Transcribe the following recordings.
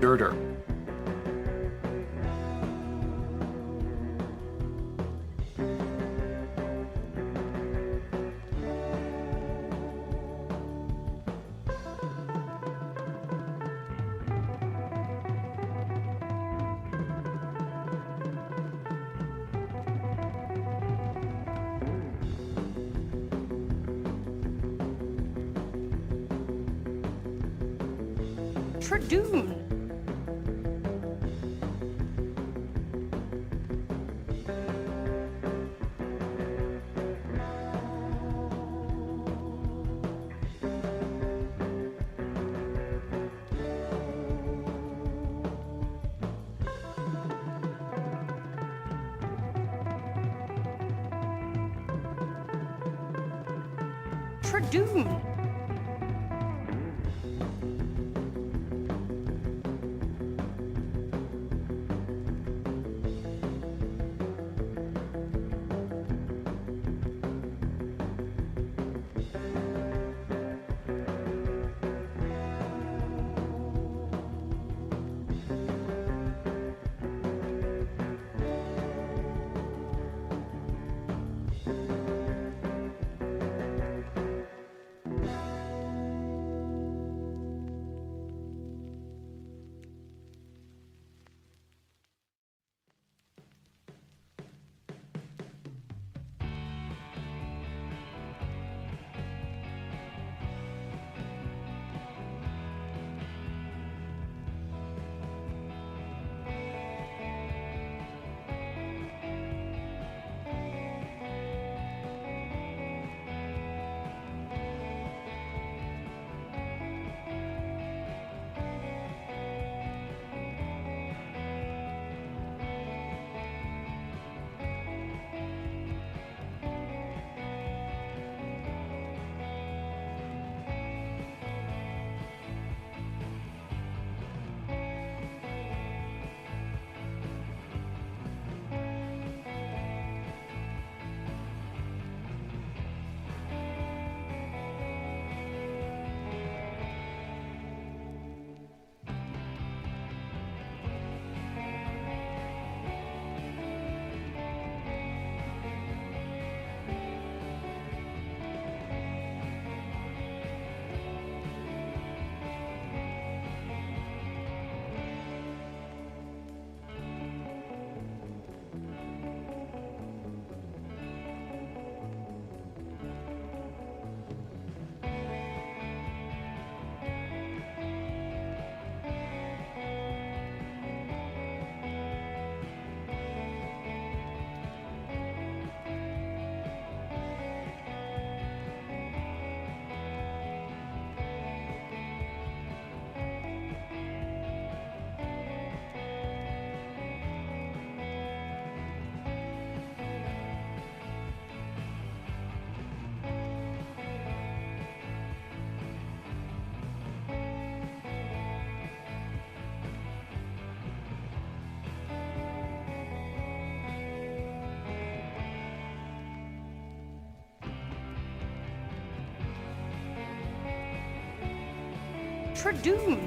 Girder. Tradoon. Tradoon. Tradoon.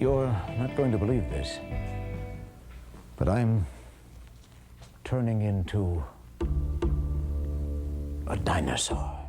You're not going to believe this, but I'm turning into a dinosaur.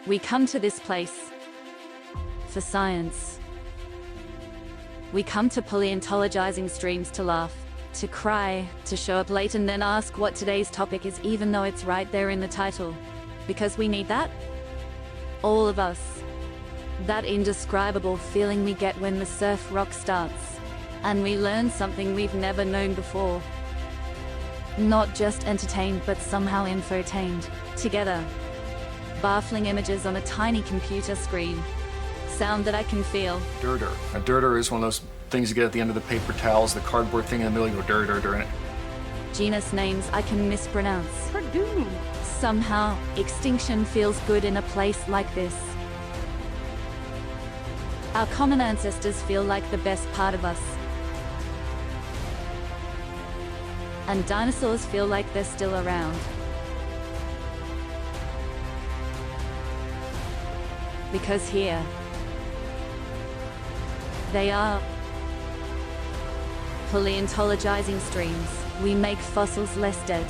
We come to this place for science. We come to paleontologizing streams to laugh, to cry, to show up late and then ask what today's topic is even though it's right there in the title. Because we need that. All of us. That indescribable feeling we get when the surf rock starts. And we learn something we've never known before. Not just entertained but somehow infotained. Together. Baffling images on a tiny computer screen. Sound that I can feel. Dirter. A dirter is one of those things you get at the end of the paper towels, the cardboard thing in the middle, you go dir in it. Genus names I can mispronounce. Produce. Somehow, extinction feels good in a place like this. Our common ancestors feel like the best part of us. And dinosaurs feel like they're still around. Because here, they are. Paleontologizing streams, we make fossils less dead.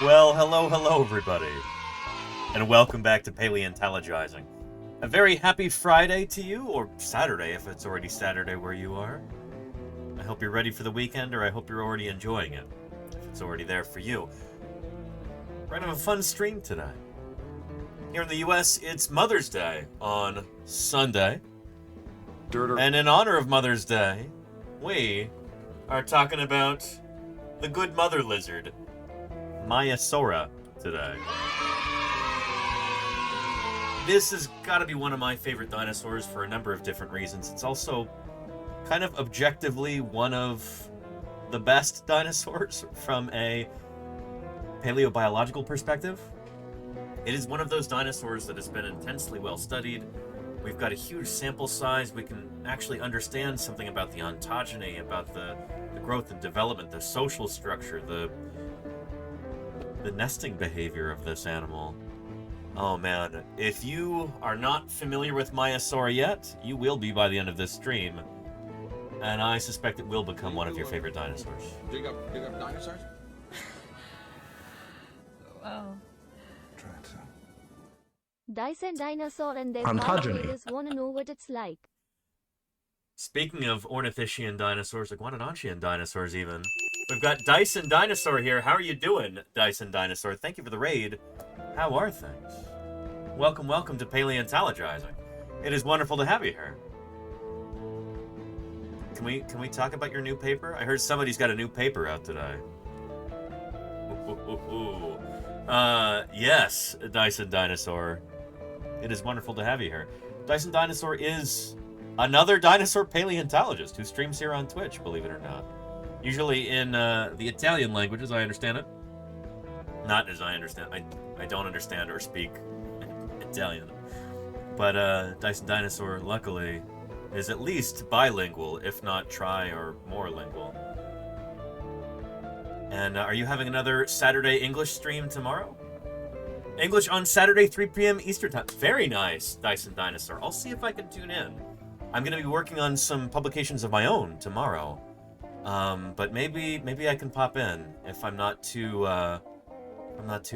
Well, hello everybody, and welcome back to Paleontologizing. A very happy Friday to you, or Saturday if it's already Saturday where you are. I hope you're ready for the weekend, or I hope you're already enjoying it, if it's already there for you. We're gonna have a fun stream today. Here in the US, it's Mother's Day on Sunday. Dirter. And in honor of Mother's Day, we are talking about the good mother lizard, MAIASAURA, today. This has got to be one of my favorite dinosaurs for a number of different reasons. It's also kind of objectively one of the best dinosaurs from a paleobiological perspective. It is one of those dinosaurs that has been intensely well studied. We've got a huge sample size. We can actually understand something about the ontogeny, about the growth and development, the social structure, the nesting behavior of this animal. Oh man, if you are not familiar with MAIASAURA yet, you will be by the end of this stream. And I suspect it will become one of your favorite dinosaurs. Dig up dinosaurs? Wow. Dice and dinosaur and their Ontogeny. just want to know what it's like. Speaking of ornithischian dinosaurs, iguanodontian dinosaurs even, We've got Dyson Dinosaur here. How are you doing, Dyson Dinosaur? Thank you for the raid. How are things? Welcome, welcome to Paleontologizing. It is wonderful to have you here. Can we talk about your new paper? I heard somebody's got a new paper out today. Yes, Dyson Dinosaur. It is wonderful to have you here. Dyson Dinosaur is another dinosaur paleontologist who streams here on Twitch, believe it or not. Usually in the Italian language, as I understand it. Not as I understand. I don't understand or speak Italian. But Dyson Dinosaur, luckily, is at least bilingual, if not tri or more lingual. And are you having another Saturday English stream tomorrow? English on Saturday, 3 p.m. Eastern Time. Very nice, Dyson Dinosaur. I'll see if I can tune in. I'm going to be working on some publications of my own tomorrow. But maybe I can pop in if I'm not too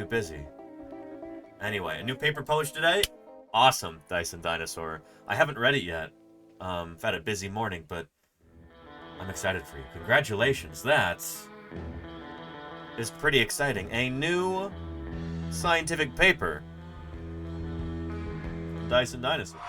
busy. Anyway, a new paper published today. Awesome, Dyson Dinosaur. I haven't read it yet. I've had a busy morning, but I'm excited for you. Congratulations. That is pretty exciting. A new scientific paper. Dyson Dinosaur.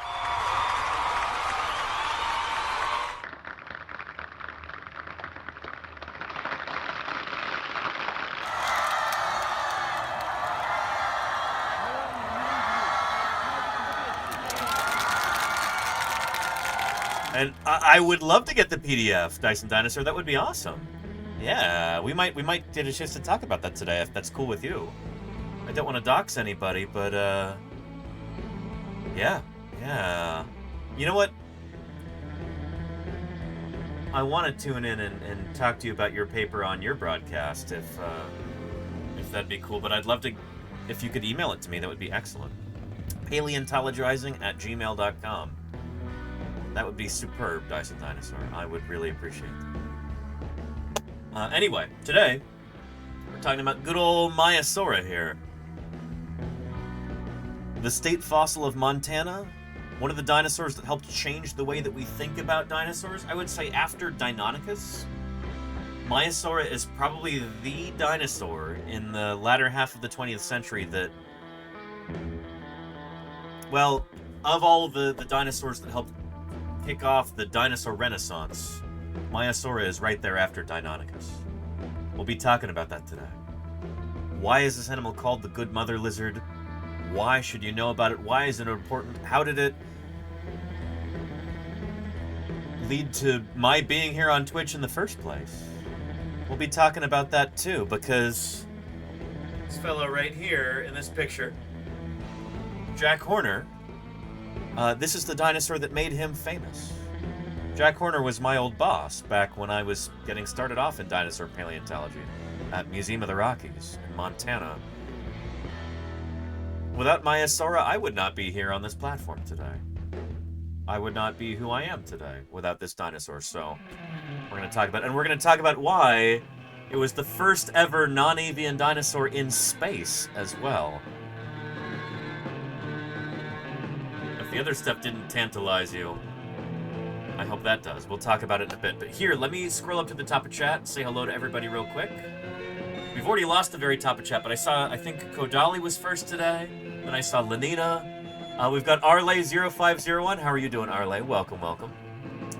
And I would love to get the PDF, Dyson Dinosaur. That would be awesome. Yeah, we might get a chance to talk about that today if that's cool with you. I don't want to dox anybody, but yeah. You know what? I want to tune in and talk to you about your paper on your broadcast if that'd be cool. But I'd love to, if you could email it to me, that would be excellent. Paleontologizing@gmail.com. That would be superb, Dyson Dinosaur. I would really appreciate that. Anyway, today, we're talking about good old MAIASAURA here. The state fossil of Montana, one of the dinosaurs that helped change the way that we think about dinosaurs. I would say after Deinonychus, MAIASAURA is probably the dinosaur in the latter half of the 20th century that, well, of all the dinosaurs that helped kick off the dinosaur renaissance, MAIASAURA is right there after Deinonychus. We'll be talking about that today. Why is this animal called the good mother lizard? Why should you know about it? Why is it important? How did it lead to my being here on Twitch in the first place? We'll be talking about that too, because this fellow right here in this picture, Jack Horner, this is the dinosaur that made him famous. Jack Horner was my old boss back when I was getting started off in dinosaur paleontology at Museum of the Rockies in Montana. Without MAIASAURA, I would not be here on this platform today. I would not be who I am today without this dinosaur. So we're going to talk about it. And we're going to talk about why it was the first ever non-avian dinosaur in space as well. If the other stuff didn't tantalize you, I hope that does. We'll talk about it in a bit. But here, let me scroll up to the top of chat and say hello to everybody real quick. We've already lost the very top of chat, but I think Kodali was first today. Then I saw Lenina. We've got Arle0501. How are you doing, Arle? Welcome, welcome.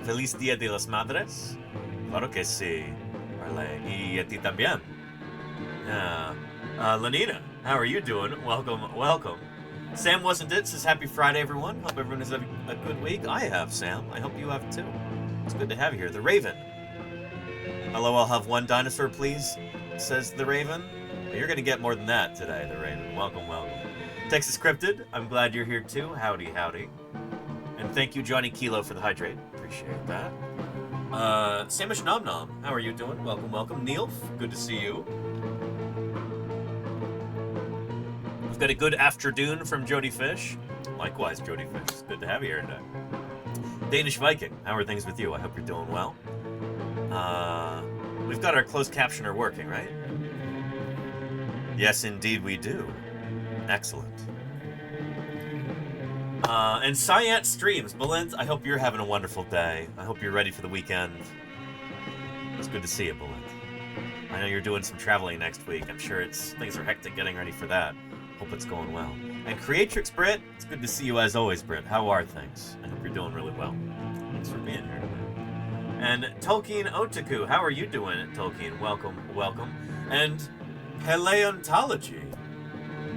Feliz Dia de las Madres. Claro que sí, Arle. Y a ti también. Yeah. Lenina, how are you doing? Welcome, welcome. Sam wasn't it, says happy Friday, everyone. Hope everyone has a good week. I have, Sam. I hope you have too. It's good to have you here. The Raven. Hello, I'll have one dinosaur, please, says the Raven. You're going to get more than that today, the Raven. Welcome, welcome. Texas Cryptid, I'm glad you're here too. Howdy, howdy. And thank you, Johnny Kilo, for the hydrate. Appreciate that. Samish Nom Nom, how are you doing? Welcome, welcome. Neil, good to see you. We've got a good afternoon from Jody Fish. Likewise, Jody Fish. It's good to have you here today. Danish Viking, how are things with you? I hope you're doing well. We've got our closed captioner working, right? Yes, indeed we do. Excellent. And Cyant Streams. Belinda, I hope you're having a wonderful day. I hope you're ready for the weekend. It's good to see you, Belinda. I know you're doing some traveling next week. I'm sure things are hectic getting ready for that. Hope it's going well. And Creatrix Brit, it's good to see you as always, Brit. How are things? I hope you're doing really well. Thanks for being here. And Tolkien Otaku, how are you doing, Tolkien? Welcome, welcome. And Paleontology.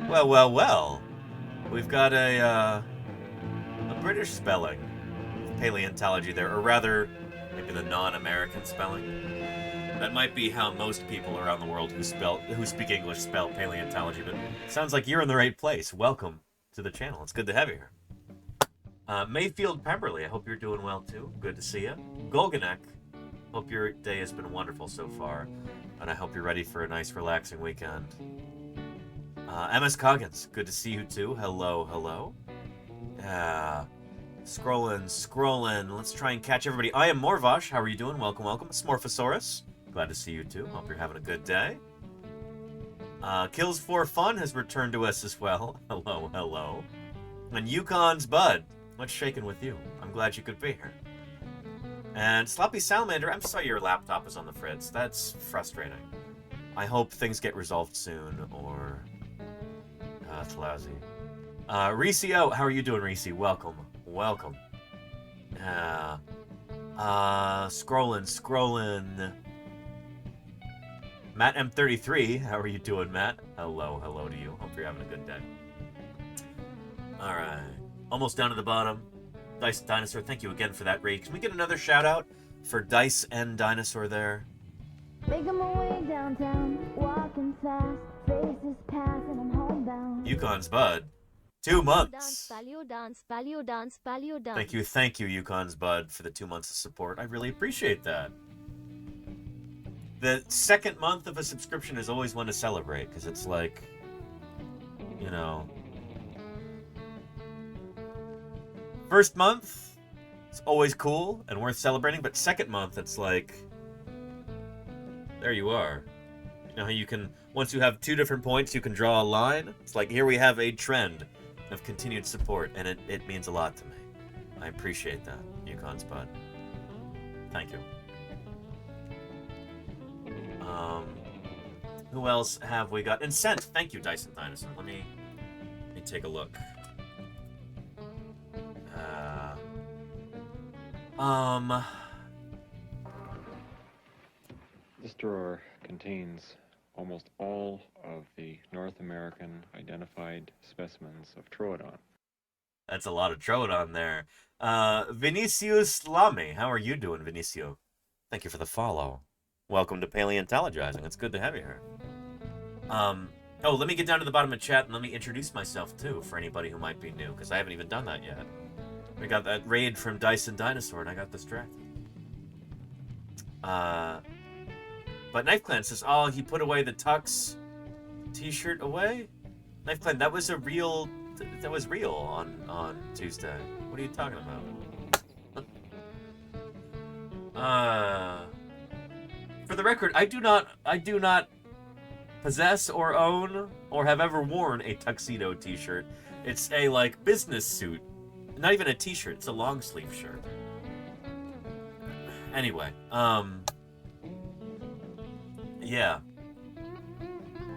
Well, well, well. We've got a British spelling of paleontology there, or rather, maybe the non-American spelling. That might be how most people around the world who speak English spell paleontology, but sounds like you're in the right place. Welcome to the channel. It's good to have you here. Mayfield Pemberley, I hope you're doing well too. Good to see you. Golganek, hope your day has been wonderful so far, and I hope you're ready for a nice, relaxing weekend. MS Coggins, good to see you too. Hello, hello. Scrolling. Let's try and catch everybody. I am Morvosh. How are you doing? Welcome, welcome. Smorphosaurus, glad to see you too. Hope you're having a good day. Kills for Fun has returned to us as well. Hello, hello. And Yukon's Bud, what's shaking with you? I'm glad you could be here. And Sloppy Salamander, I'm sorry your laptop is on the fritz. That's frustrating. I hope things get resolved soon, or... it's lousy. Reese O, how are you doing, Reese? Welcome, welcome. Scrolling. Matt M33, how are you doing, Matt? Hello to you. Hope you're having a good day. Alright, almost down to the bottom. Dice Dinosaur, thank you again for that raid. Can we get another shout out for Dice and Dinosaur there? Making my way downtown, walking fast, faces pass and I'm homebound. Yukon's Bud, 2 months. Paleo dance. Thank you, Yukon's Bud, for the 2 months of support. I really appreciate that. The second month of a subscription is always one to celebrate, because it's like, you know... First month, it's always cool and worth celebrating, but second month, it's like... There you are. You know how you can, once you have 2 different points, you can draw a line? It's like, here we have a trend of continued support, and it means a lot to me. I appreciate that, Yukon's Bud. Thank you. Who else have we got? And Sent, thank you, Dyson Dinosaur. Let me take a look. This drawer contains almost all of the North American identified specimens of Troodon. That's a lot of Troodon there. Vinicius Lamy, how are you doing, Vinicio? Thank you for the follow. Welcome to Paleontologizing. It's good to have you here. Oh, let me get down to the bottom of chat and let me introduce myself too for anybody who might be new, because I haven't even done that yet. We got that raid from Dyson Dinosaur and I got distracted. But Knife Clan says, oh, he put away the Tux t-shirt away? Knife Clan, that was real on Tuesday. What are you talking about? For the record, I do not possess or own or have ever worn a tuxedo t-shirt. It's a, like, business suit. Not even a t-shirt, it's a long sleeve shirt. Anyway, yeah.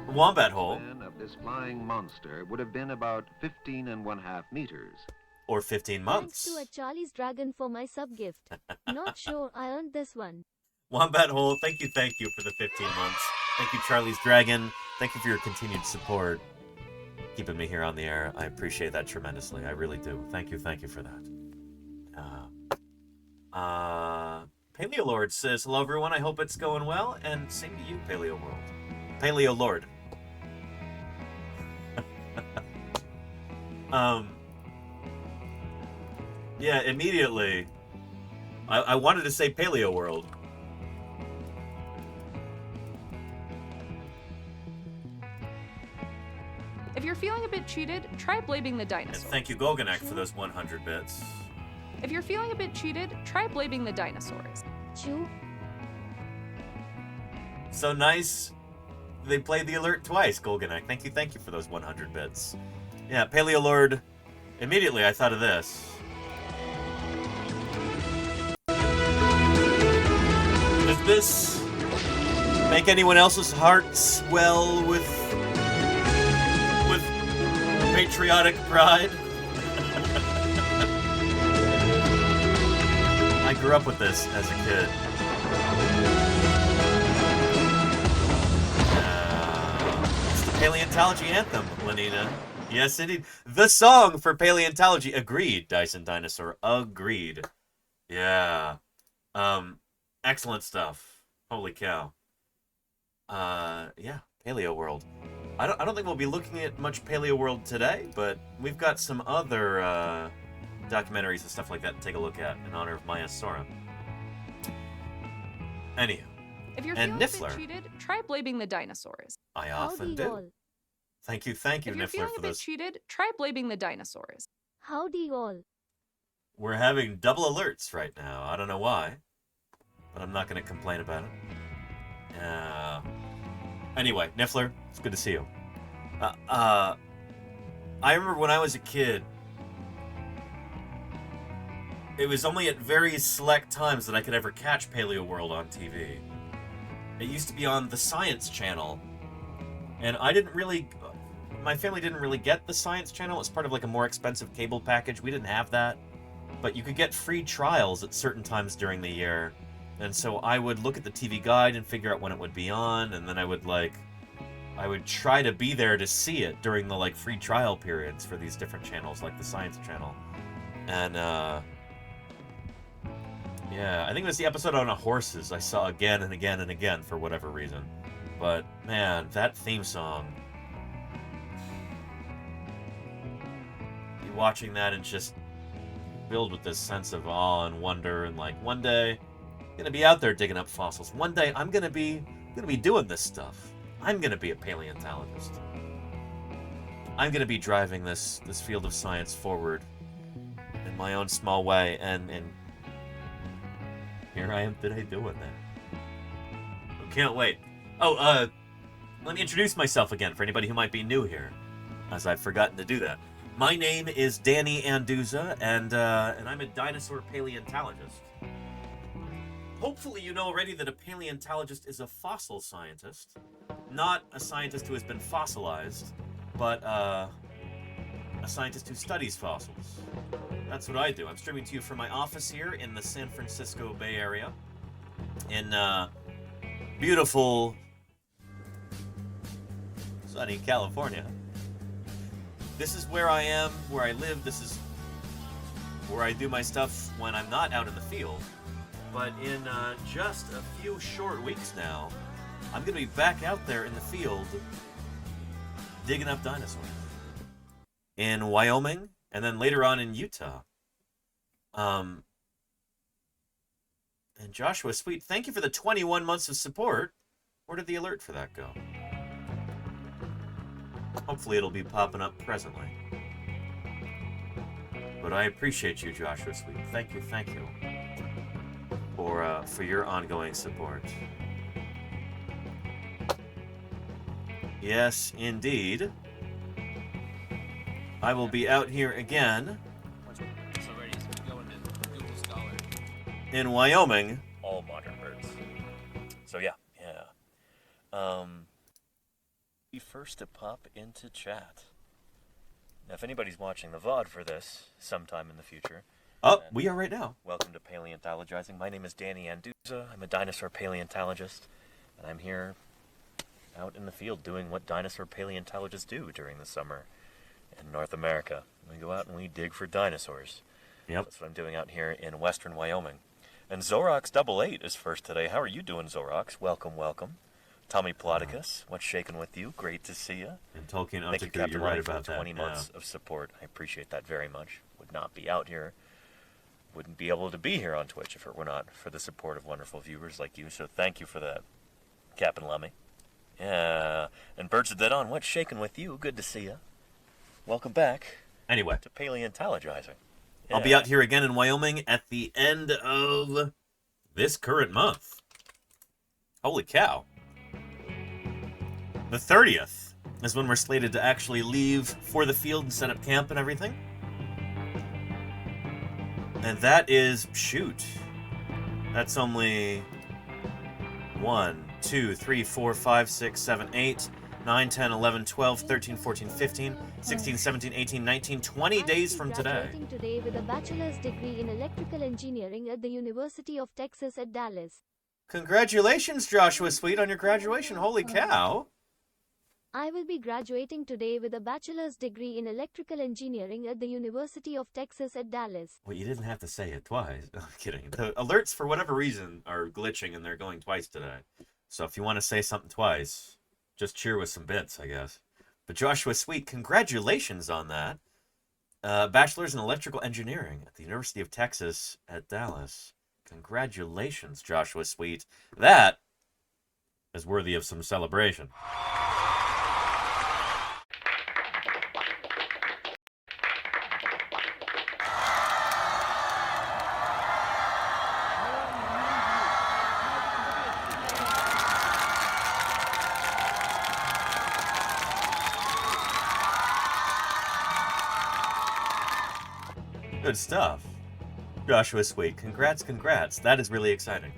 Wombat Hole. Of this flying monster would have been about 15.5 meters. Or 15 months. Thanks to a Charlie's Dragon for my sub gift. Not sure I earned this one. Wombat Hole, thank you for the 15 months. Thank you, Charlie's Dragon. Thank you for your continued support. Keeping me here on the air. I appreciate that tremendously. I really do. Thank you for that. Paleo Lord says, hello everyone, I hope it's going well, and same to you, Paleo World. Paleo Lord. Yeah, immediately, I wanted to say Paleo World. If you're feeling a bit cheated, try blaming the And dinosaur. thank you, Golganek, for those 100 bits. If you're feeling a bit cheated, try blaming the dinosaurs. Chew. So nice. They played the alert twice, Golganek. Thank you for those 100 bits. Yeah, Paleo Lord. Immediately, I thought of this. Is this Make anyone else's heart swell with patriotic pride? I grew up with this as a kid. It's the paleontology anthem, Lenina. Yes, indeed. The song for paleontology. Agreed, Dyson Dinosaur. Agreed. Yeah. Excellent stuff. Holy cow. Yeah, Paleo World. I don't think we'll be looking at much Paleo World today, but we've got some other documentaries and stuff like that to take a look at in honor of MAIASAURA. Anywho. If you're And feeling a Niffler. bit cheated, try blaming the dinosaurs. I Howdy often do. all. Thank you, If you're Niffler, feeling for a bit those. cheated, try blaming the dinosaurs. Howdy all. We're having double alerts right now. I don't know why, but I'm not going to complain about it. Anyway, Niffler, it's good to see you. I remember when I was a kid, it was only at very select times that I could ever catch Paleo World on TV. It used to be on the Science Channel, and my family didn't really get the Science Channel. It was part of like a more expensive cable package. We didn't have that, but you could get free trials at certain times during the year. And so I would look at the TV guide and figure out when it would be on, and then I would try to be there to see it during the like free trial periods for these different channels, like the Science Channel. And yeah, I think it was the episode on horses I saw again and again and again for whatever reason. But man, that theme song. Be watching that and just filled with this sense of awe and wonder, and like one day I'm gonna be out there digging up fossils. One day I'm gonna be doing this stuff. I'm gonna be a paleontologist. I'm gonna be driving this field of science forward in my own small way, and here I am today doing that. I can't wait. Oh, let me introduce myself again for anybody who might be new here, as I've forgotten to do that. My name is Danny Anduza, and I'm a dinosaur paleontologist. Hopefully you know already that a paleontologist is a fossil scientist. Not a scientist who has been fossilized, but a scientist who studies fossils. That's what I do. I'm streaming to you from my office here in the San Francisco Bay Area, in beautiful, sunny California. This is where I am, where I live. This is where I do my stuff when I'm not out in the field. But in just a few short weeks now, I'm going to be back out there in the field digging up dinosaurs. In Wyoming, and then later on in Utah. And Joshua Sweet, thank you for the 21 months of support. Where did the alert for that go? Hopefully it'll be popping up presently. But I appreciate you, Joshua Sweet. Thank you for your ongoing support. Yes, indeed. I will be out here again in Wyoming. All modern birds. So yeah. Be first to pop into chat. Now, if anybody's watching the VOD for this sometime in the future. Oh, we are right now. Welcome to Paleontologizing. My name is Danny Anduza. I'm a dinosaur paleontologist, and I'm here out in the field doing what dinosaur paleontologists do during the summer in North America. We go out and we dig for dinosaurs. Yep. That's what I'm doing out here in western Wyoming. And Zorox88 is first today. How are you doing, Zorox? Welcome, welcome. Tommy Plodicus, what's shaking with you? Great to see you. And Tolkien, thank you, Captain Ryan, for the 20 months of support. I appreciate that very much. Would not be out here. Wouldn't be able to be here on Twitch if it were not for the support of wonderful viewers like you. So thank you for that, Captain Lummy. Yeah. And Birds of Dead On, what's shaking with you? Good to see you. Welcome back. Anyway, to Paleontologizing. Yeah. I'll be out here again in Wyoming at the end of this current month. Holy cow. The 30th is when we're slated to actually leave for the field and set up camp and everything. And that is, shoot, that's only 1, 2, 3, 4, 5, 6, 7, 8, 9, 10, 11, 12, 13, 14, 15, 16, 17, 18, 19, 20 days from today. Graduating today with a bachelor's degree in electrical engineering at the University of Texas at Dallas. Congratulations, Joshua Sweet, on your graduation. Holy cow. I will be graduating today with a bachelor's degree in electrical engineering at the University of Texas at Dallas. Well, you didn't have to say it twice. I'm kidding. The alerts, for whatever reason, are glitching and they're going twice today. So if you want to say something twice, just cheer with some bits, I guess. But Joshua Sweet, congratulations on that. Bachelor's in electrical engineering at the University of Texas at Dallas. Congratulations, Joshua Sweet. That is worthy of some celebration. Good stuff. Joshua Sweet, congrats. That is really exciting.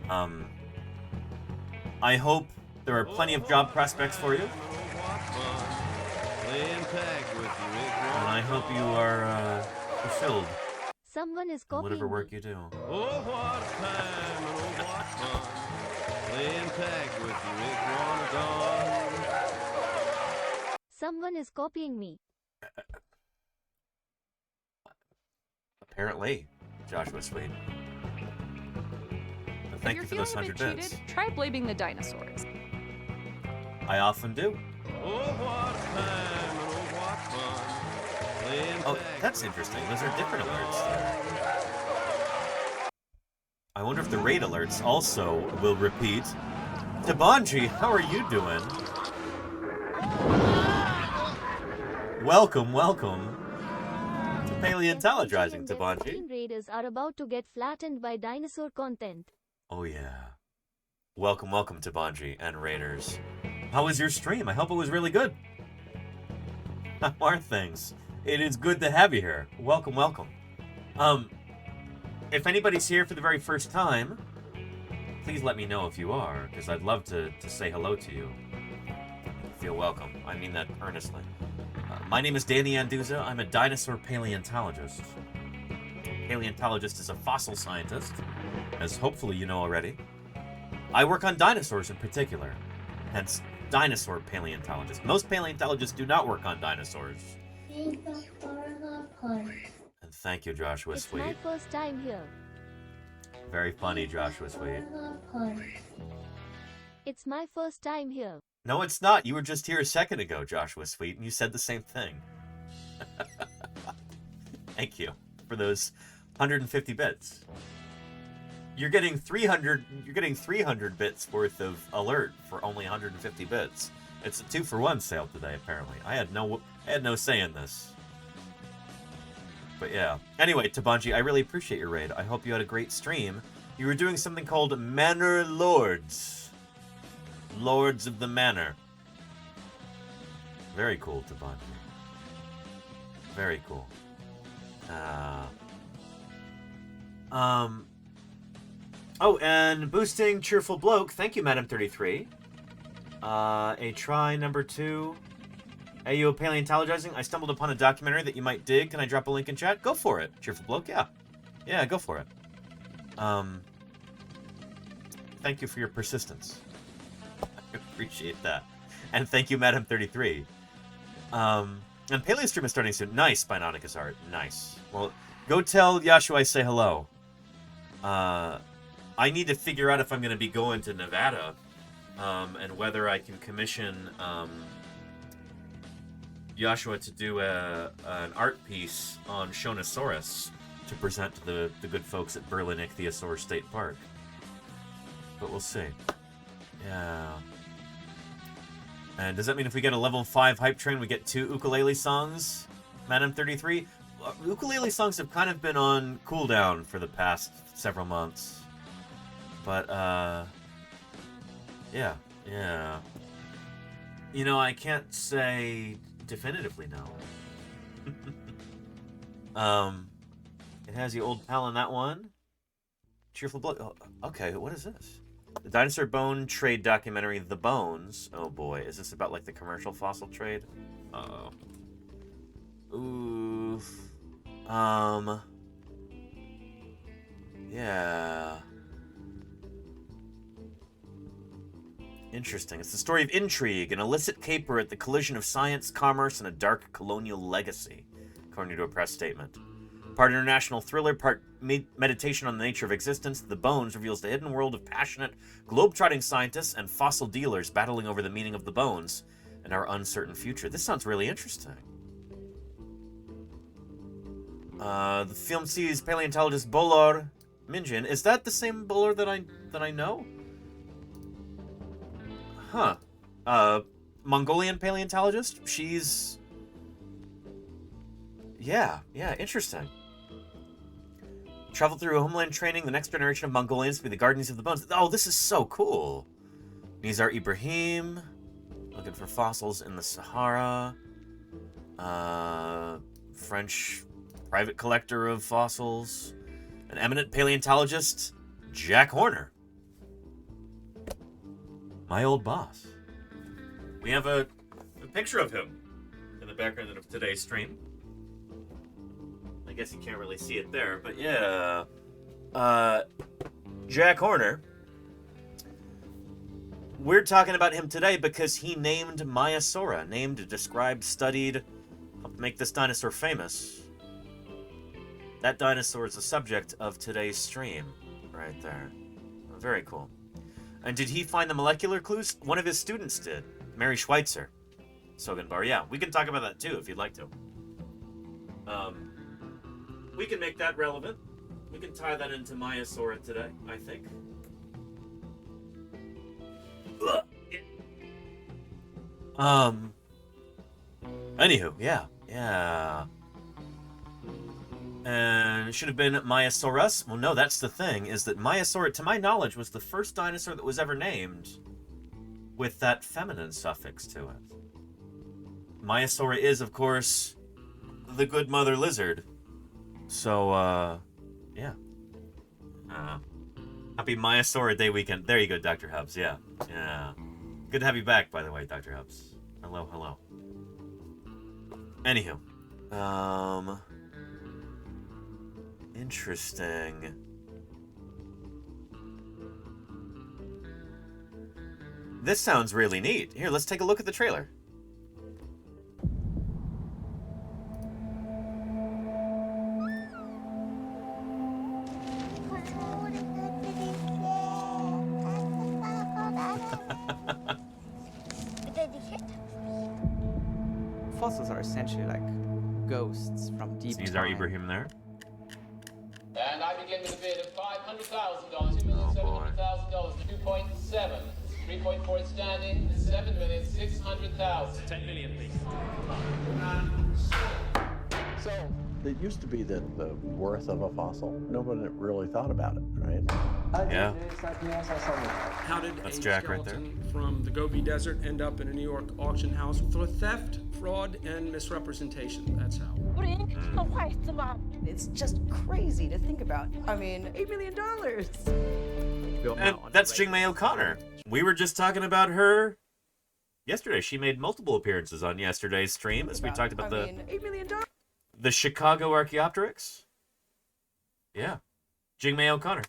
I hope there are plenty of job prospects for you. And I hope you are fulfilled Someone is in copying whatever me. work you do. Someone is copying me. Apparently, Joshua Sweet. But If thank you're you for those feeling a 100 bit bits. cheated, try blaming the dinosaurs. I often do. Oh, that's interesting. Those are different alerts there. I wonder if the raid alerts also will repeat. Tabanji, how are you doing? Welcome to Paleontologizing, Tabanji. Green Raiders are about to get flattened by dinosaur content. Oh yeah. Welcome, Tabanji and Raiders. How was your stream? I hope it was really good. How are things? It is good to have you here. Welcome. If anybody's here for the very first time, please let me know if you are, because I'd love to say hello to you. Feel welcome. I mean that earnestly. My name is Danny Anduza. I'm a dinosaur paleontologist. Paleontologist is a fossil scientist, as hopefully you know already. I work on dinosaurs in particular, hence dinosaur paleontologist. Most paleontologists do not work on dinosaurs. And thank you, Joshua It's Sweet. my first time here. Very funny, Joshua Sweet. It's my first time here. No, it's not. You were just here a second ago, Joshua Sweet, and you said the same thing. Thank you for those 150 bits. You're getting 300 bits worth of alert for only 150 bits. It's a 2-for-1 sale today, apparently. I had no say in this. But yeah. Anyway, Tabanji, I really appreciate your raid. I hope you had a great stream. You were doing something called Manor Lords. Lords of the Manor. Very cool, Tabanji. Very cool. Oh, and boosting Cheerful Bloke. Thank you, Madam 33. A try number 2. AU Paleontologizing. I stumbled upon a documentary that you might dig. Can I drop a link in chat? Go for it, Cheerful Bloke. Yeah, go for it. Thank you for your persistence. I appreciate that. And thank you, Madam 33. And Paleostream is starting soon. Nice, Spinonicus Art. Nice. Well, go tell Yashu I say hello. I need to figure out if I'm going to be going to Nevada, and whether I can commission Joshua to do an art piece on Shonosaurus to present to the good folks at Berlin Ichthyosaur State Park. But we'll see. Yeah. And does that mean if we get a level 5 hype train, we get 2 ukulele songs, Madam 33? Ukulele songs have kind of been on cooldown for the past several months. But, yeah. You know, I can't say definitively no. It has the old pal in that one. Cheerful Blood. Oh, okay, what is this? The dinosaur bone trade documentary, The Bones. Oh boy, is this about like the commercial fossil trade? Uh-oh. Ooh. Yeah. Interesting. It's the story of intrigue, an illicit caper at the collision of science, commerce, and a dark colonial legacy, according to a press statement. Part international thriller, part meditation on the nature of existence, The Bones reveals the hidden world of passionate, globe-trotting scientists and fossil dealers battling over the meaning of the bones and our uncertain future. This sounds really interesting. The film sees paleontologist Bolor Minjin. Is that the same Bolor that I know? Huh. Mongolian paleontologist? She's... Yeah, interesting. Travel through homeland training the next generation of Mongolians to be the guardians of the bones. Oh, this is so cool. Nizar Ibrahim, looking for fossils in the Sahara. French private collector of fossils. An eminent paleontologist, Jack Horner. My old boss. We have a picture of him in the background of today's stream. I guess you can't really see it there, but yeah. Jack Horner. We're talking about him today because he named MAIASAURA, named, described, studied, helped make this dinosaur famous. That dinosaur is the subject of today's stream, right there. Very cool. And did he find the molecular clues? One of his students did. Mary Schweitzer. Sogenbar. Yeah, we can talk about that too if you'd like to. We can make that relevant. We can tie that into MAIASAURA today, I think. Anywho, yeah. And it should have been MAIASAURUS. Well, no, that's the thing, is that MAIASAURA, to my knowledge, was the first dinosaur that was ever named with that feminine suffix to it. MAIASAURA is, of course, the good mother lizard. So, yeah. Happy MAIASAURA Day weekend. There you go, Dr. Hubs. Yeah. Good to have you back, by the way, Dr. Hubs. Hello. Anywho. Interesting. This sounds really neat. Here, let's take a look at the trailer. Fossils are essentially like ghosts from deep time. Nizar Ibrahim there. And I begin with a bid of $500,000, $2,700,000, 2.7, 3.4 standing, 7,600,000. 10 million, please. So it used to be that the worth of a fossil, nobody really thought about it, right? Yeah. How did That's a Jack right there. skeleton from the Gobi Desert end up in a New York auction house for theft, fraud, and misrepresentation? That's how. It's just crazy to think about. I mean, $8 million. And that's Jingmei O'Connor. We were just talking about her yesterday. She made multiple appearances on yesterday's stream as we talked about $8 million. the Chicago Archaeopteryx. Yeah. Jingmei O'Connor.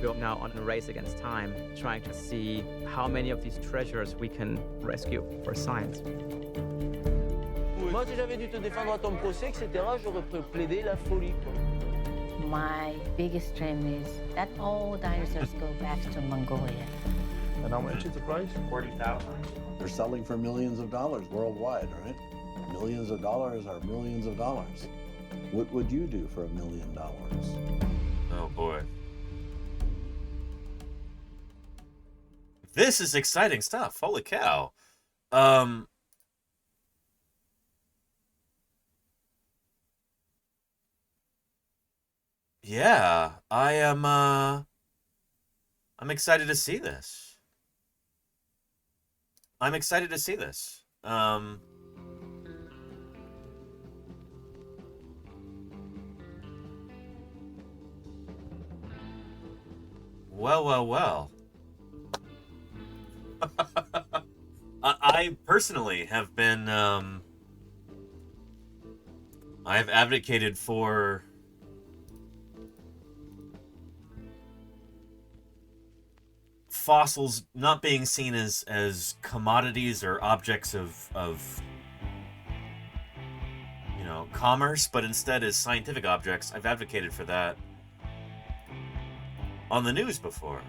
We're now on a race against time, trying to see how many of these treasures we can rescue for science. Moi, si j'avais dû te défendre à ton procès, etc., j'aurais plaidé la folie. My biggest dream is that all dinosaurs go back to Mongolia. And how much is the price? 40,000. They're selling for millions of dollars worldwide, right? Millions of dollars are millions of dollars. What would you do for $1 million? Oh boy. This is exciting stuff. Holy cow. Yeah, I'm excited to see this. I'm excited to see this. Well, well, well. I personally have been, I have advocated for fossils not being seen as commodities or objects of you know, commerce, but instead as scientific objects. I've advocated for that on the news before.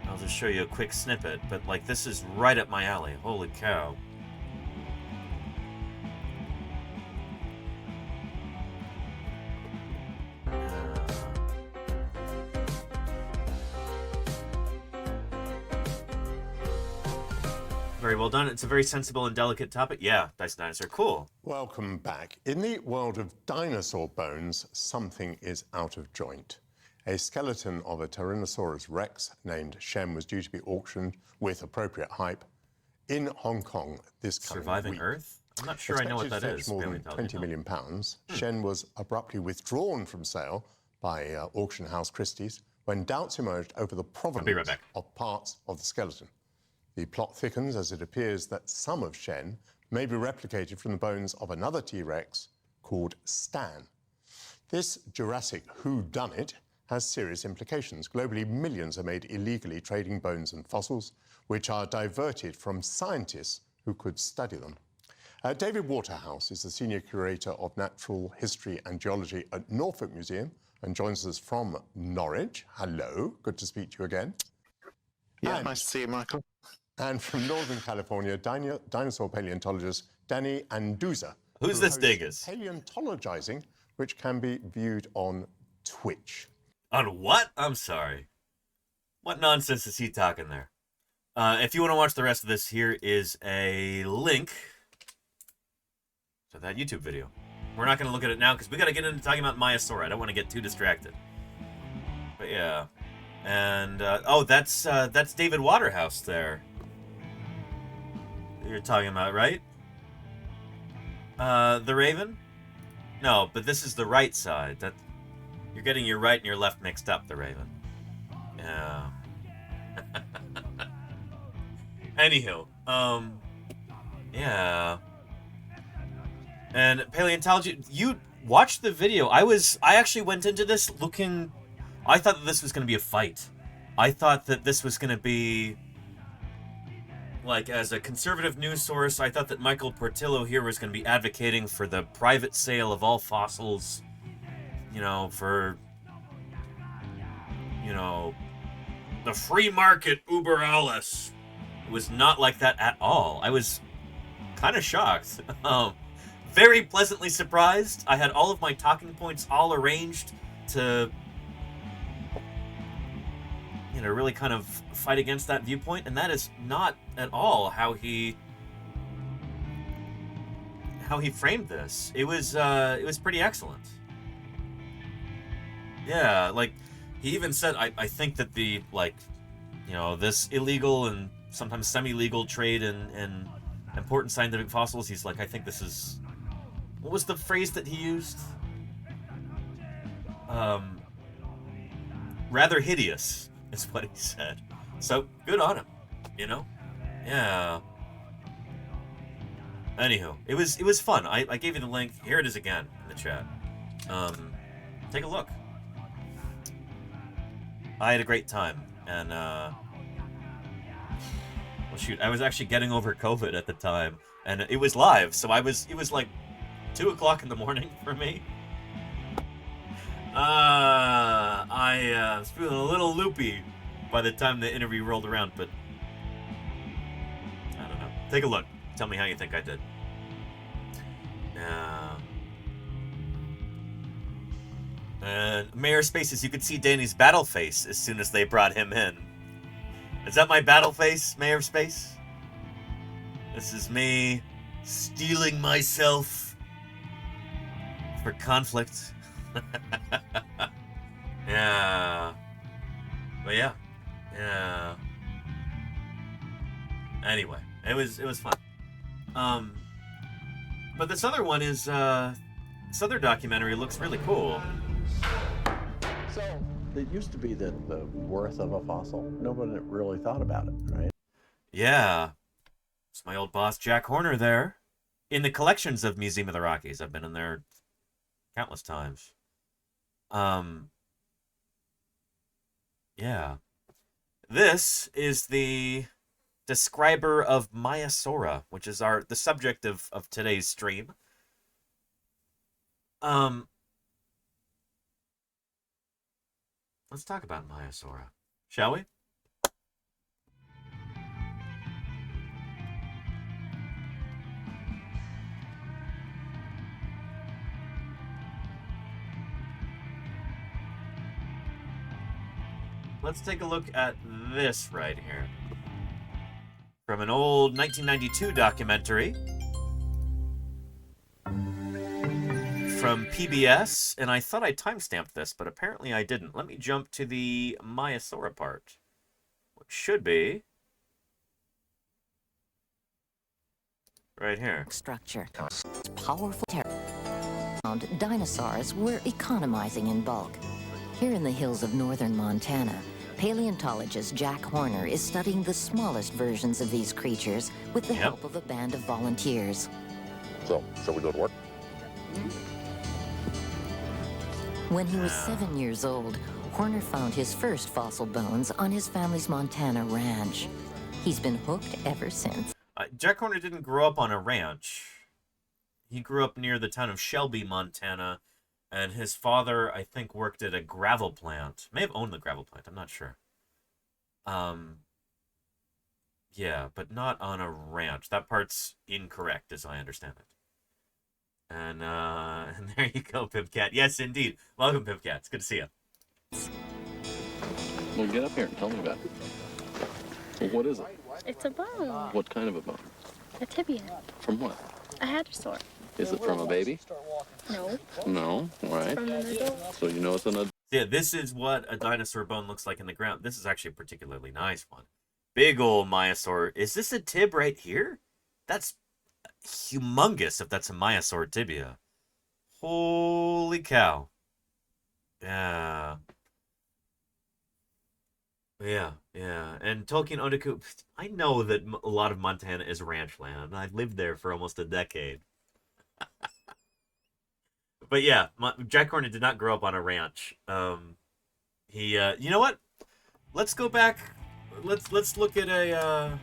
I'll just show you a quick snippet, but like this is right up my alley. Holy cow. Very well done. It's a very sensible and delicate topic. Yeah, Dyson Dinosaur, cool. Welcome back. In the world of dinosaur bones, something is out of joint. A skeleton of a Tyrannosaurus rex named Shem was due to be auctioned with appropriate hype in Hong Kong this coming Surviving week. Earth? I'm not sure I know what that Expected to is. fetch more than £20 million. Shen was abruptly withdrawn from sale by auction house Christie's when doubts emerged over the provenance of parts of the skeleton. The plot thickens as it appears that some of Shen may be replicated from the bones of another T-Rex called Stan. This Jurassic whodunit has serious implications. Globally, millions are made illegally trading bones and fossils, which are diverted from scientists who could study them. David Waterhouse is the Senior Curator of Natural History and Geology at Norfolk Museum and joins us from Norwich. Hello, good to speak to you again. Yeah, nice to see you, Michael. And from Northern California, dinosaur paleontologist Danny Anduza. Who's this dingus? Paleontologizing, which can be viewed on Twitch. On what? I'm sorry. What nonsense is he talking there? If you want to watch the rest of this, here is a link to that YouTube video. We're not going to look at it now because we got to get into talking about MAIASAURA. I don't want to get too distracted. But yeah. And, oh, that's David Waterhouse there. You're talking about, right? The Raven? No, but this is the right side. You're getting your right and your left mixed up, the Raven. Yeah. Anywho, yeah. And paleontology, you watched the video. I actually went into this looking, I thought that this was going to be a fight. I thought that this was going to be, like, as a conservative news source, I thought that Michael Portillo here was going to be advocating for the private sale of all fossils, you know, for, you know, the free market uber alles. It was not like that at all. I was kind of shocked. Very pleasantly surprised. I had all of my talking points all arranged to, you know, really kind of fight against that viewpoint, and that is not at all how he framed this. It was pretty excellent. Yeah, like, he even said, I think that the, like, you know, this illegal and sometimes semi-legal trade in important scientific fossils, he's like, I think this is, what was the phrase that he used? Rather hideous, is what he said. So, good on him, you know? Yeah. Anywho, it was fun. I gave you the link. Here it is again in the chat. Take a look. I had a great time, and well, shoot, I was actually getting over COVID at the time, and it was live, so it was like 2 o'clock in the morning for me. I was feeling a little loopy by the time the interview rolled around, but I don't know. Take a look. Tell me how you think I did. And Mayor Spaces, you could see Danny's battle face as soon as they brought him in. Is that my battle face, Mayor Space? This is me steeling myself for conflict. Yeah. But yeah. Yeah. Anyway, it was fun. But this other one is this other documentary looks really cool. So, It used to be that the worth of a fossil, nobody really thought about it, right? Yeah. It's my old boss, Jack Horner, there. In the collections of Museum of the Rockies. I've been in there countless times. Yeah. This is the describer of MAIASAURA, which is the subject of today's stream. Let's talk about MAIASAURA, shall we? Let's take a look at this right here. From an old 1992 documentary from PBS, and I thought I timestamped this, but apparently I didn't. Let me jump to the MAIASAURA part, which should be right here. Structure. Powerful dinosaurs were economizing in bulk. Here in the hills of northern Montana, paleontologist Jack Horner is studying the smallest versions of these creatures with the help of a band of volunteers. So, shall we go to work? When he was 7 years old, Horner found his first fossil bones on his family's Montana ranch. He's been hooked ever since. Jack Horner didn't grow up on a ranch. He grew up near the town of Shelby, Montana, and his father, I think, worked at a gravel plant. May have owned the gravel plant, I'm not sure. Yeah, but not on a ranch. That part's incorrect, as I understand it. And there you go, Pipcat. Yes, indeed. Welcome, Pipcat. It's good to see you. Well, get up here and tell me about it. Well, what is it? It's a bone. What kind of a bone? A tibia. From what? A hadrosaur. Is it from a baby? No. No, all right. From an adult. So you know it's an adult. Yeah, this is what a dinosaur bone looks like in the ground. This is actually a particularly nice one. Big old MAIASAUR. Is this a tib right here? That's humongous if that's a MAIASAUR tibia. Holy cow. Yeah. Yeah. And Tolkien Ondaku, I know that a lot of Montana is ranch land. I've lived there for almost a decade. But yeah, Jack Horner did not grow up on a ranch. He, you know what? Let's go back. Let's look at a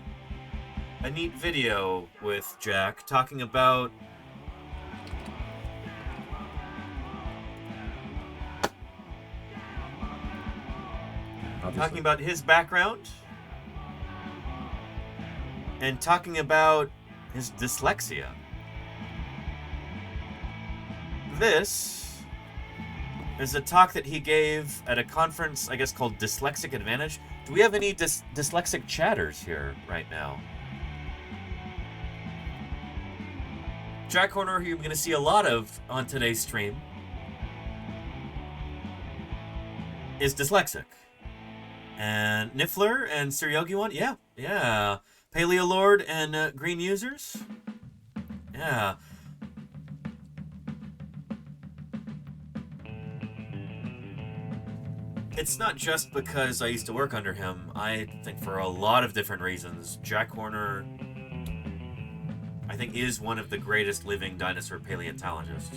neat video with Jack talking about his background and talking about his dyslexia. This is a talk that he gave at a conference, I guess, called Dyslexic Advantage. Do we have any dyslexic chatters here right now? Jack Horner, who you're going to see a lot of on today's stream, is dyslexic. And Niffler and Suryogi, yeah. Paleo Lord and Green Users, yeah. It's not just because I used to work under him. I think for a lot of different reasons, Jack Horner, I think, is one of the greatest living dinosaur paleontologists.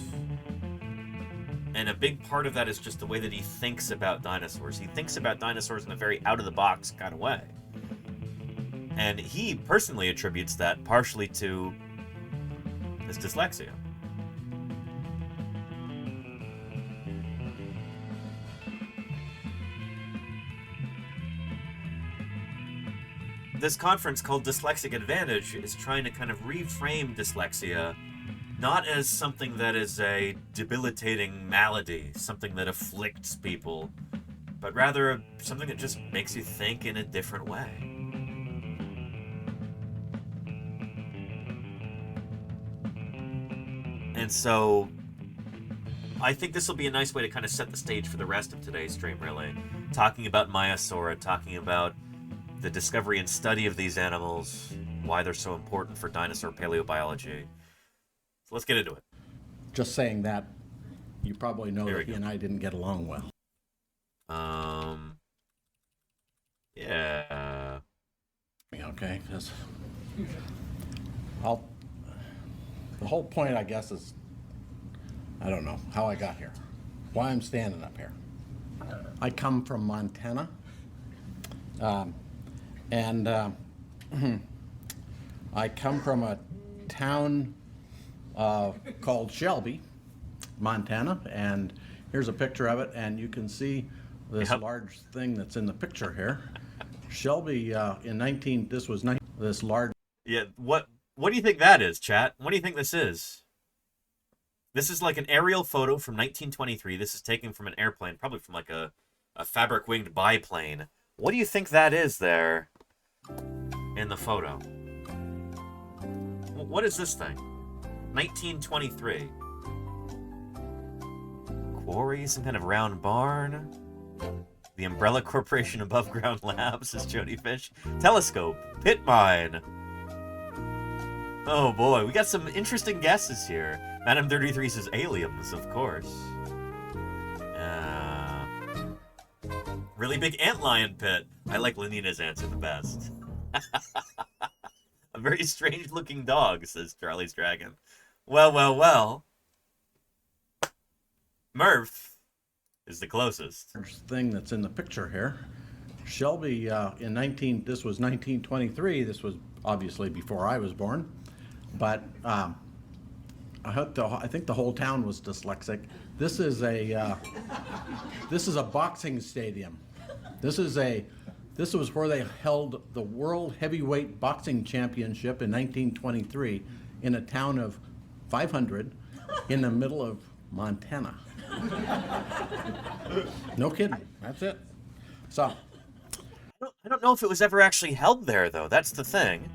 And a big part of that is just the way that he thinks about dinosaurs. He thinks about dinosaurs in a very out-of-the-box kind of way. And he personally attributes that partially to his dyslexia. This conference called Dyslexic Advantage is trying to kind of reframe dyslexia not as something that is a debilitating malady, something that afflicts people, but rather something that just makes you think in a different way. And so I think this will be a nice way to kind of set the stage for the rest of today's stream, really. Talking about MAIASAURA, talking about the discovery and study of these animals, why they're so important for dinosaur paleobiology. So let's get into it. Just saying that, you probably know that he and I didn't get along well. Yeah. Okay, because the whole point, I guess, is I don't know how I got here, why I'm standing up here. I come from Montana, and I come from a town called Shelby, Montana, and here's a picture of it, and you can see this large thing that's in the picture here. Shelby this large. Yeah, what do you think that is, chat? What do you think this is? This is like an aerial photo from 1923. This is taken from an airplane, probably from like a fabric-winged biplane. What do you think that is there in the photo? What is this thing? 1923. Quarry, some kind of round barn. The Umbrella Corporation Above Ground Labs, says Jody Fish. Telescope. Pit mine. Oh boy, we got some interesting guesses here. Madam 33 says aliens, of course. Really big antlion pit. I like Lenina's answer the best. A very strange looking dog, says Charlie's Dragon. Well, well, well. Murph is the closest. Thing that's in the picture here. Shelby, this was 1923. This was obviously before I was born, but I think the whole town was dyslexic. This is a boxing stadium. This was where they held the World Heavyweight Boxing Championship in 1923 in a town of 500 in the middle of Montana. No kidding. That's it. So, I don't know if it was ever actually held there, though. That's the thing.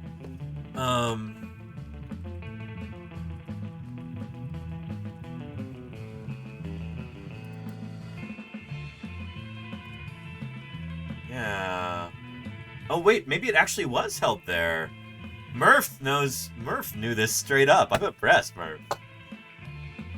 Yeah. Oh wait, maybe it actually was held there. Murph knew this straight up. I'm impressed, Murph.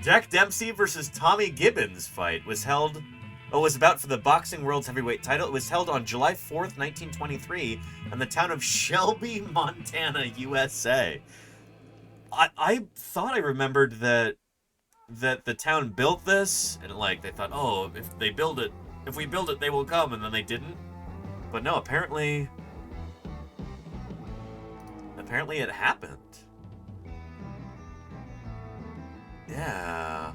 Jack Dempsey versus Tommy Gibbons fight was about for the boxing world's heavyweight title. It was held on July 4th, 1923 in the town of Shelby, Montana, USA. I thought I remembered that the town built this, and like they thought, oh, if we build it, they will come, and then they didn't. But no, apparently it happened. Yeah.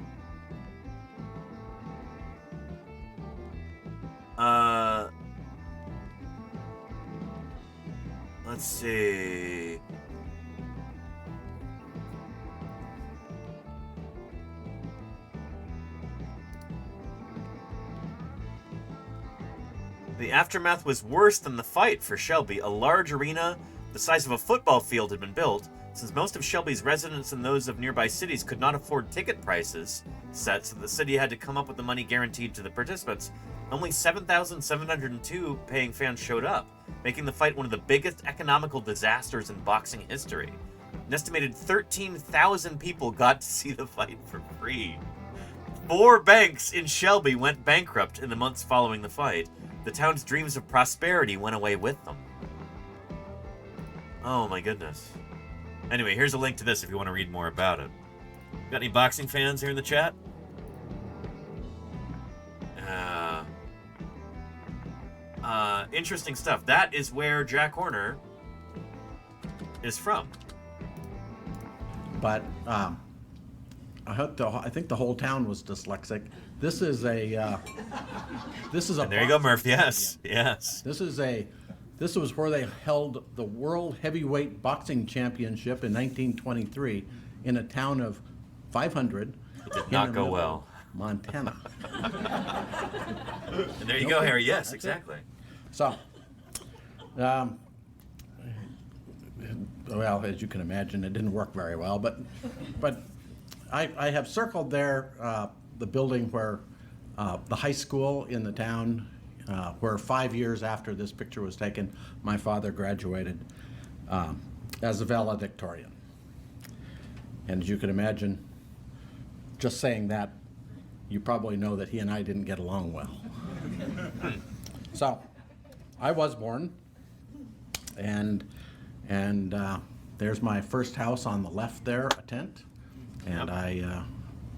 Let's see. The aftermath was worse than the fight for Shelby. A large arena the size of a football field had been built. Since most of Shelby's residents and those of nearby cities could not afford ticket prices set, so the city had to come up with the money guaranteed to the participants. Only 7,702 paying fans showed up, making the fight one of the biggest economical disasters in boxing history. An estimated 13,000 people got to see the fight for free. 4 banks in Shelby went bankrupt in the months following the fight. The town's dreams of prosperity went away with them. Oh my goodness. Anyway, here's a link to this if you want to read more about it. Got any boxing fans here in the chat? Interesting stuff. That is where Jack Horner is from. But I think the whole town was dyslexic. This is a. And there you go, Murph. Yes, yes. This was where they held the World Heavyweight Boxing Championship in 1923 in a town of 500. It did not go well. Montana. And there you go, Harry. Yes, exactly. So, well, as you can imagine, it didn't work very well. But I have circled there the building where the high school in the town, where 5 years after this picture was taken, my father graduated as a valedictorian. And as you can imagine, just saying that, you probably know that he and I didn't get along well. So, I was born, and there's my first house on the left there, a tent, and I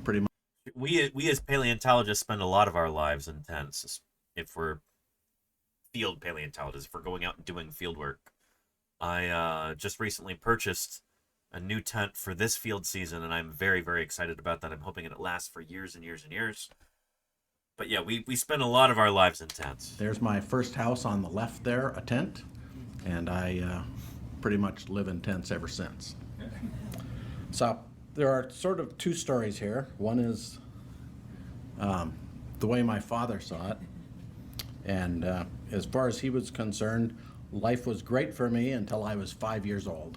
pretty much. We as paleontologists spend a lot of our lives in tents if we're field paleontologists, if we're going out and doing field work. I just recently purchased a new tent for this field season, and I'm very, very excited about that. I'm hoping it lasts for years and years and years. But yeah, we spend a lot of our lives in tents. There's my first house on the left there, a tent, and I pretty much live in tents ever since. So there are sort of two stories here. One is the way my father saw it, and as far as he was concerned, life was great for me until I was 5 years old.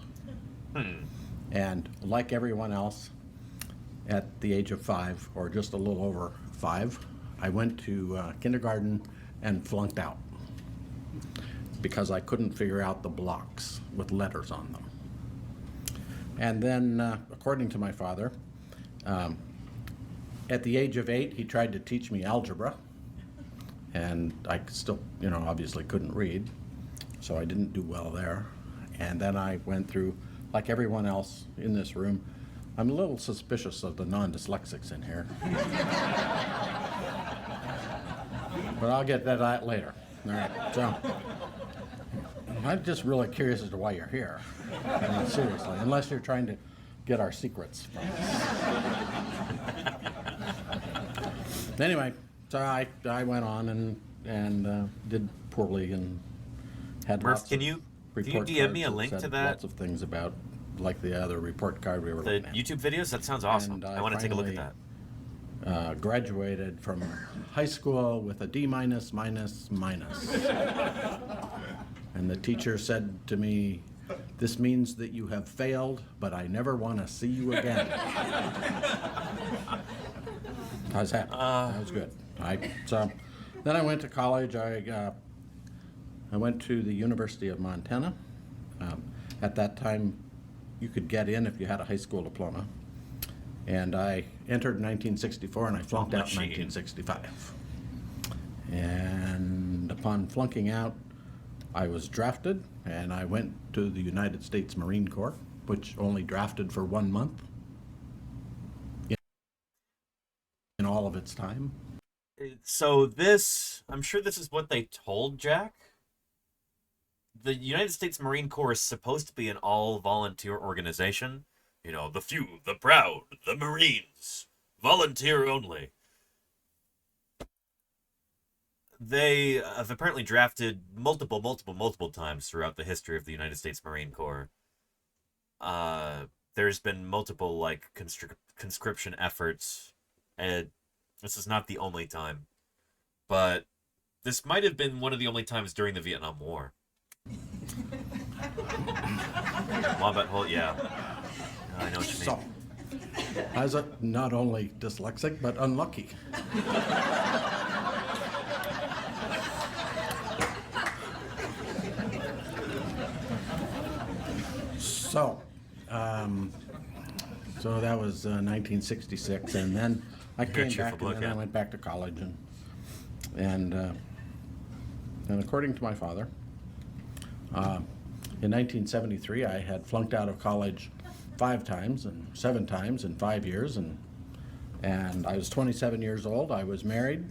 And like everyone else, at the age of 5, or just a little over 5, I went to kindergarten and flunked out because I couldn't figure out the blocks with letters on them. And then, according to my father, at the age of 8, he tried to teach me algebra, and I still, obviously couldn't read, so I didn't do well there. And then I went through, like everyone else in this room, I'm a little suspicious of the non-dyslexics in here. But I'll get to that later. All right, so I'm just really curious as to why you're here. I mean, seriously, unless you're trying to get our secrets from us. Anyway, so I went on and did poorly and had Murph, lots can of you report DM me a cards link that to said that? Lots of things about, like the other report card we were The looking at. YouTube videos? That sounds awesome. And I want to take a look at that. Graduated from high school with a D-. And the teacher said to me, "This means that you have failed, but I never want to see you again." I was happy. That was good. So then I went to college. I went to the University of Montana. At that time, you could get in if you had a high school diploma. And I entered in 1964, and I flunked out in 1965. And upon flunking out, I was drafted, and I went to the United States Marine Corps, which only drafted for 1 month in all of its time. So I'm sure this is what they told Jack. The United States Marine Corps is supposed to be an all-volunteer organization. The few, the proud, the Marines, volunteer only. They have apparently drafted multiple times throughout the history of the United States Marine Corps. There's been multiple, conscription efforts, and this is not the only time. But this might have been one of the only times during the Vietnam War. Wombat Hole, yeah. I know what you mean. So, I was not only dyslexic, but unlucky. So that was 1966, and then I came back, and then I went back to college, and according to my father, in 1973, I had flunked out of college 5 times and 7 times in 5 years, and I was 27 years old. I was married.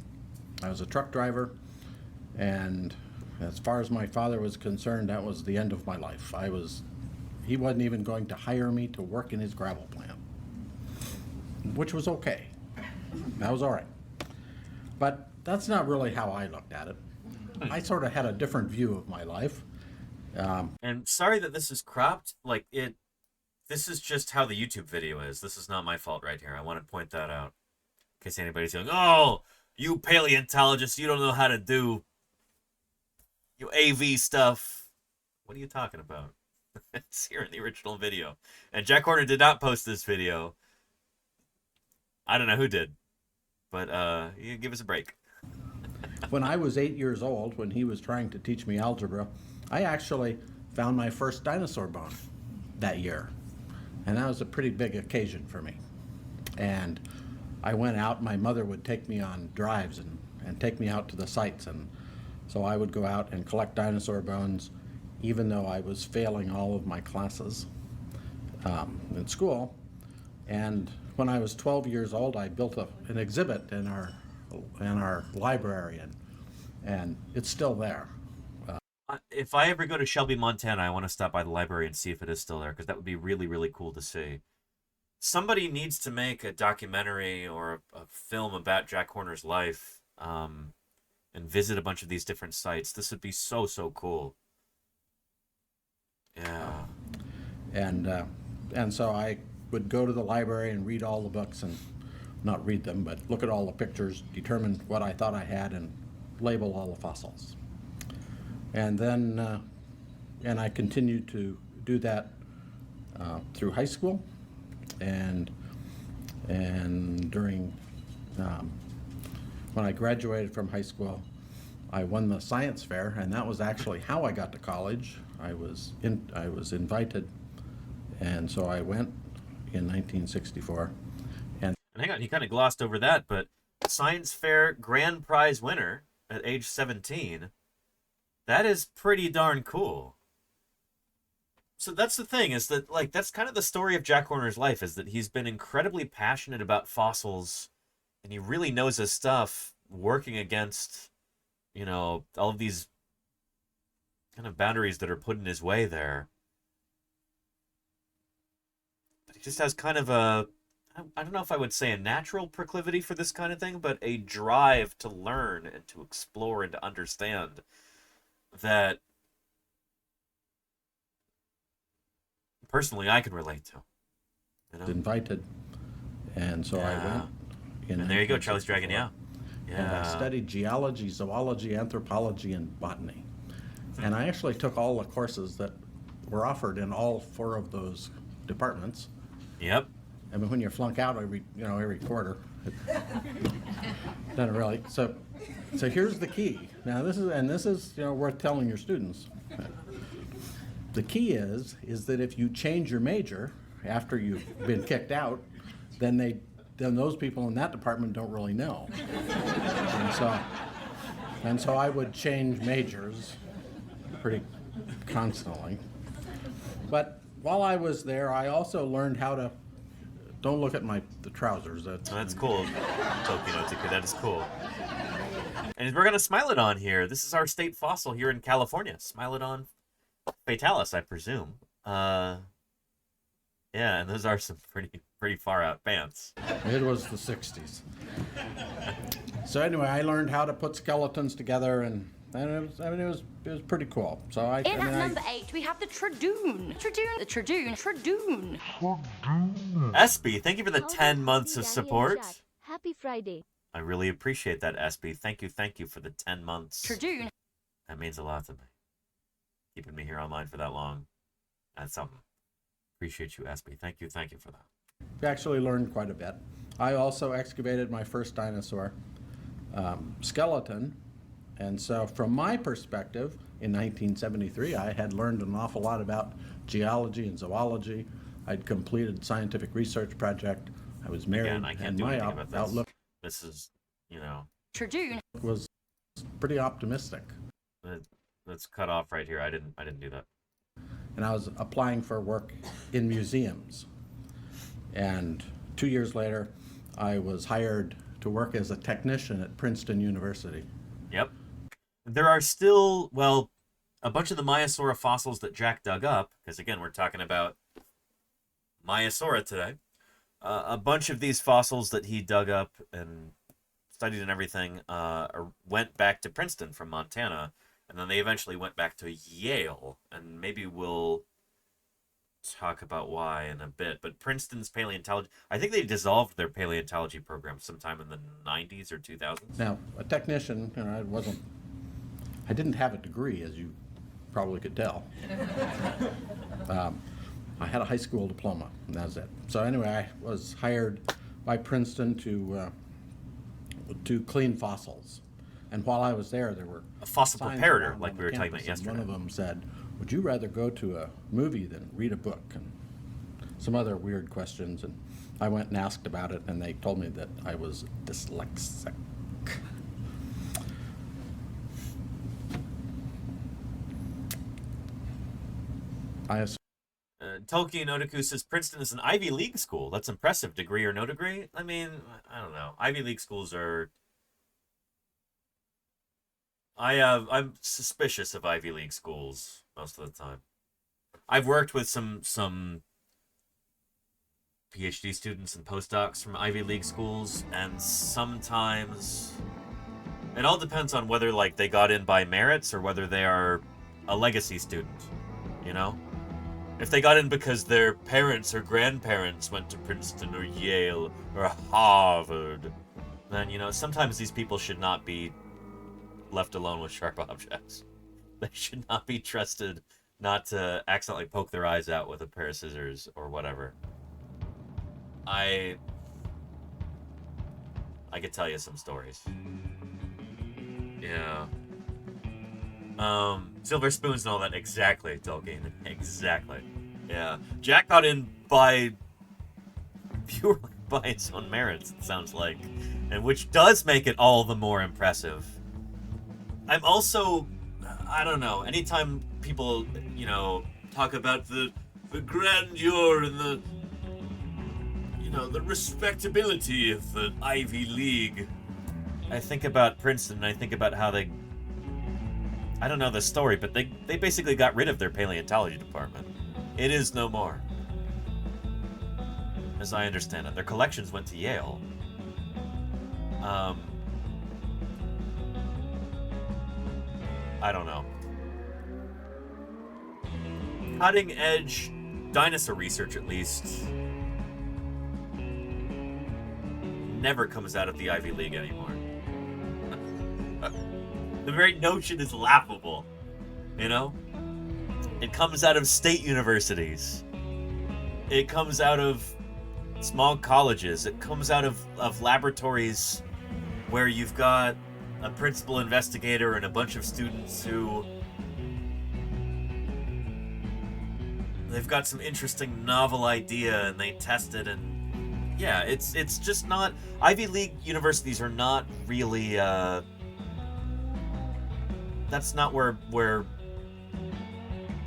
I was a truck driver, and as far as my father was concerned, that was the end of my life. He wasn't even going to hire me to work in his gravel plant, which was okay. That was all right. But that's not really how I looked at it. I sort of had a different view of my life. And sorry that this is cropped. This is just how the YouTube video is. This is not my fault right here. I want to point that out. In case anybody's going, "Oh, you paleontologists, you don't know how to do your AV stuff." What are you talking about? It's here in the original video. And Jack Horner did not post this video. I don't know who did. But you give us a break. When I was 8 years old, when he was trying to teach me algebra, I actually found my first dinosaur bone that year. And that was a pretty big occasion for me. And I went out, my mother would take me on drives and take me out to the sites. And So I would go out and collect dinosaur bones, even though I was failing all of my classes in school. And when I was 12 years old, I built an exhibit in our library, and it's still there. If I ever go to Shelby, Montana, I want to stop by the library and see if it is still there, because that would be really, really cool to see. Somebody needs to make a documentary or a film about Jack Horner's life, and visit a bunch of these different sites. This would be so, so cool. Yeah. And so I would go to the library and read all the books, and not read them, but look at all the pictures, determine what I thought I had, and label all the fossils. And then, and I continued to do that through high school, and during, when I graduated from high school, I won the science fair, and that was actually how I got to college. I was invited, and so I went in 1964. And hang on, you kind of glossed over that, but science fair grand prize winner at age 17. That is pretty darn cool. So that's the thing, is that, like, that's kind of the story of Jack Horner's life, is that he's been incredibly passionate about fossils, and he really knows his stuff, working against, you know, all of these kind of boundaries that are put in his way there. But he just has kind of a, I don't know if I would say a natural proclivity for this kind of thing, but a drive to learn and to explore and to understand that personally I can relate to. You know? Invited, and so I went. And there you go, Charlie's Dragon, yeah. And I studied geology, zoology, anthropology, and botany. And I actually took all the courses that were offered in all 4 of those departments. Yep. I mean, when you flunk out every quarter, doesn't really. So here's the key. Now this is worth telling your students. The key is that if you change your major after you've been kicked out, then those people in that department don't really know. And so I would change majors pretty constantly. But while I was there, I also learned how to. Don't look at the trousers. That's cool, Tokyo. That is cool. And we're gonna Smilodon here. This is our state fossil here in California. Smilodon fatalis, I presume. Yeah, and those are some pretty far out pants. It was the 60s. So anyway, I learned how to put skeletons together, and it was pretty cool. So number 8, we have the Tradoon. Tradoon. SB, thank you for the 10 months of support. Happy Friday. I really appreciate that, SB. Thank you for the 10 months. Tradoon. That means a lot to me. Keeping me here online for that long. That's something. Appreciate you, SB. Thank you for that. We actually learned quite a bit. I also excavated my first dinosaur skeleton, and so from my perspective, in 1973, I had learned an awful lot about geology and zoology. I'd completed a scientific research project. I was married, Again, I can't and do my anything about this. outlook This is, Tradoon was pretty optimistic. Let's cut off right here. I didn't do that. And I was applying for work in museums. And 2 years later, I was hired to work as a technician at Princeton University. Yep. There are still, a bunch of the Maiasaura fossils that Jack dug up, because again, we're talking about Maiasaura today. A bunch of these fossils that he dug up and studied and everything went back to Princeton from Montana, and then they eventually went back to Yale, and maybe we'll talk about why in a bit. But Princeton's paleontology, I think they dissolved their paleontology program sometime in the 90s or 2000s. Now, a technician, I didn't have a degree, as you probably could tell. I had a high school diploma, and that was it. So anyway, I was hired by Princeton to clean fossils. And while I was there were a fossil preparator, like we were talking about yesterday. One of them said, "Would you rather go to a movie than read a book?" And some other weird questions. And I went and asked about it, and they told me that I was dyslexic. Tolkien Otaku says Princeton is an Ivy League school. That's impressive. Degree or no degree? I mean, I don't know. Ivy League schools are... I'm suspicious of Ivy League schools most of the time. I've worked with some PhD students and postdocs from Ivy League schools, and sometimes it all depends on whether like they got in by merits or whether they are a legacy student, you know? If they got in because their parents or grandparents went to Princeton or Yale or Harvard, then, you know, sometimes these people should not be left alone with sharp objects. They should not be trusted not to accidentally poke their eyes out with a pair of scissors or whatever. I could tell you some stories. Yeah. Silver spoons and all that. Exactly, Tolkien. Exactly. Yeah. Jack got in by purely by its own merits, it sounds like. And which does make it all the more impressive. I'm also, I don't know, anytime people, you know, talk about the grandeur and the, you know, the respectability of the Ivy League, I think about Princeton and I think about how they, I don't know the story, but they basically got rid of their paleontology department. It is no more. As I understand it. Their collections went to Yale. I don't know. Cutting edge dinosaur research, at least, never comes out of the Ivy League anymore. The very notion is laughable, you know? It comes out of state universities. It comes out of small colleges. It comes out of laboratories where you've got a principal investigator and a bunch of students who... they've got some interesting novel idea and they test it, and yeah, it's just not... Ivy League universities are not really, that's not where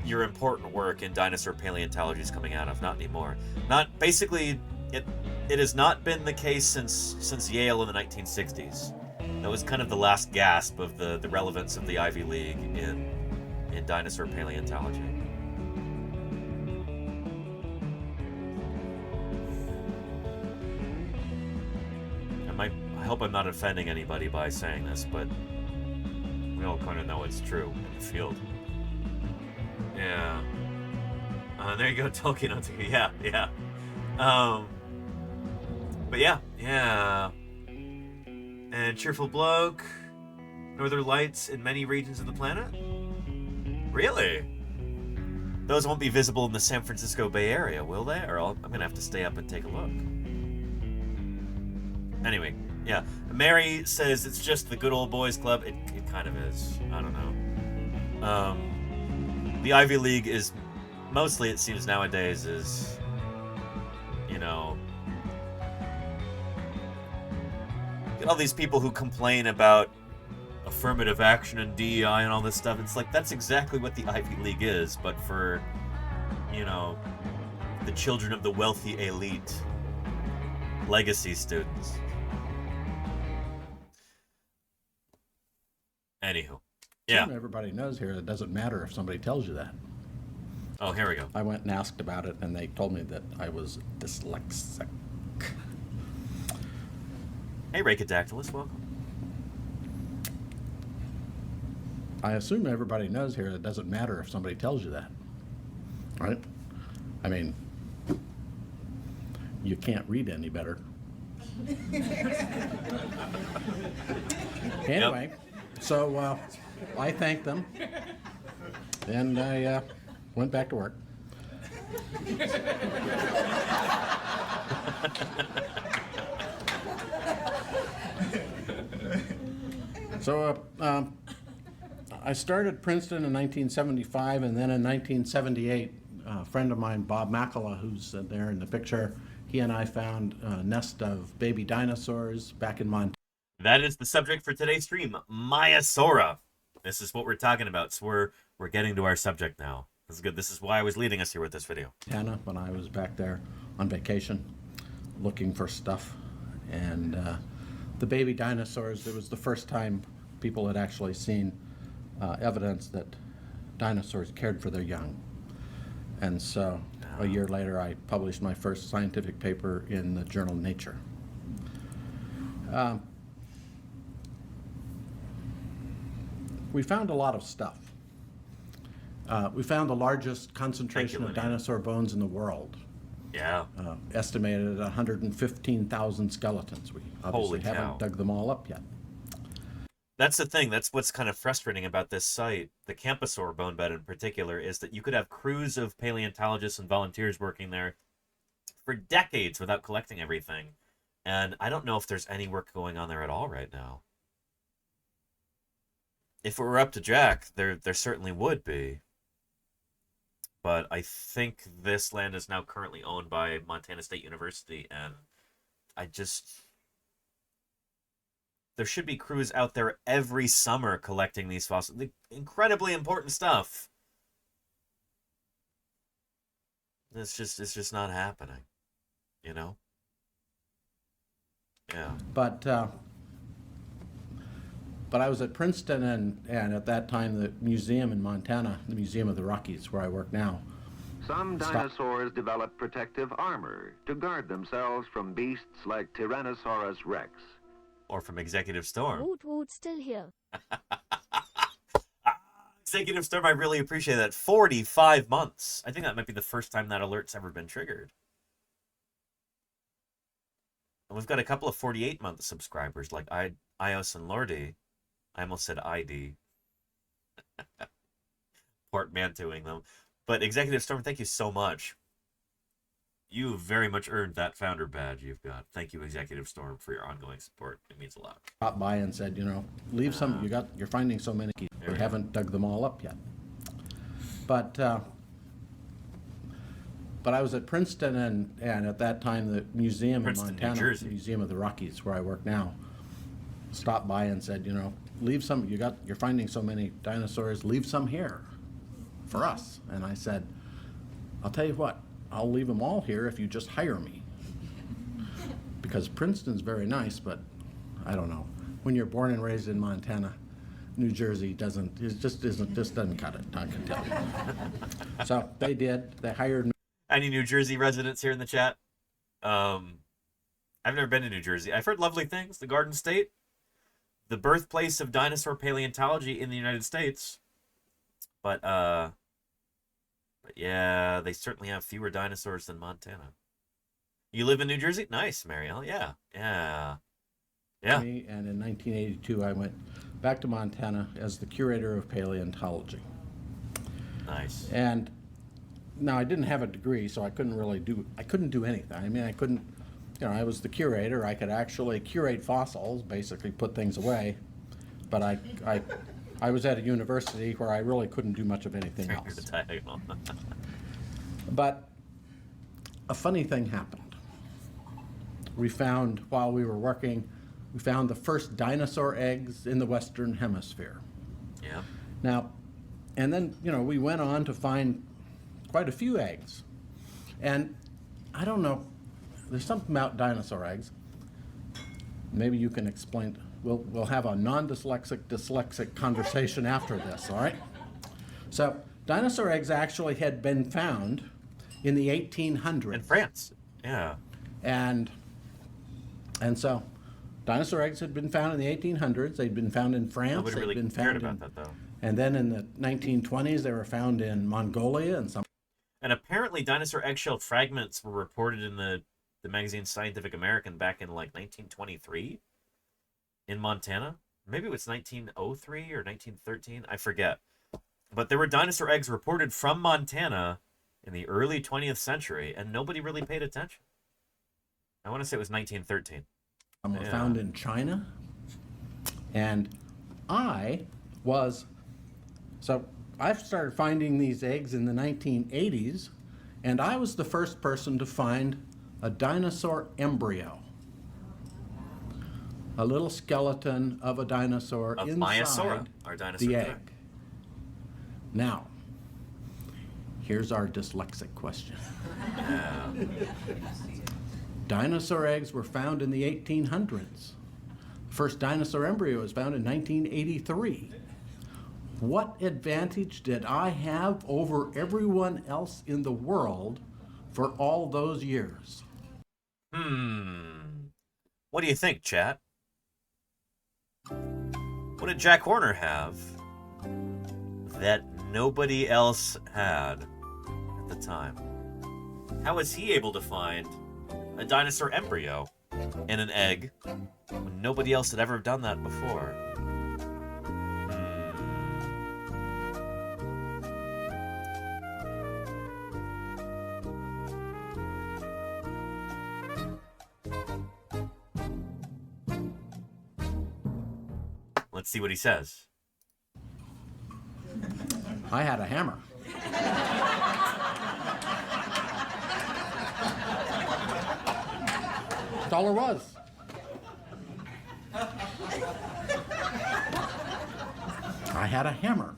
your important work in dinosaur paleontology is coming out of. Not anymore. Not basically. It has not been the case since Yale in the 1960s. That was kind of the last gasp of the relevance of the Ivy League in dinosaur paleontology. I hope I'm not offending anybody by saying this, but we all kind of know it's true in the field. Yeah. There you go, Tolkien. Yeah. But yeah. And Cheerful Bloke, Northern Lights in many regions of the planet? Really? Those won't be visible in the San Francisco Bay Area, will they? Or I'm going to have to stay up and take a look. Anyway, yeah. Mary says it's just the good old boys club. It kind of is. I don't know. The Ivy League is mostly, it seems nowadays, is, you know, get all these people who complain about affirmative action and DEI and all this stuff. It's like, that's exactly what the Ivy League is, but for, you know, the children of the wealthy elite, legacy students. Anywho. Yeah. Everybody knows here it doesn't matter if somebody tells you that. Oh, here we go. I went and asked about it, and they told me that I was dyslexic. Hey, Rakadactylus, welcome. I assume everybody knows here it doesn't matter if somebody tells you that, right? I mean, you can't read any better. Anyway, so I thanked them, and I went back to work. So I started Princeton in 1975, and then in 1978, a friend of mine, Bob Makala, who's there in the picture, he and I found a nest of baby dinosaurs back in Montana. That is the subject for today's stream, MAIASAURA. This is what we're talking about, so we're getting to our subject now. That's good. This is why I was leading us here with this video. Montana, when I was back there on vacation, looking for stuff. And the baby dinosaurs, it was the first time people had actually seen evidence that dinosaurs cared for their young. And so a year later, I published my first scientific paper in the journal Nature. We found a lot of stuff. We found the largest concentration of dinosaur bones in the world. Yeah. Estimated at 115,000 skeletons. We obviously haven't dug them all up yet. That's the thing. That's what's kind of frustrating about this site, the Camposaur bone bed in particular, is that you could have crews of paleontologists and volunteers working there for decades without collecting everything. And I don't know if there's any work going on there at all right now. If it were up to Jack, there certainly would be. But I think this land is now currently owned by Montana State University, and there should be crews out there every summer collecting these fossils. Incredibly important stuff. It's just not happening, you know? Yeah. But I was at Princeton, and at that time the museum in Montana, the Museum of the Rockies, where I work now. Some dinosaurs developed protective armor to guard themselves from beasts like Tyrannosaurus rex. Or from Executive Storm. Woot woot, still here. Executive Storm, I really appreciate that. 45 months. I think that might be the first time that alert's ever been triggered. And we've got a couple of 48-month subscribers like Ios and Lordy. I almost said ID. Portmanteauing them. But Executive Storm, thank you so much. You very much earned that founder badge you've got. Thank you, Executive Storm, for your ongoing support. It means a lot. Stopped by and said, you know, leave some. You're finding so many. We haven't dug them all up yet. But I was at Princeton, and at that time the museum in Montana, the Museum of the Rockies, where I work now, stopped by and said, you know, leave some. You're finding so many dinosaurs. Leave some here for us. And I said, I'll tell you what. I'll leave them all here if you just hire me. Because Princeton's very nice, but I don't know. When you're born and raised in Montana, New Jersey doesn't cut it, I can tell you. So they did. They hired me. Any New Jersey residents here in the chat? I've never been to New Jersey. I've heard lovely things. The Garden State, the birthplace of dinosaur paleontology in the United States. But yeah, they certainly have fewer dinosaurs than Montana. You live in New Jersey? Nice, Marielle. Yeah. And in 1982, I went back to Montana as the curator of paleontology. Nice. And now I didn't have a degree, so I couldn't do anything. I mean, I couldn't, I was the curator. I could actually curate fossils, basically put things away. But I was at a university where I really couldn't do much of anything else. But a funny thing happened. We found, while we were working, the first dinosaur eggs in the Western Hemisphere. Yeah. Now, and then, we went on to find quite a few eggs. And I don't know, there's something about dinosaur eggs. Maybe you can explain. We'll have a dyslexic conversation after this, all right? So dinosaur eggs actually had been found in the 1800s. In France, yeah. And so dinosaur eggs had been found in the 1800s. They'd been found in France. Nobody really cared about that, though. And then in the 1920s, they were found in Mongolia and some. And apparently dinosaur eggshell fragments were reported in the magazine Scientific American back in like 1923. In Montana. Maybe it was 1903 or 1913. I forget. But there were dinosaur eggs reported from Montana in the early 20th century, and nobody really paid attention. I want to say it was 1913. Were found in China. And I started finding these eggs in the 1980s, and I was the first person to find a dinosaur embryo. A little skeleton of a dinosaur inside MAIASAURA, our dinosaur the egg. egg. Now, Here's our dyslexic question. Dinosaur eggs were found in the 1800s. First dinosaur embryo was found in 1983. What advantage did I have over everyone else in the world for all those years? What do you think, chat? What did Jack Horner have that nobody else had at the time? How was he able to find a dinosaur embryo in an egg when nobody else had ever done that before? Let's see what he says. I had a hammer. That's all there was. I had a hammer.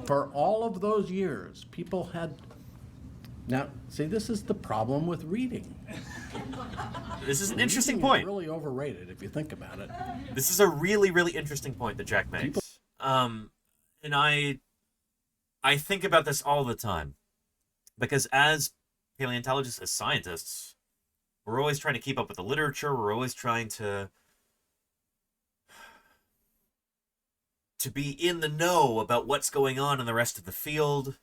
For all of those years, people had... Now, see, this is the problem with reading. This is an interesting point. It's really overrated if you think about it. This is a really, really interesting point that Jack makes. And I think about this all the time. Because as paleontologists, as scientists, we're always trying to keep up with the literature. We're always trying to be in the know about what's going on in the rest of the field.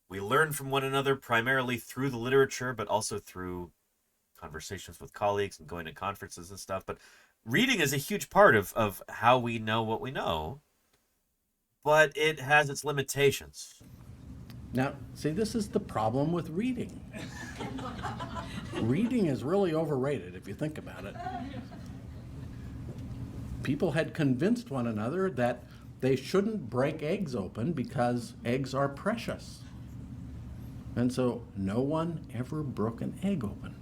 We learn from one another primarily through the literature, but also through conversations with colleagues and going to conferences and stuff. But reading is a huge part of how we know what we know, but it has its limitations. Now, see, this is the problem with reading. Reading is really overrated if you think about it. People had convinced one another that they shouldn't break eggs open because eggs are precious. And so no one ever broke an egg open.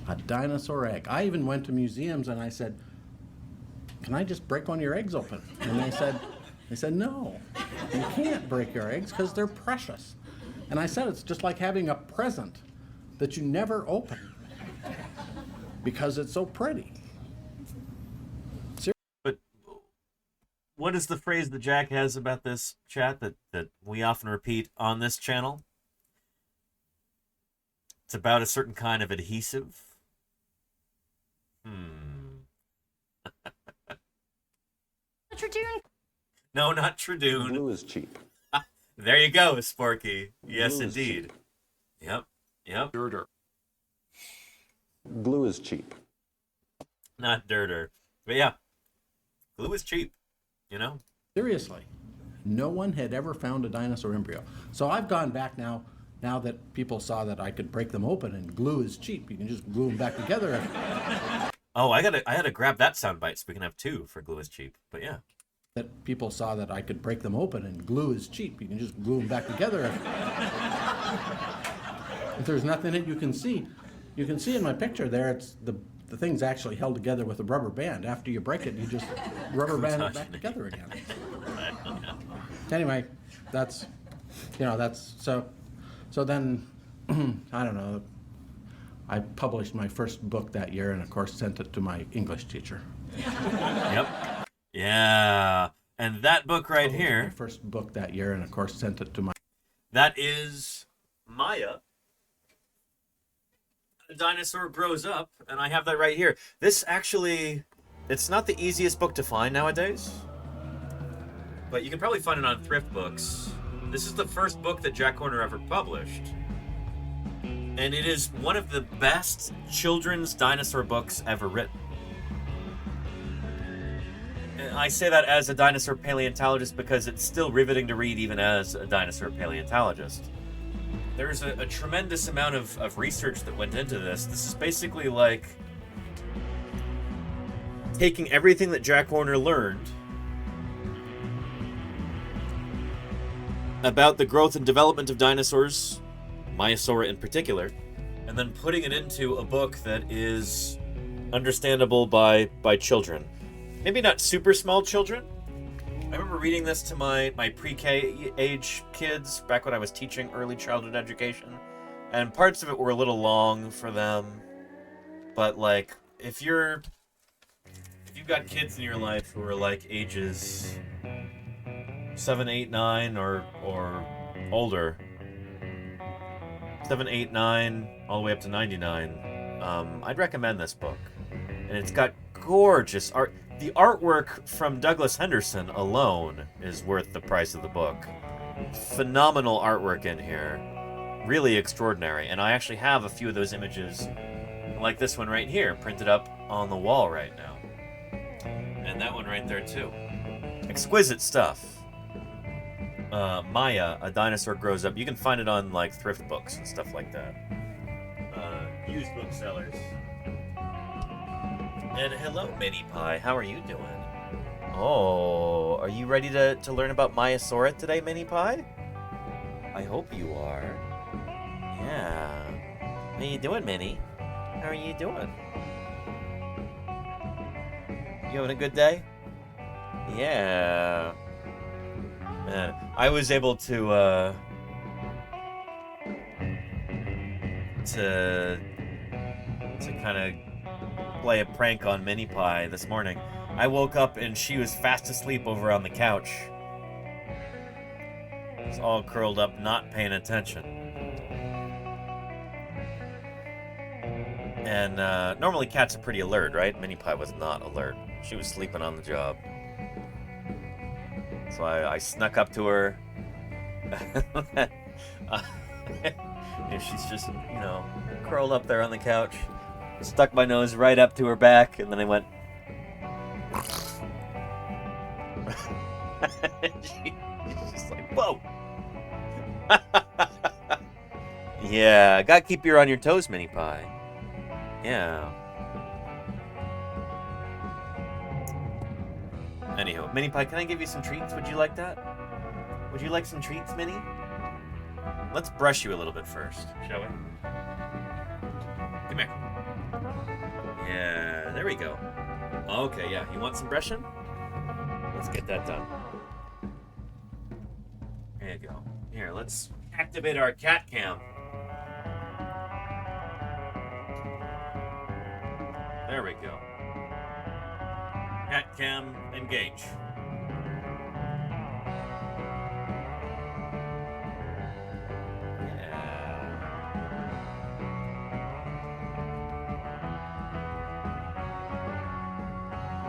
A dinosaur egg. I even went to museums and I said, "Can I just break one of your eggs open?" And they said, "No, you can't break your eggs because they're precious." And I said, it's just like having a present that you never open because it's so pretty. But what is the phrase that Jack has about this, chat, that we often repeat on this channel? It's about a certain kind of adhesive. Tradoon. No, not Tradoon. Glue is cheap. There you go, Sporky. Yes, Glue is indeed. cheap. Yep. Dirter. Glue is cheap. Not dirter. But yeah, glue is cheap, you know? Seriously, no one had ever found a dinosaur embryo. So I've gone back now that people saw that I could break them open and glue is cheap. You can just glue them back together. Oh, I had to grab that soundbite so we can have two for glue is cheap. But yeah. That people saw that I could break them open and glue is cheap. You can just glue them back together. If there's nothing that you can see in my picture there, it's the thing's actually held together with a rubber band. After you break it, you just rubber band it back together again. Anyway, that's so then, I don't know, I published my first book that year and of course sent it to my English teacher. Yep. Yeah. And that book right here. My first book that year and of course sent it to my... That is Maya. A dinosaur grows up, and I have that right here. This actually, it's not the easiest book to find nowadays, but you can probably find it on thrift books. This is the first book that Jack Horner ever published, and it is one of the best children's dinosaur books ever written. And I say that as a dinosaur paleontologist because it's still riveting to read even as a dinosaur paleontologist. There's a tremendous amount of research that went into this. This is basically like taking everything that Jack Horner learned about the growth and development of dinosaurs, MAIASAURA in particular, and then putting it into a book that is understandable by children. Maybe not super small children, I remember reading this to my pre-K age kids back when I was teaching early childhood education, and parts of it were a little long for them. But like, if you've got kids in your life who are like ages 7, 8, 9 or older, 7, 8, 9, all the way up to 99, I'd recommend this book. And it's got gorgeous art. The artwork from Douglas Henderson alone is worth the price of the book. Phenomenal artwork in here. Really extraordinary. And I actually have a few of those images, like this one right here, printed up on the wall right now. And that one right there too. Exquisite stuff. Maya, a dinosaur grows up. You can find it on like thrift books and stuff like that. Used booksellers. And hello, Mini Pie. How are you doing? Oh, are you ready to learn about MAIASAURA today, Mini Pie? I hope you are. Yeah. How you doing, Minnie? How are you doing? You having a good day? Yeah. Man, I was able to kind of play a prank on Mini Pie this morning. I woke up and she was fast asleep over on the couch. Just all curled up, not paying attention. And normally cats are pretty alert, right? Mini Pie was not alert. She was sleeping on the job. So I snuck up to her. And she's just, curled up there on the couch. Stuck my nose right up to her back, and then I went. She's just like, whoa. Yeah, gotta keep you on your toes, Mini Pie. Yeah. Anywho, Mini Pie, can I give you some treats? Would you like that? Would you like some treats, Minnie? Let's brush you a little bit first, shall we? Come here. Yeah, there we go. Okay, yeah. You want some brushing? Let's get that done. There you go. Here, let's activate our cat cam. There we go. Cat cam, engage.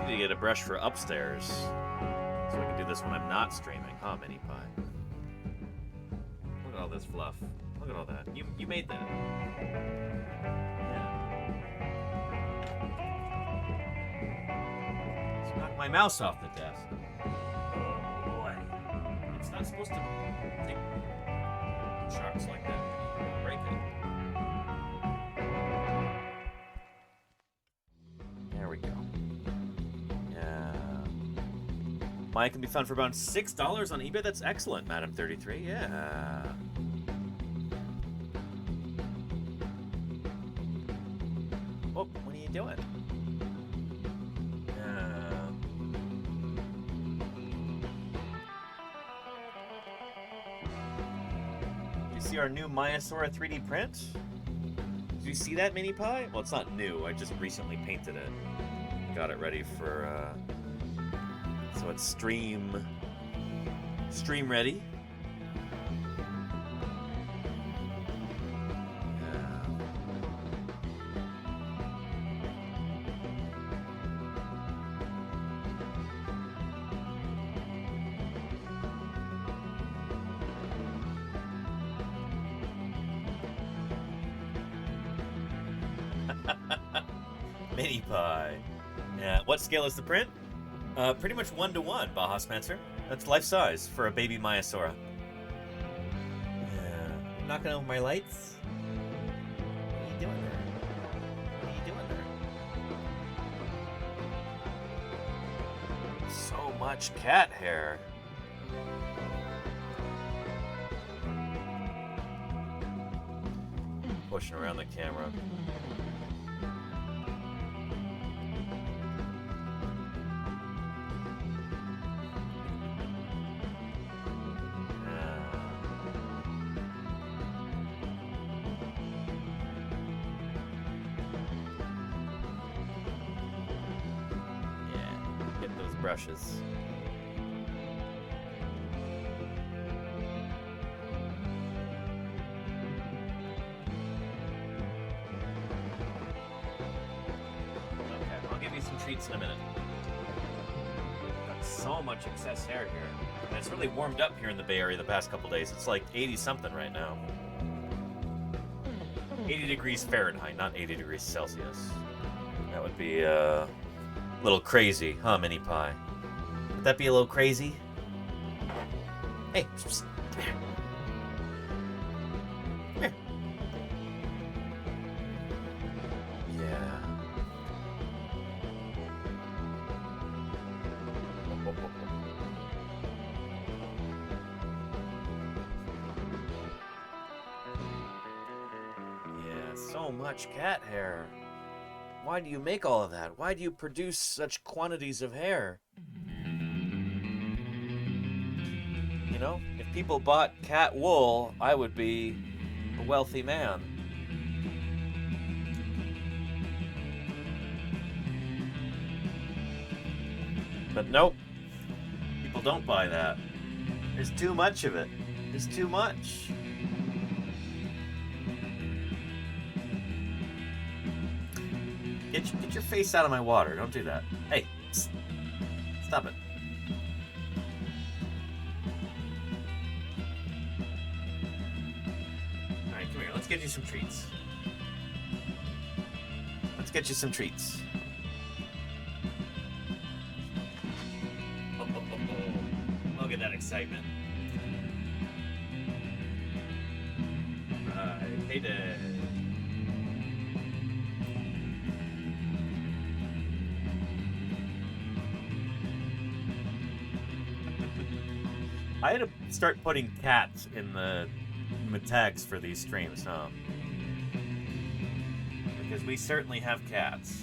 To get a brush for upstairs, so I can do this when I'm not streaming, huh, Mini Pie? Look at all this fluff. Look at all that. You made that. Yeah. Let's knock my mouse off the desk. Oh boy. It's not supposed to take sharks like that. Break it. There we go. Mine can be found for about $6 on eBay. That's excellent, Madam 33. Yeah. Oh, what are you doing? Yeah. Did you see our new MAIASAURA 3D print? Did you see that, Mini Pie? Well, it's not new. I just recently painted it. Got it ready for, so it's stream ready. Mini Pie. Yeah. What scale is the print? Pretty much 1-to-1, Baja Spencer. That's life size for a baby MAIASAURA. Yeah. Knocking over my lights. What are you doing there? What are you doing there? So much cat hair. Pushing around the camera. brushes. Okay, I'll give you some treats in a minute. Got so much excess hair here. And it's really warmed up here in the Bay Area the past couple days. It's like 80-something right now. 80 degrees Fahrenheit, not 80 degrees Celsius. That would be a little crazy, huh, Mini Pie? Would that be a little crazy? Hey, come here. Come here. Yeah. Yeah, so much cat hair. Why do you make all of that? Why do you produce such quantities of hair? You know, if people bought cat wool, I would be a wealthy man. But nope, people don't buy that. There's too much of it. There's too much. Get your face out of my water. Don't do that. Hey, stop it. All right, come here. Let's get you some treats. Let's get you some treats. Look at that excitement. Right, hey there. I had to start putting cats in the tags for these streams, huh? Because we certainly have cats.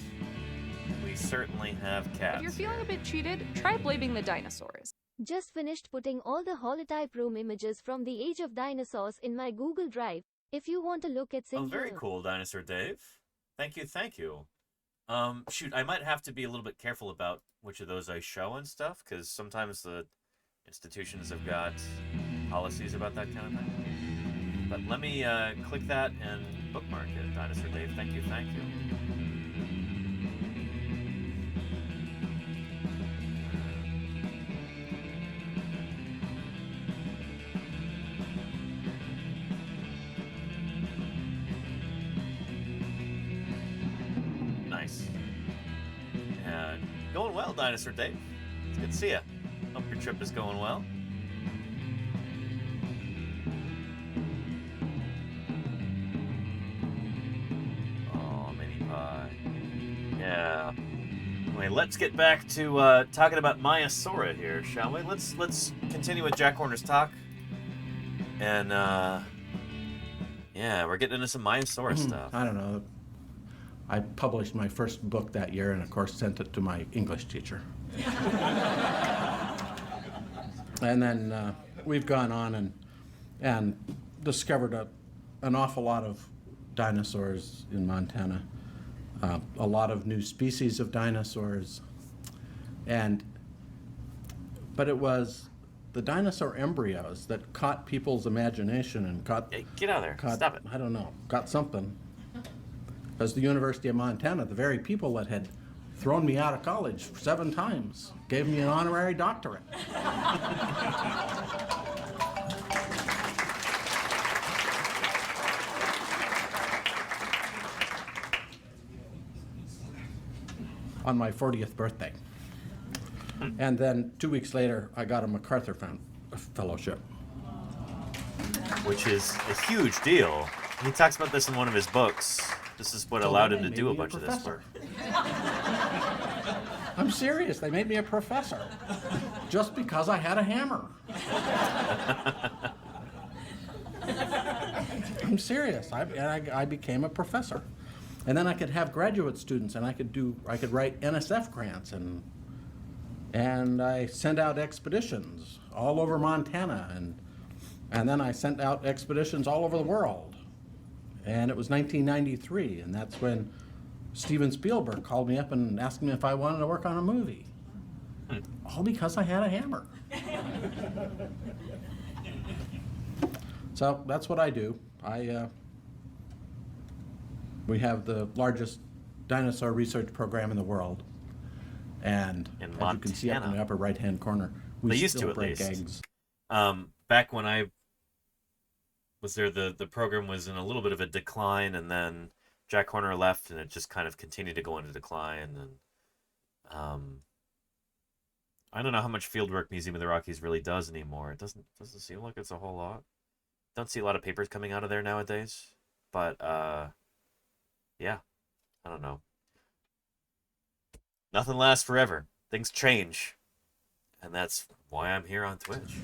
We certainly have cats. If you're feeling a bit cheated, try blaming the dinosaurs. Just finished putting all the holotype room images from the age of dinosaurs in my Google Drive. If you want to look at Oh, very cool, Dinosaur Dave. Thank you, thank you. Shoot, I might have to be a little bit careful about which of those I show and stuff, because sometimes the institutions have got policies about that kind of thing. But let me click that and bookmark it, Dinosaur Dave. Thank you, thank you. Nice. And going well, Dinosaur Dave. It's good to see you. Hope your trip is going well. Oh, Mini Pie. Yeah. Anyway, let's get back to talking about MAIASAURA here, shall we? Let's continue with Jack Horner's talk. And yeah, we're getting into some MAIASAURA stuff. I don't know. I published my first book that year and, of course, sent it to my English teacher. And then we've gone on and discovered an awful lot of dinosaurs in Montana, a lot of new species of dinosaurs, but it was the dinosaur embryos that caught people's imagination and caught. Hey, get out of there! Stop it! I don't know, got something. Because the University of Montana, the very people that had thrown me out of college 7 times, gave me an honorary doctorate. On my 40th birthday. And then 2 weeks later, I got a MacArthur Fellowship. Which is a huge deal. He talks about this in one of his books. This is what allowed him to do a bunch of this work. I'm serious. They made me a professor just because I had a hammer. I'm serious. I became a professor. And then I could have graduate students, and I could write NSF grants, and I sent out expeditions all over Montana, and then I sent out expeditions all over the world. And it was 1993, and that's when Steven Spielberg called me up and asked me if I wanted to work on a movie. All because I had a hammer. So that's what I do. We have the largest dinosaur research program in the world. And In as you can see up in the Montana. upper right-hand corner, we They used still to, at break least. eggs. Back when I was there, the program was in a little bit of a decline, and then Jack Horner left, and it just kind of continued to go into decline. And I don't know how much fieldwork Museum of the Rockies really does anymore. It doesn't seem like it's a whole lot. Don't see a lot of papers coming out of there nowadays. But yeah, I don't know. Nothing lasts forever. Things change. And that's why I'm here on Twitch.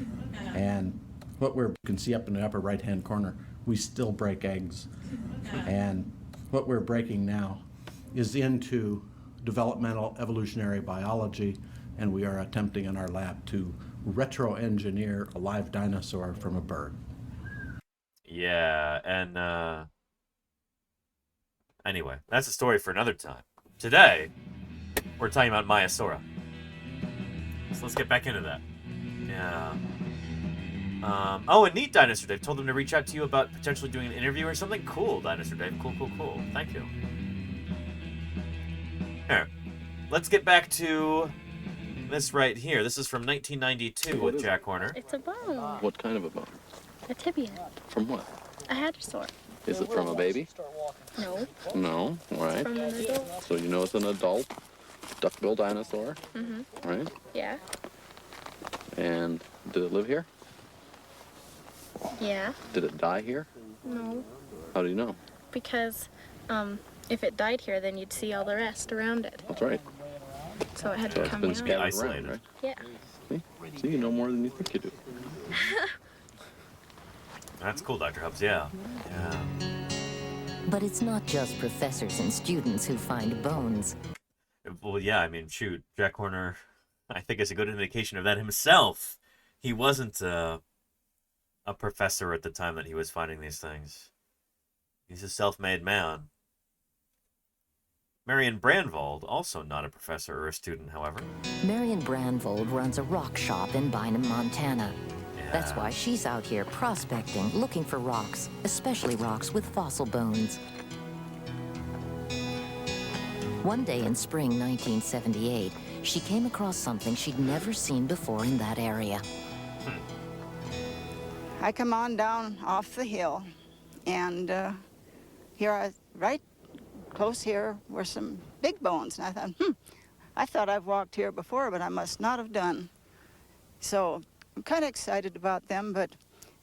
And you can see up in the upper right-hand corner, we still break eggs. And what we're breaking now is into developmental evolutionary biology, and we are attempting in our lab to retro-engineer a live dinosaur from a bird. Yeah, and anyway, that's a story for another time. Today, we're talking about MAIASAURA. So let's get back into that. Yeah. Oh, and neat, Dinosaur Dave. Told them to reach out to you about potentially doing an interview or something. Cool, Dinosaur Dave. Cool. Thank you. Here. Let's get back to this right here. This is from 1992 with Jack Horner. It's a bone. What kind of a bone? A tibia. From what? A hadrosaur. Is it from a baby? No. No, right. From an adult. So you know it's an adult duck-billed dinosaur, Mm-hmm. right? Yeah. And did it live here? Yeah. Did it die here? No. How do you know? Because, if it died here, then you'd see all the rest around it. That's right. So it had So to it's come been here. scattered around, right? Yeah. See, you know more than you think you do. That's cool, Dr. Hubbs. Yeah. But it's not just professors and students who find bones. Well, yeah, I mean, shoot, Jack Horner, I think is a good indication of that himself. He wasn't a professor at the time that he was finding these things. He's a self-made man. Marion Brandvold, also not a professor or a student, however. Marion Brandvold runs a rock shop in Bynum, Montana. That's why she's out here prospecting, looking for rocks, especially rocks with fossil bones. One day in spring 1978, she came across something she'd never seen before in that area. I come on down off the hill, and right close here were some big bones. And I thought, I thought I've walked here before, but I must not have done. So I'm kind of excited about them, but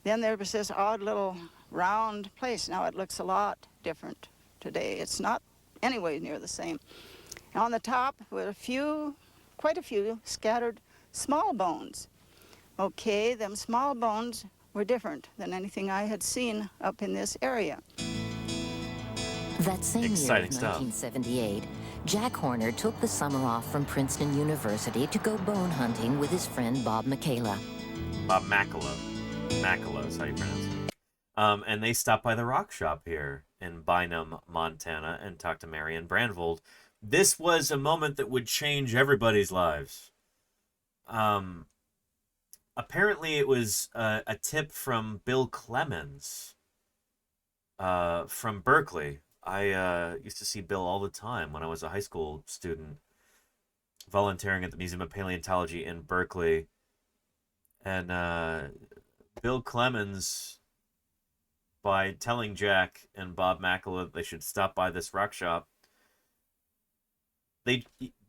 then there was this odd little round place. Now it looks a lot different today. It's not anyway near the same. And on the top were quite a few scattered small bones. Okay, them small bones were different than anything I had seen up in this area. That same Exciting year stuff. of 1978, Jack Horner took the summer off from Princeton University to go bone hunting with his friend Bob Makela. Bob Makela. Makela is how you pronounce it. And they stopped by the rock shop here in Bynum, Montana, and talked to Marion Brandvold. This was a moment that would change everybody's lives. Apparently it was a tip from Bill Clemens from Berkeley. I used to see Bill all the time when I was a high school student, volunteering at the Museum of Paleontology in Berkeley. And Bill Clemens, by telling Jack and Bob Makela that they should stop by this rock shop,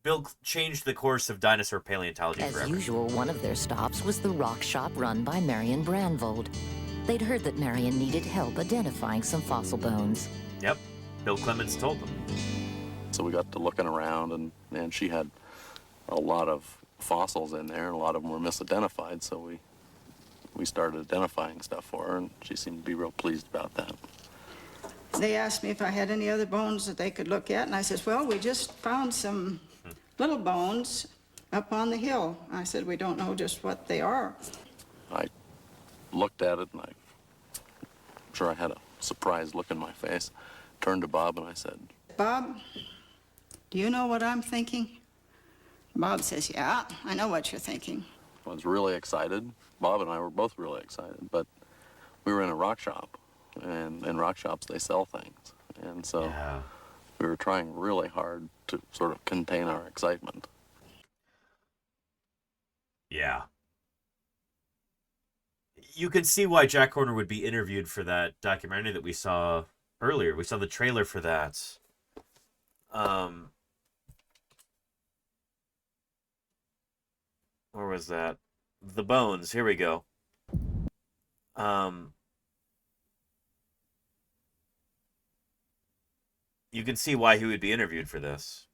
Bill changed the course of dinosaur paleontology As forever. usual, one of their stops was the rock shop run by Marion Brandvold. They'd heard that Marion needed help identifying some fossil bones. Yep, Bill Clemens told them. So we got to looking around, and she had a lot of fossils in there, and a lot of them were misidentified, so we started identifying stuff for her, and she seemed to be real pleased about that. They asked me if I had any other bones that they could look at, and I said, well, we just found some little bones up on the hill. I said, we don't know just what they are. I looked at it, and I'm sure I had a surprised look in my face. Turned to Bob, and I said, Bob, do you know what I'm thinking? Bob says, yeah, I know what you're thinking. I was really excited. Bob and I were both really excited, but we were in a rock shop, and in rock shops they sell things. And so we were trying really hard to sort of contain our excitement. Yeah. You can see why Jack Horner would be interviewed for that documentary that we saw earlier. We saw the trailer for that. Where was that? The Bones. Here we go. You can see why he would be interviewed for this.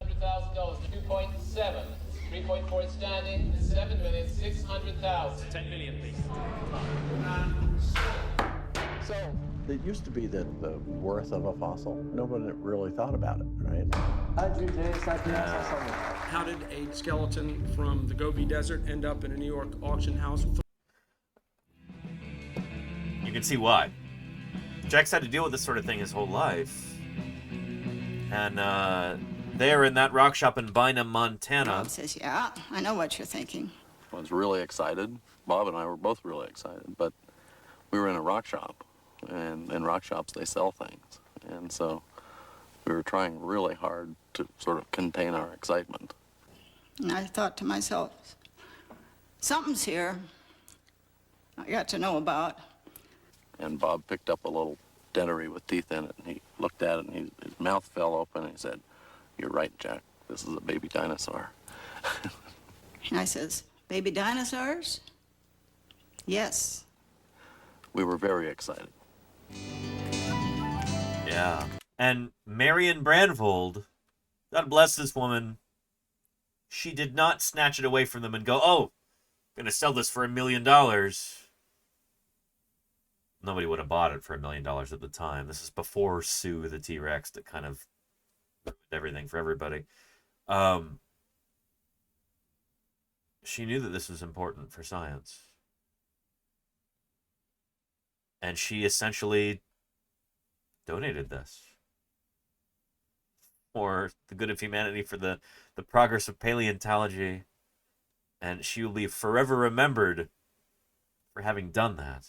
$100,000, 2.7, 3.4 standing, 7,600,000. 10 million, please. So it used to be that the worth of a fossil, nobody really thought about it, right? How did a skeleton from the Gobi Desert end up in a New York auction house? You can see why. Jack's had to deal with this sort of thing his whole life. And there in that rock shop in Bynum, Montana. Bob says, yeah, I know what you're thinking. I was really excited. Bob and I were both really excited, but we were in a rock shop, and in rock shops they sell things. And so we were trying really hard to sort of contain our excitement. And I thought to myself, something's here I got to know about. And Bob picked up a little dentary with teeth in it, and he looked at it, and his mouth fell open, and he said, "You're right, Jack. This is a baby dinosaur." And I says, baby dinosaurs? Yes. We were very excited. Yeah. And Marion Brandvold, God bless this woman, she did not snatch it away from them and go, oh, I'm going to sell this for $1 million. Nobody would have bought it for $1 million at the time. This is before Sue the T-Rex that kind of ruined everything for everybody. She knew that this was important for science. And she essentially donated this for the good of humanity, for the progress of paleontology. And she will be forever remembered for having done that.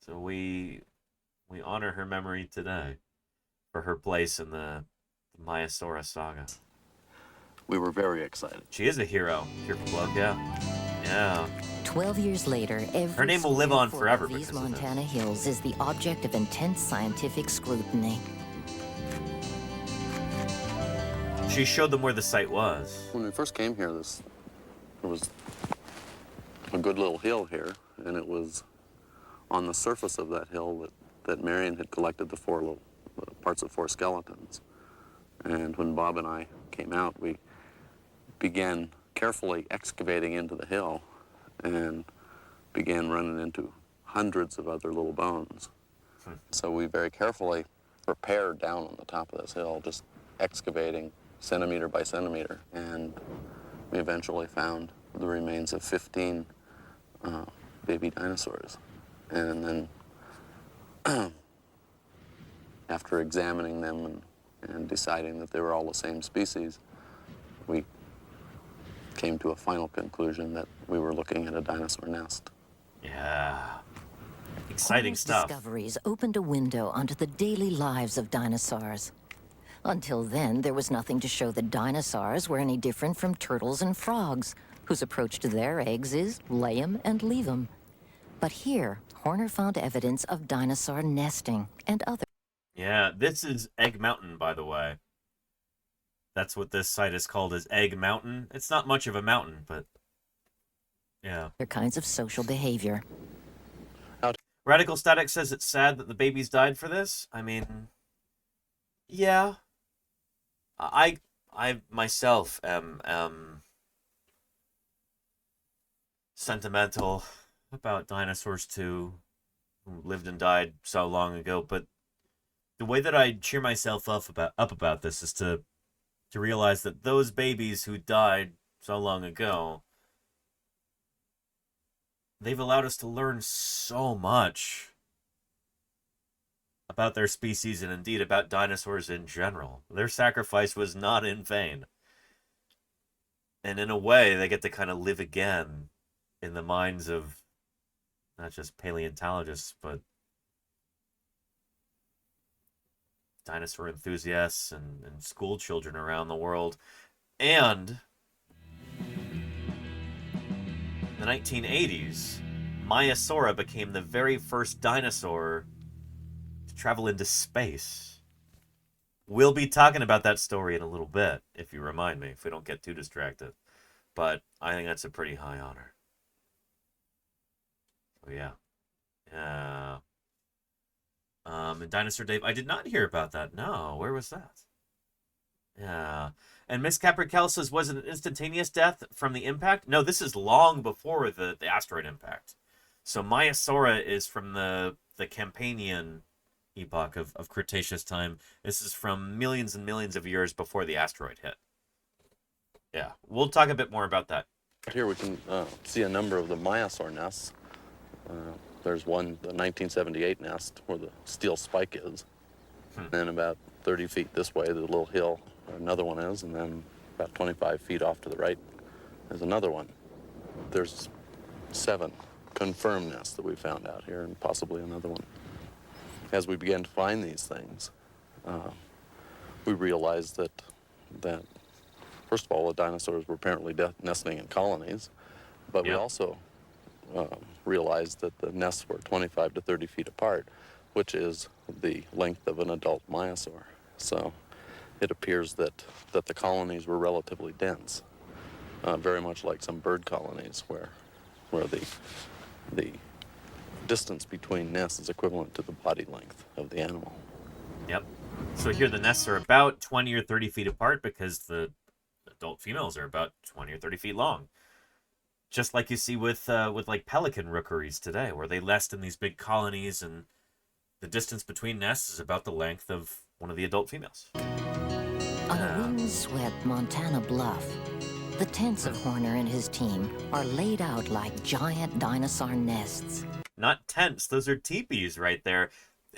So we honor her memory today for her place in the MAIASAURA saga. We were very excited. She is a hero. Fearful Bloke, yeah. Yeah. 12 years later, every her name will live on forever. These Montana hills is the object of intense scientific scrutiny. She showed them where the site was. When we first came here, there was a good little hill here, and it was on the surface of that hill that Marion had collected the parts of 4 skeletons. And when Bob and I came out, we began carefully excavating into the hill and began running into hundreds of other little bones. So we very carefully repaired down on the top of this hill, just excavating centimeter by centimeter, and we eventually found the remains of 15 baby dinosaurs. And then after examining them and deciding that they were all the same species, we came to a final conclusion that we were looking at a dinosaur nest. Yeah. Exciting stuff. Discoveries opened a window onto the daily lives of dinosaurs. Until then, there was nothing to show that dinosaurs were any different from turtles and frogs, whose approach to their eggs is lay 'em and leave 'em. But here, Horner found evidence of dinosaur nesting and other. Yeah, this is Egg Mountain, by the way. That's what this site is called, is Egg Mountain. It's not much of a mountain, but yeah. Other kinds of social behavior. Radical Static says it's sad that the babies died for this. I mean, yeah. I myself am sentimental about dinosaurs too, who lived and died so long ago, but the way that I cheer myself up about this is to realize that those babies who died so long ago, they've allowed us to learn so much about their species and indeed about dinosaurs in general. Their sacrifice was not in vain. And in a way, they get to kind of live again in the minds of not just paleontologists, but dinosaur enthusiasts and school children around the world. And in the 1980s, MAIASAURA became the very first dinosaur to travel into space. We'll be talking about that story in a little bit, if you remind me, if we don't get too distracted. But I think that's a pretty high honor. So yeah. And Dinosaur Dave, I did not hear about that. No, where was that? Yeah. And Miss Caprical says, was it an instantaneous death from the impact? No, this is long before the asteroid impact. So MAIASAURA is from the Campanian epoch of Cretaceous time. This is from millions and millions of years before the asteroid hit. Yeah, we'll talk a bit more about that. Here we can see a number of the MAIASAUR nests. There's one, the 1978 nest, where the steel spike is. Then about 30 feet this way, the little hill, another one is, and then about 25 feet off to the right, there's another one. There's 7 confirmed nests that we found out here, and possibly another one. As we began to find these things, we realized that first of all, the dinosaurs were apparently nesting in colonies, but we also realized that the nests were 25 to 30 feet apart, which is the length of an adult MAIASAUR. So it appears that the colonies were relatively dense, very much like some bird colonies where the distance between nests is equivalent to the body length of the animal. Yep. So here the nests are about 20 or 30 feet apart because the adult females are about 20 or 30 feet long. Just like you see with like pelican rookeries today, where they nest in these big colonies and the distance between nests is about the length of one of the adult females. On a windswept Montana bluff, the tents of Horner and his team are laid out like giant dinosaur nests. Not tents, those are teepees right there.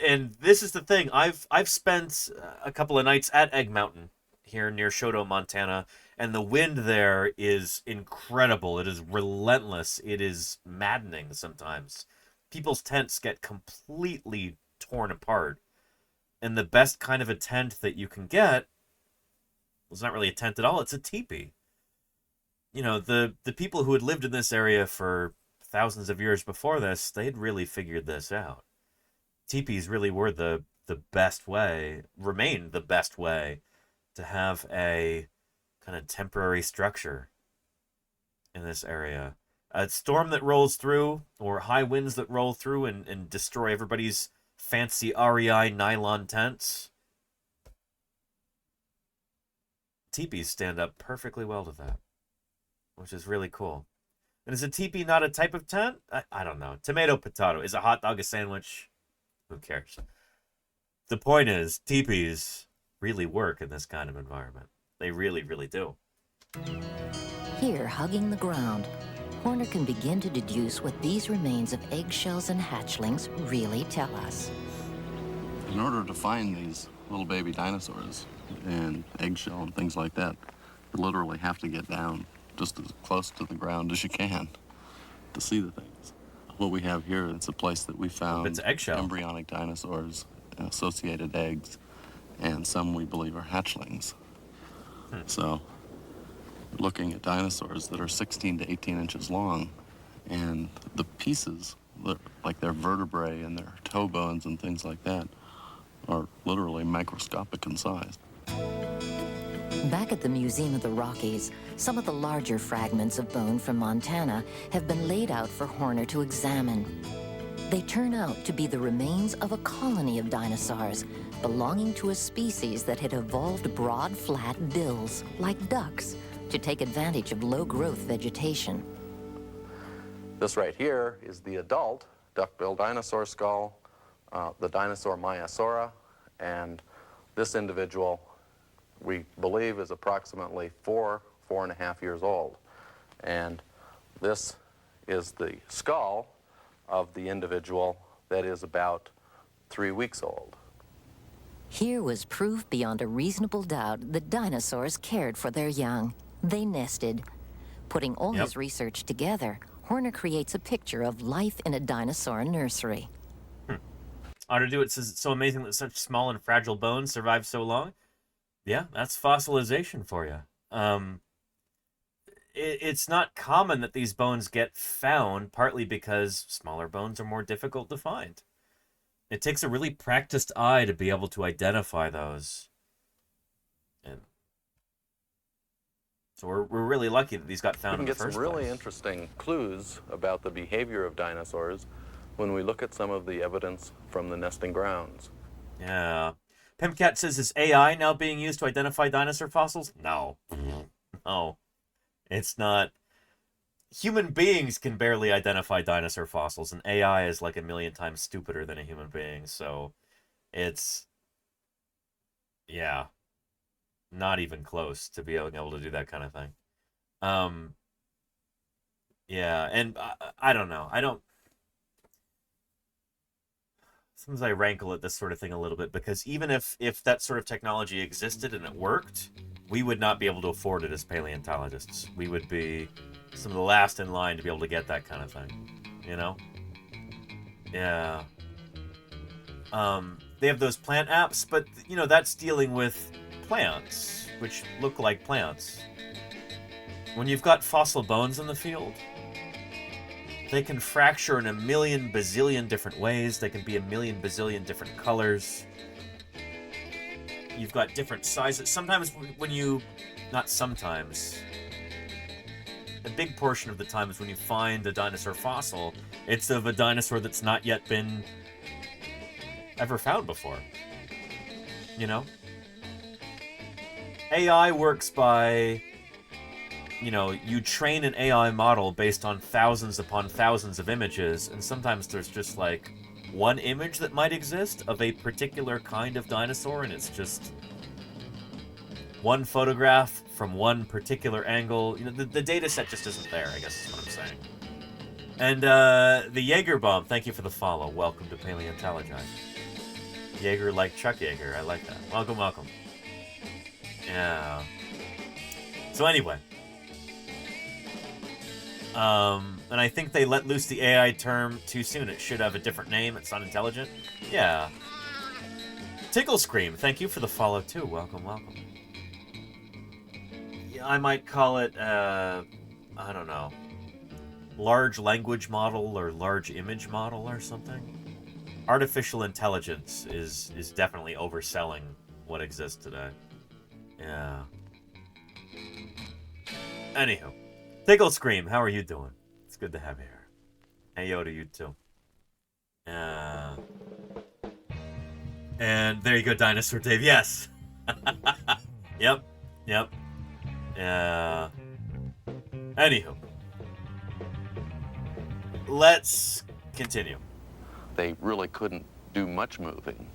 And this is the thing, I've spent a couple of nights at Egg Mountain here near Choteau, Montana, and the wind there is incredible. It is relentless. It is maddening sometimes. People's tents get completely torn apart. And the best kind of a tent that you can get, well, it's not really a tent at all, it's a teepee. You know, the people who had lived in this area for thousands of years before this, they'd really figured this out. Teepees really were the best way, remain the best way to have a kind of temporary structure in this area. A storm that rolls through, or high winds that roll through and destroy everybody's fancy REI nylon tents. Teepees stand up perfectly well to that, which is really cool. And is a teepee not a type of tent? I don't know. Tomato, potato. Is a hot dog a sandwich? Who cares? The point is, teepees really work in this kind of environment. They really, really do. Here, hugging the ground, Horner can begin to deduce what these remains of eggshells and hatchlings really tell us. In order to find these little baby dinosaurs and eggshell and things like that, you literally have to get down just as close to the ground as you can to see the things. What we have here, it's a place that we found it's eggshell. Embryonic dinosaurs, associated eggs, and some we believe are hatchlings. So, looking at dinosaurs that are 16 to 18 inches long, and the pieces, like their vertebrae and their toe bones and things like that, are literally microscopic in size. Back at the Museum of the Rockies, some of the larger fragments of bone from Montana have been laid out for Horner to examine. They turn out to be the remains of a colony of dinosaurs belonging to a species that had evolved broad, flat bills, like ducks, to take advantage of low-growth vegetation. This right here is the adult duck-billed dinosaur skull, the dinosaur MAIASAURA, and this individual we believe is approximately 4.5 years old. And this is the skull of the individual that is about 3 weeks old. Here was proof beyond a reasonable doubt that dinosaurs cared for their young. They nested. Putting all his research together, Horner creates a picture of life in a dinosaur nursery. Otter Do It says it's so amazing that such small and fragile bones survive so long. Yeah, that's fossilization for you. It's not common that these bones get found, partly because smaller bones are more difficult to find. It takes a really practiced eye to be able to identify those. And so we're really lucky that these got found in the We can first get some really place. interesting clues about the behavior of dinosaurs when we look at some of the evidence from the nesting grounds. Yeah. Pimpcat says, is AI now being used to identify dinosaur fossils? No. No. It's not. Human beings can barely identify dinosaur fossils, and AI is like a million times stupider than a human being, so it's, yeah, not even close to being able to do that kind of thing. Yeah, and I don't know. Sometimes I rankle at this sort of thing a little bit, because even if that sort of technology existed and it worked, we would not be able to afford it as paleontologists. We would be some of the last in line to be able to get that kind of thing, you know? Yeah. They have those plant apps, but, you know, that's dealing with plants, which look like plants. When you've got fossil bones in the field, they can fracture in a million bazillion different ways. They can be a million bazillion different colors. You've got different sizes. Sometimes when you... Not sometimes. A big portion of the time is when you find a dinosaur fossil, it's of a dinosaur that's not yet been ever found before. You know? AI works by... You know, you train an AI model based on thousands upon thousands of images, and sometimes there's just like one image that might exist of a particular kind of dinosaur, and it's just one photograph from one particular angle. You know, the data set just isn't there, I guess is what I'm saying. And the Jaeger Bomb, thank you for the follow. Welcome to Paleontologizing. Jaeger like Chuck Yeager, I like that. Welcome, welcome. Yeah. So anyway. And I think they let loose the AI term too soon. It should have a different name. It's not intelligent. Yeah. Tickle Scream, thank you for the follow too. Welcome, welcome. Yeah, I might call it, I don't know, large language model or large image model or something. Artificial intelligence is definitely overselling what exists today. Yeah. Anywho. Tickle Scream, how are you doing? It's good to have you here. Hey, yo to you too. And there you go, Dinosaur Dave. Yes. Yep. Anywho. Let's continue. They really couldn't do much moving.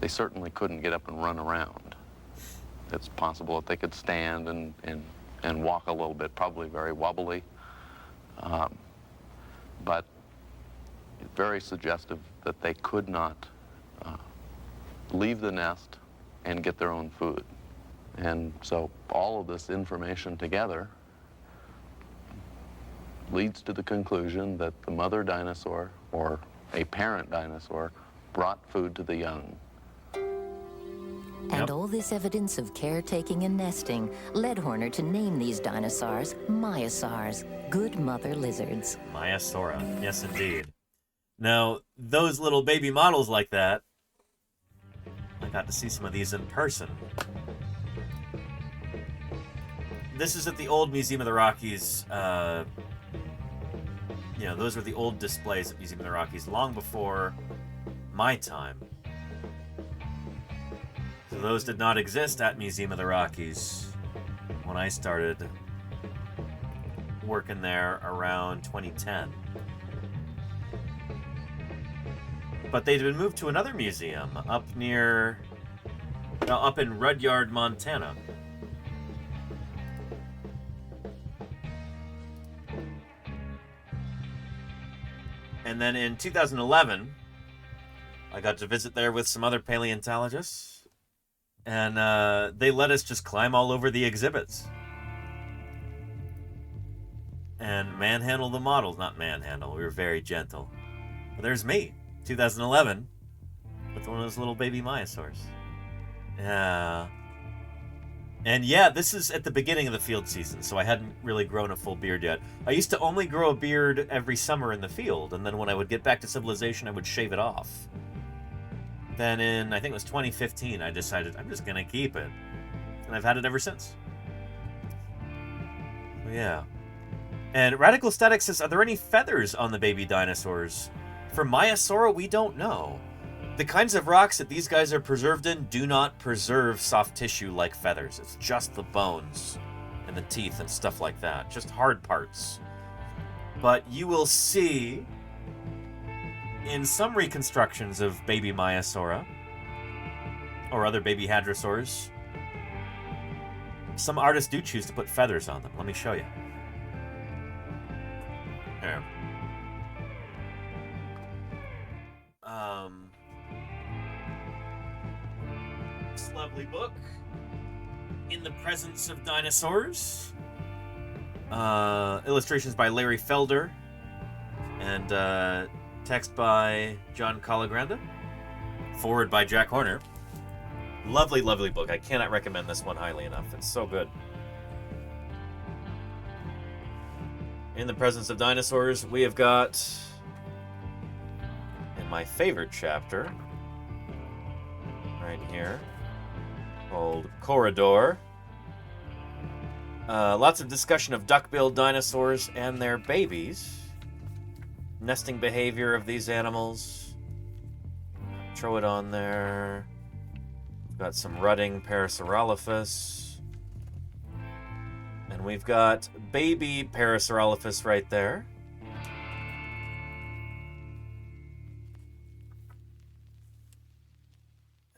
They certainly couldn't get up and run around. It's possible that they could stand and walk a little bit, probably very wobbly. But very suggestive that they could not leave the nest and get their own food. And so all of this information together leads to the conclusion that the mother dinosaur, or a parent dinosaur, brought food to the young. And all this evidence of caretaking and nesting led Horner to name these dinosaurs Maiasaurs, good mother lizards. Maiasaura, yes indeed. Now, those little baby models like that, I got to see some of these in person. This is at the old Museum of the Rockies. You know, those were the old displays at Museum of the Rockies long before my time. So those did not exist at Museum of the Rockies when I started working there around 2010. But they'd been moved to another museum up in Rudyard, Montana. And then in 2011, I got to visit there with some other paleontologists, and they let us just climb all over the exhibits and manhandle the models. Not manhandle, we were very gentle. But there's me, 2011, with one of those little baby Maiasaurs. Yeah. And yeah, this is at the beginning of the field season, so I hadn't really grown a full beard yet. I used to only grow a beard every summer in the field, and then when I would get back to civilization, I would shave it off. Then in, I think it was 2015, I decided I'm just gonna keep it. And I've had it ever since. So yeah. And Radical Static says, are there any feathers on the baby dinosaurs? For Maiasaura, we don't know. The kinds of rocks that these guys are preserved in do not preserve soft tissue like feathers. It's just the bones and the teeth and stuff like that. Just hard parts. But you will see in some reconstructions of baby Maiasaura or other baby hadrosaurs, some artists do choose to put feathers on them. Let me show you. Here. This lovely book, In the Presence of Dinosaurs. Illustrations by Larry Felder. And text by John Colagranda. Forward by Jack Horner. Lovely, lovely book. I cannot recommend this one highly enough. It's so good. In the Presence of Dinosaurs, we have got, in my favorite chapter, right here, called Corridor. Lots of discussion of duck-billed dinosaurs and their babies. Nesting behavior of these animals. Throw it on there. We've got some rutting Parasaurolophus. And we've got baby Parasaurolophus right there.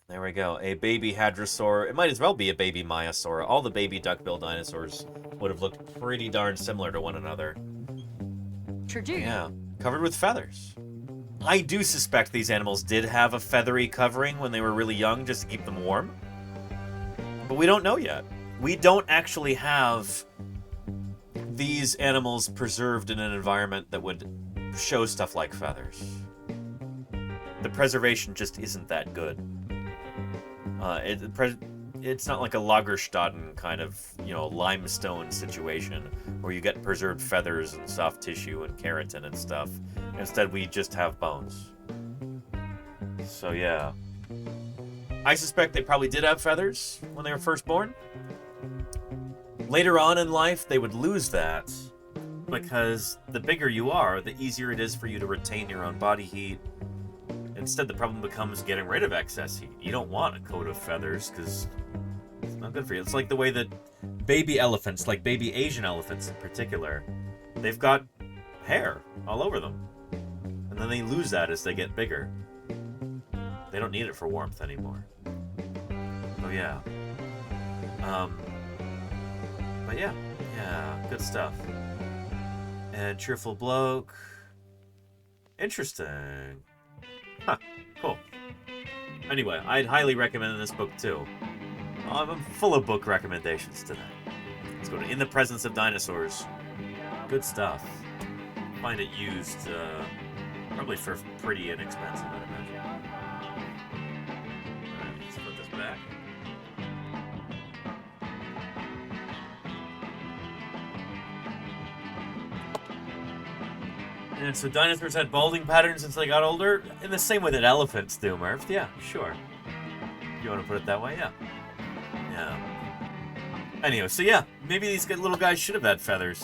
There we go. A baby hadrosaur. It might as well be a baby Maiasaura. All the baby duck-billed dinosaurs would have looked pretty darn similar to one another. Sure do. Yeah. Covered with feathers. I do suspect these animals did have a feathery covering when they were really young just to keep them warm. But we don't know yet. We don't actually have these animals preserved in an environment that would show stuff like feathers. The preservation just isn't that good. It's not like a Lagerstätten kind of, limestone situation where you get preserved feathers and soft tissue and keratin and stuff. Instead, we just have bones. So yeah. I suspect they probably did have feathers when they were first born. Later on in life, they would lose that because the bigger you are, the easier it is for you to retain your own body heat. Instead, the problem becomes getting rid of excess heat. You don't want a coat of feathers because it's not good for you. It's like the way that baby elephants, like baby Asian elephants in particular, they've got hair all over them. And then they lose that as they get bigger. They don't need it for warmth anymore. Oh yeah. But yeah, good stuff. And Cheerful Bloke. Interesting. Huh, cool. Anyway, I'd highly recommend this book too. I'm full of book recommendations today. Let's go to In the Presence of Dinosaurs. Good stuff. Find it used, probably for pretty inexpensive, I'd imagine. Alright, let's put this back. And so dinosaurs had balding patterns since they got older? In the same way that elephants do, Murph. Yeah, sure. You want to put it that way? Yeah. Yeah. Anyway, so yeah, maybe these little guys should have had feathers.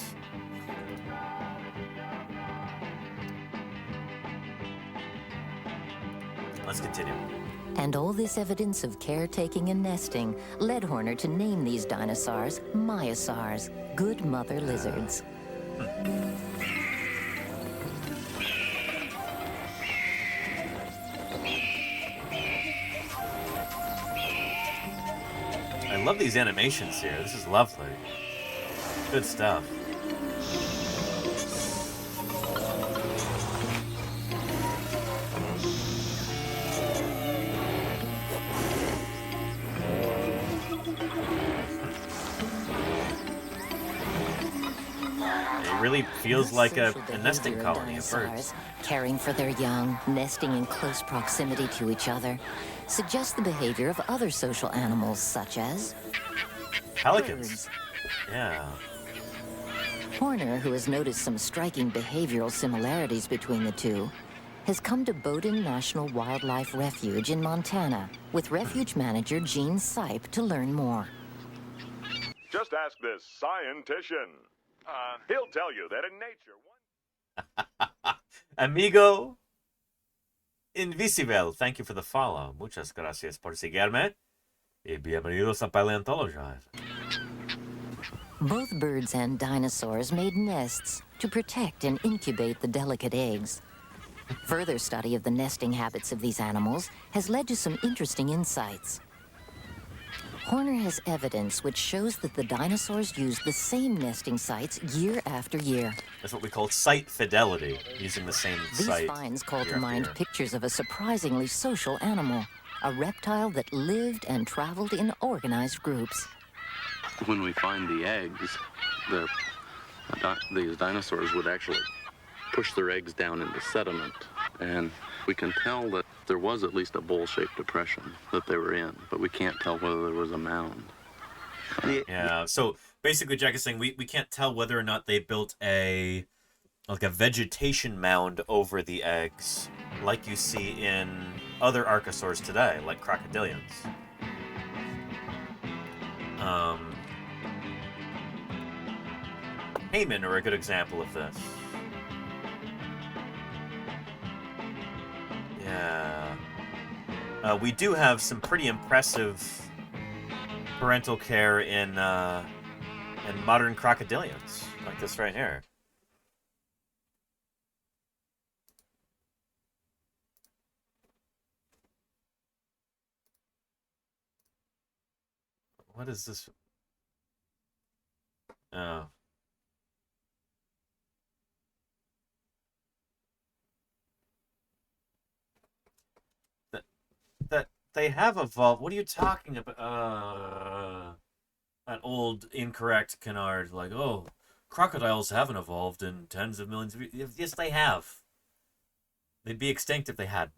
Let's continue. And all this evidence of caretaking and nesting led Horner to name these dinosaurs Maiasaurs, good mother lizards. I love these animations here. This is lovely. Good stuff. really feels The like a social nesting behavior of colony of birds. dinosaurs, caring for their young, nesting in close proximity to each other, suggests the behavior of other social animals such as Pelicans. Yeah. Horner, who has noticed some striking behavioral similarities between the two, has come to Bowdoin National Wildlife Refuge in Montana with refuge manager Gene Sipe to learn more. Just ask this scientician. He'll tell you that in nature... Amigo Invisible, thank you for the follow. Muchas gracias por seguirme. Y bienvenidos a Paleontologizing. Both birds and dinosaurs made nests to protect and incubate the delicate eggs. Further study of the nesting habits of these animals has led to some interesting insights. Horner has evidence which shows that the dinosaurs used the same nesting sites year after year. That's what we call site fidelity, using the same site. These finds call year to mind after year. pictures of a surprisingly social animal, a reptile that lived and traveled in organized groups. When we find the eggs, these dinosaurs would actually push their eggs down into sediment, and we can tell that there was at least a bowl-shaped depression that they were in, but we can't tell whether there was a mound. Yeah, so basically Jack is saying we can't tell whether or not they built a vegetation mound over the eggs like you see in other archosaurs today, like crocodilians. Caiman are a good example of this. Yeah. We do have some pretty impressive parental care in modern crocodilians, like this right here. What is this? Oh. That they have evolved. What are you talking about? That old incorrect canard, like, oh, crocodiles haven't evolved in tens of millions of years. Yes, they have. They'd be extinct if they had.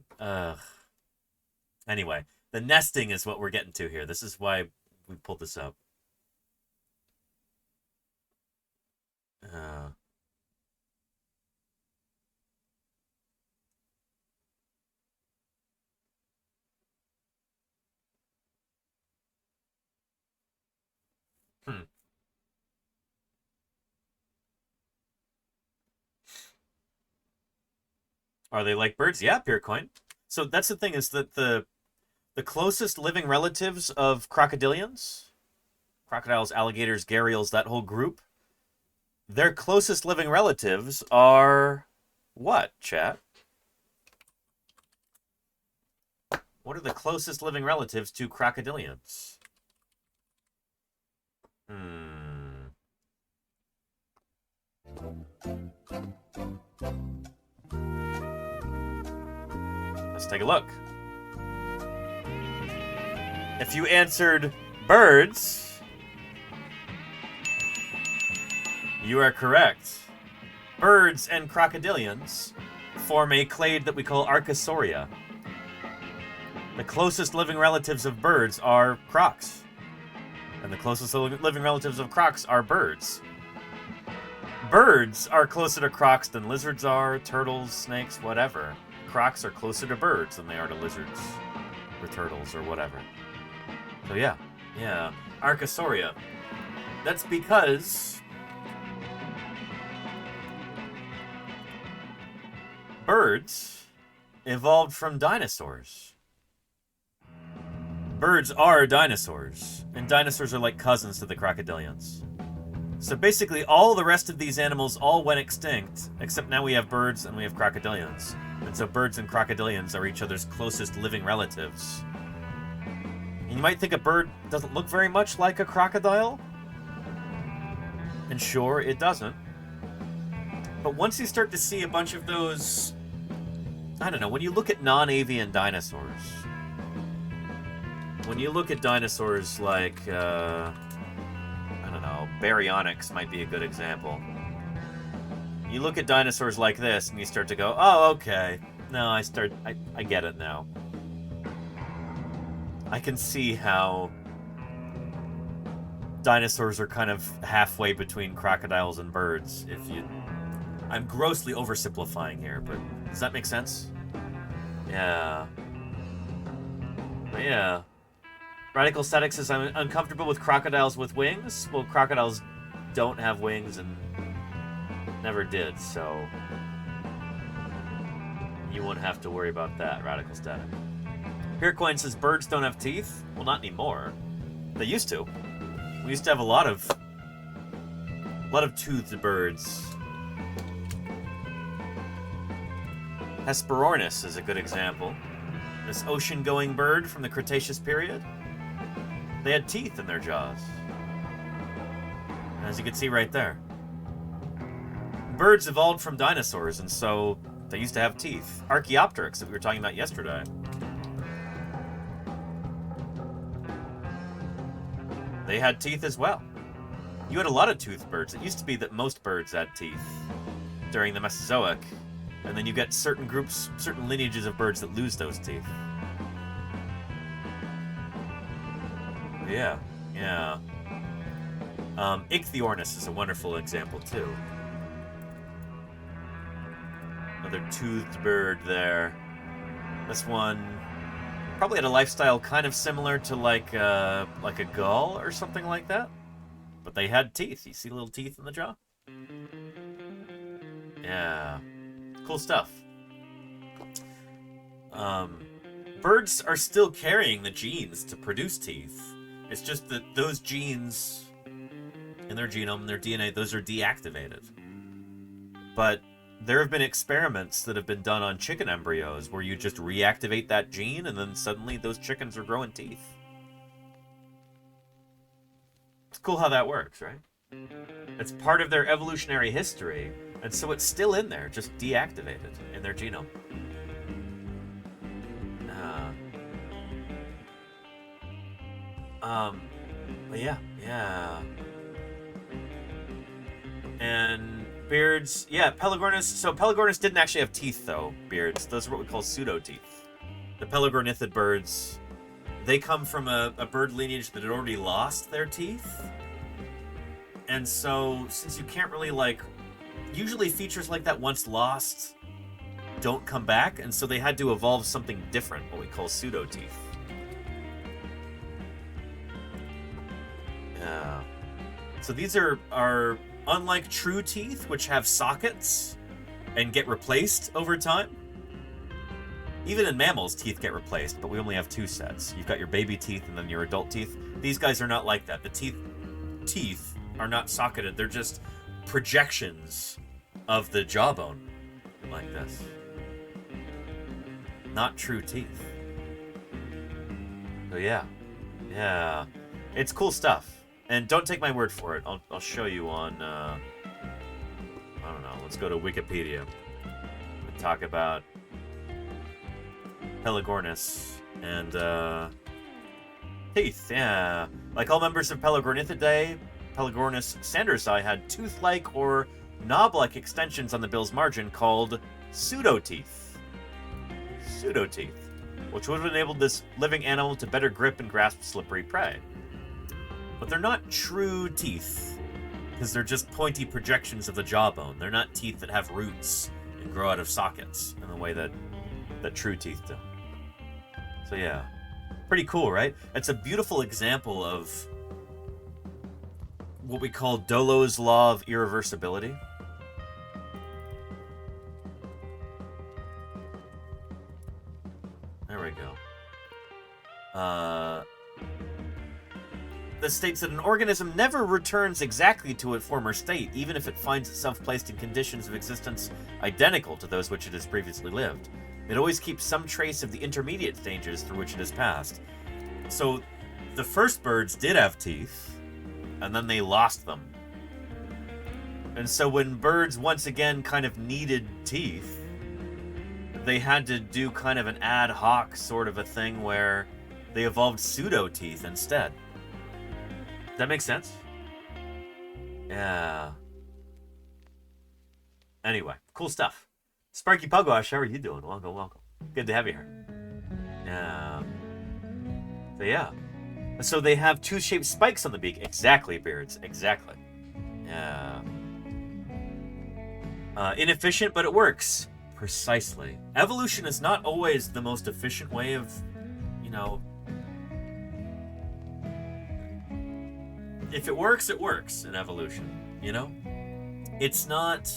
Anyway, the nesting is what we're getting to here. This is why we pulled this up. Are they like birds? Yeah, Purecoin. So that's the thing, is that the closest living relatives of crocodilians, crocodiles, alligators, gharials, that whole group, their closest living relatives are what, chat? What are the closest living relatives to crocodilians? Let's take a look. If you answered birds, you are correct. Birds and crocodilians form a clade that we call Archosauria. The closest living relatives of birds are crocs. And the closest living relatives of crocs are birds. Birds are closer to crocs than lizards are, turtles, snakes, whatever. Crocs are closer to birds than they are to lizards or turtles or whatever. So yeah, Archosauria. That's because birds evolved from dinosaurs. Birds are dinosaurs, and dinosaurs are like cousins to the crocodilians. So basically all the rest of these animals all went extinct, except now we have birds and we have crocodilians. And so birds and crocodilians are each other's closest living relatives. And you might think a bird doesn't look very much like a crocodile. And sure, it doesn't. But once you start to see a bunch of those, I don't know, when you look at non-avian dinosaurs, when you look at dinosaurs like, I don't know, baryonyx might be a good example. You look at dinosaurs like this, and you start to go, oh, okay. No, I get it now. I can see how dinosaurs are kind of halfway between crocodiles and birds, if you... I'm grossly oversimplifying here, but does that make sense? Yeah. But yeah. Radical Static says, I'm uncomfortable with crocodiles with wings. Well, crocodiles don't have wings and never did, so you won't have to worry about that, Radical Static. Piercoin says, birds don't have teeth? Well, not anymore. They used to. We used to have a lot of toothed birds. Hesperornis is a good example. This ocean-going bird from the Cretaceous period. They had teeth in their jaws. As you can see right there. Birds evolved from dinosaurs, and so they used to have teeth. Archaeopteryx that we were talking about yesterday. They had teeth as well. You had a lot of toothed birds. It used to be that most birds had teeth during the Mesozoic. And then you get certain groups, certain lineages of birds that lose those teeth. Yeah, yeah. Ichthyornis is a wonderful example, too. Another toothed bird there. This one probably had a lifestyle kind of similar to like a gull or something like that. But they had teeth. You see little teeth in the jaw? Yeah. Cool stuff. Birds are still carrying the genes to produce teeth. It's just that those genes in their genome, their DNA, those are deactivated. But there have been experiments that have been done on chicken embryos where you just reactivate that gene and then suddenly those chickens are growing teeth. It's cool how that works, right? It's part of their evolutionary history. And so it's still in there, just deactivated in their genome. But yeah. And beards, yeah, Pelagornis. So Pelagornis didn't actually have teeth, though, beards. Those are what we call pseudo-teeth. The pelagornithid birds, they come from a bird lineage that had already lost their teeth. And so, since you can't really, usually features like that once lost don't come back, and so they had to evolve something different, what we call pseudo-teeth. Yeah. So these are unlike true teeth, which have sockets and get replaced over time. Even in mammals, teeth get replaced, but we only have two sets. You've got your baby teeth and then your adult teeth. These guys are not like that. The teeth are not socketed. They're just projections of the jawbone, like this. Not true teeth. So yeah. It's cool stuff. And don't take my word for it. I'll show you on, I don't know, let's go to Wikipedia and talk about Pelagornis and teeth, yeah. Like all members of Pelagornithidae, Pelagornis sandersi had tooth-like or knob-like extensions on the bill's margin called pseudo-teeth. Pseudo-teeth, which would have enabled this living animal to better grip and grasp slippery prey. But they're not true teeth, because they're just pointy projections of the jawbone. They're not teeth that have roots and grow out of sockets in the way that true teeth do. So yeah, pretty cool, right? It's a beautiful example of what we call Dollo's law of irreversibility. There we go. This states that an organism never returns exactly to its former state, even if it finds itself placed in conditions of existence identical to those which it has previously lived. It always keeps some trace of the intermediate stages through which it has passed. So, the first birds did have teeth, and then they lost them. And so when birds once again kind of needed teeth, they had to do kind of an ad hoc sort of a thing where they evolved pseudo-teeth instead. That makes sense? Yeah. Anyway, cool stuff. Sparky Pugwash, how are you doing? Welcome, welcome. Good to have you here. So yeah. So they have tooth-shaped spikes on the beak. Exactly, Beards. Exactly. Inefficient, but it works. Precisely. Evolution is not always the most efficient way of, you know... If it works in evolution, you know? It's not...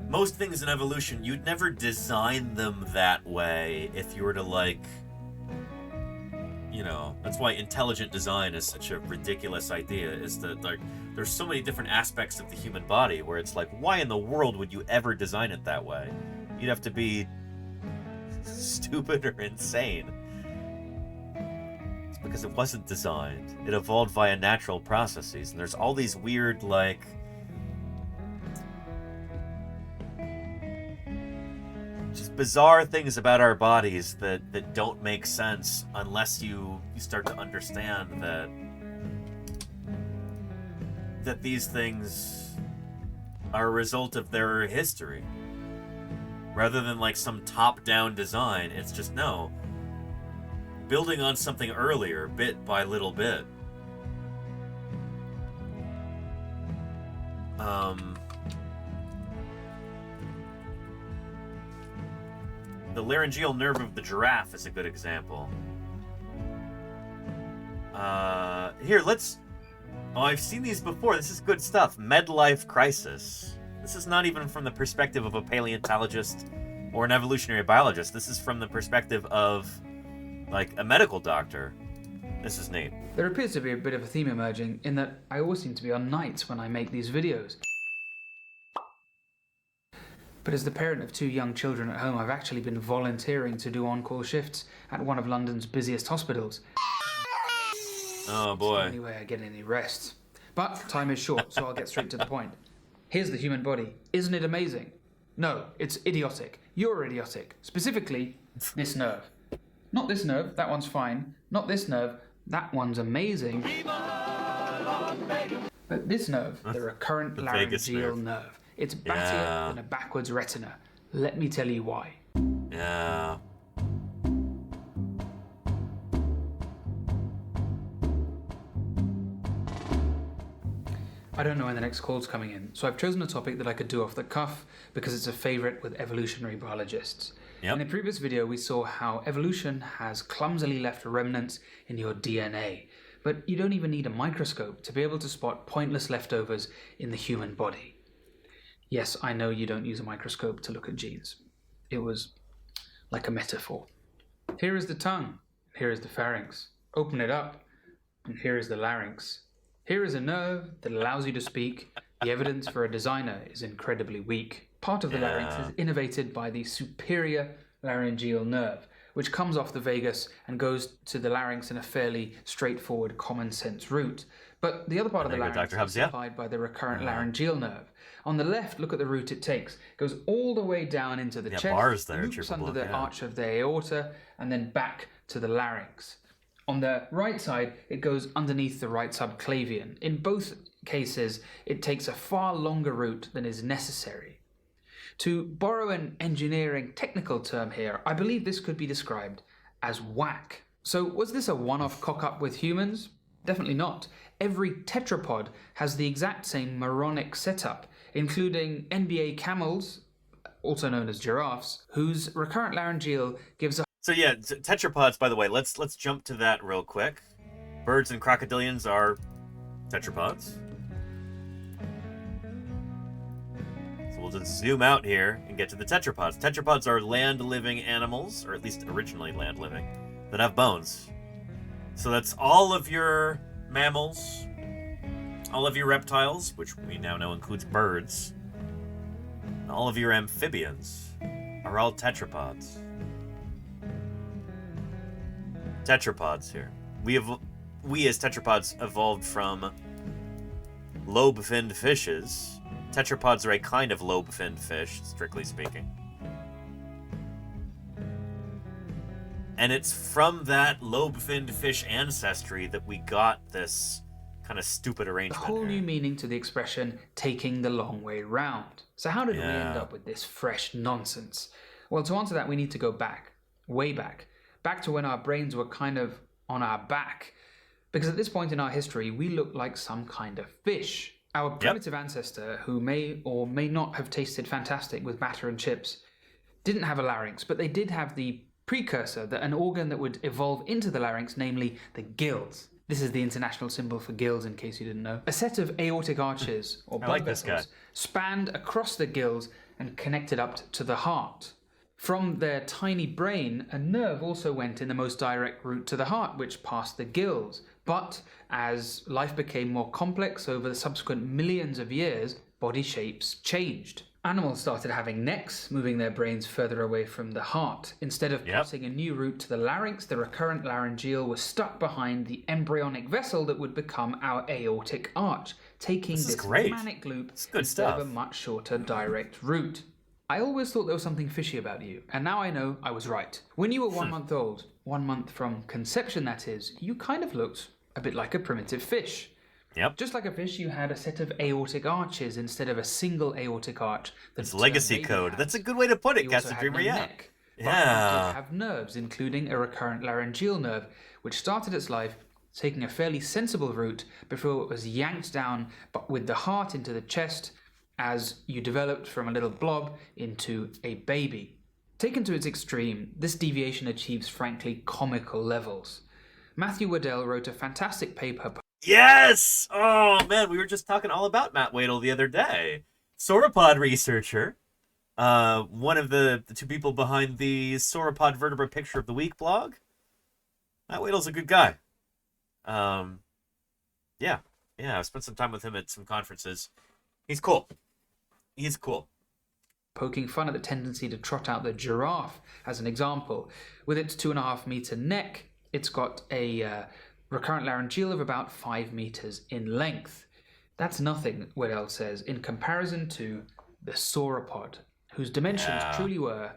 Most things in evolution, you'd never design them that way if you were to, like... You know, that's why intelligent design is such a ridiculous idea, is that, like, there's so many different aspects of the human body where it's like, why in the world would you ever design it that way? You'd have to be stupid or insane. It's because it wasn't designed. It evolved via natural processes, and there's all these weird, like... just bizarre things about our bodies that don't make sense unless you start to understand that these things are a result of their history. Rather than like some top-down design, it's just, no. Building on something earlier, bit by little bit. The laryngeal nerve of the giraffe is a good example. Here, let's... Oh, I've seen these before. This is good stuff. Midlife crisis. This is not even from the perspective of a paleontologist or an evolutionary biologist. This is from the perspective of, like, a medical doctor. This is neat. There appears to be a bit of a theme emerging in that I always seem to be on nights when I make these videos. But as the parent of 2 young children at home, I've actually been volunteering to do on-call shifts at one of London's busiest hospitals. Oh boy. It's the only way I get any rest. But time is short, so I'll get straight to the point. Here's the human body. Isn't it amazing? No, it's idiotic. You're idiotic. Specifically, this nerve. Not this nerve, that one's fine. Not this nerve, that one's amazing. But this nerve, the recurrent laryngeal nerve. It's battier than a backwards retina. Let me tell you why. Yeah. I don't know when the next call's coming in, so I've chosen a topic that I could do off the cuff because it's a favourite with evolutionary biologists. Yep. In the previous video, we saw how evolution has clumsily left remnants in your DNA, but you don't even need a microscope to be able to spot pointless leftovers in the human body. Yes, I know you don't use a microscope to look at genes. It was like a metaphor. Here is the tongue, here is the pharynx. Open it up, and here is the larynx. Here is a nerve that allows you to speak. The evidence for a designer is incredibly weak. Part of the larynx is innervated by the superior laryngeal nerve, which comes off the vagus and goes to the larynx in a fairly straightforward common sense route. But the other part of the larynx is supplied by the recurrent laryngeal nerve. On the left, look at the route it takes. It goes all the way down into the chest, loops under the arch of the aorta, and then back to the larynx. On the right side, it goes underneath the right subclavian. In both cases, it takes a far longer route than is necessary. To borrow an engineering technical term here, I believe this could be described as whack. So was this a one-off cock-up with humans? Definitely not. Every tetrapod has the exact same moronic setup, including NBA camels, also known as giraffes, whose recurrent laryngeal gives a... So yeah, tetrapods, by the way, let's jump to that real quick. Birds and crocodilians are tetrapods. So we'll just zoom out here and get to the tetrapods. Tetrapods are land-living animals, or at least originally land-living, that have bones. So that's all of your mammals, all of your reptiles, which we now know includes birds, and all of your amphibians are all tetrapods. Tetrapods here. We as tetrapods evolved from lobe-finned fishes. Tetrapods are a kind of lobe-finned fish, strictly speaking. And it's from that lobe-finned fish ancestry that we got this kind of stupid arrangement. A whole new meaning to the expression taking the long way round. So how did we end up with this fresh nonsense? Well, to answer that, we need to go back, way back to when our brains were kind of on our back. Because at this point in our history, we looked like some kind of fish. Our primitive ancestor, who may or may not have tasted fantastic with batter and chips, didn't have a larynx, but they did have the precursor, an organ that would evolve into the larynx, namely the gills. This is the international symbol for gills, in case you didn't know. A set of aortic arches, or blood vessels, spanned across the gills and connected up to the heart. From their tiny brain, a nerve also went in the most direct route to the heart, which passed the gills. But as life became more complex over the subsequent millions of years, body shapes changed. Animals started having necks, moving their brains further away from the heart. Instead of passing a new route to the larynx, the recurrent laryngeal was stuck behind the embryonic vessel that would become our aortic arch, taking this manic loop instead of a much shorter direct route. I always thought there was something fishy about you, and now I know I was right. When you were 1 month old, 1 month from conception that is, you kind of looked a bit like a primitive fish. Yep. Just like a fish, you had a set of aortic arches instead of a single aortic arch. It's legacy code. That's a good way to put it, Castle Dreamer. Yeah. Neck, but it did have nerves, including a recurrent laryngeal nerve, which started its life taking a fairly sensible route before it was yanked down, but with the heart into the chest, as you developed from a little blob into a baby. Taken to its extreme, this deviation achieves frankly comical levels. Matthew Waddell wrote a fantastic paper. Yes! Oh, man, we were just talking all about Matt Wadel the other day. Sauropod researcher. One of the two people behind the Sauropod Vertebra Picture of the Week blog. Matt Wadel's a good guy. Yeah, I've spent some time with him at some conferences. He's cool. He's cool. Poking fun at the tendency to trot out the giraffe as an example. With its 2.5 meter neck, it's got a recurrent laryngeal of about 5 meters in length. That's nothing, Waddell says, in comparison to the sauropod, whose dimensions truly were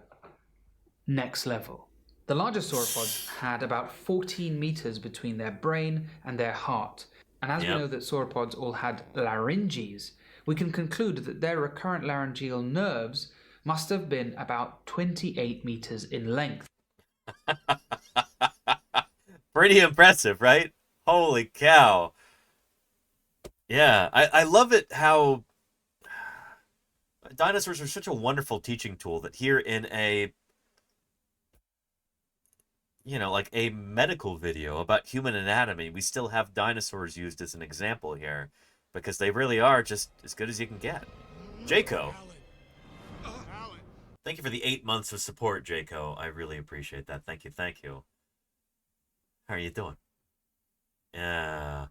next level. The larger sauropods had about 14 meters between their brain and their heart. And as we know that sauropods all had larynges, we can conclude that their recurrent laryngeal nerves must have been about 28 meters in length. Pretty impressive, right? Holy cow. Yeah, I love it how dinosaurs are such a wonderful teaching tool that here in a, like a medical video about human anatomy, we still have dinosaurs used as an example here because they really are just as good as you can get. Jaco. Thank you for the 8 months of support, Jaco. I really appreciate that. Thank you. How are you doing? Yeah.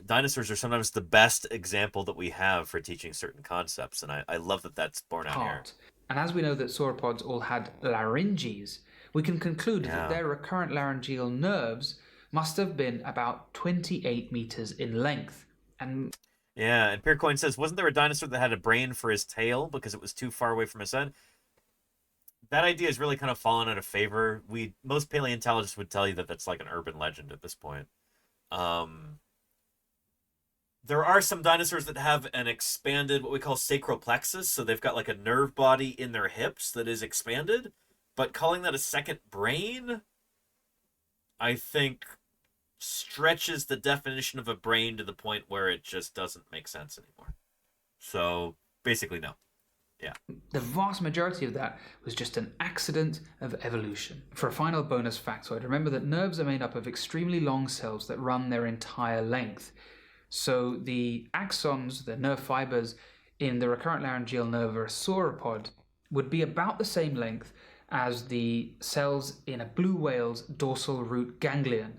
Dinosaurs are sometimes the best example that we have for teaching certain concepts, and I love that that's borne out here. And as we know that sauropods all had larynges, we can conclude that their recurrent laryngeal nerves must have been about 28 meters in length. And Peercoin says, wasn't there a dinosaur that had a brain for his tail because it was too far away from his head? That idea has really kind of fallen out of favor. Most paleontologists would tell you that that's like an urban legend at this point. There are some dinosaurs that have an expanded, what we call sacroplexus, so they've got like a nerve body in their hips that is expanded, but calling that a second brain, I think, stretches the definition of a brain to the point where it just doesn't make sense anymore. So, basically, no. Yeah. The vast majority of that was just an accident of evolution. For a final bonus factoid, remember that nerves are made up of extremely long cells that run their entire length. So the axons, the nerve fibers in the recurrent laryngeal nerve of a sauropod would be about the same length as the cells in a blue whale's dorsal root ganglion,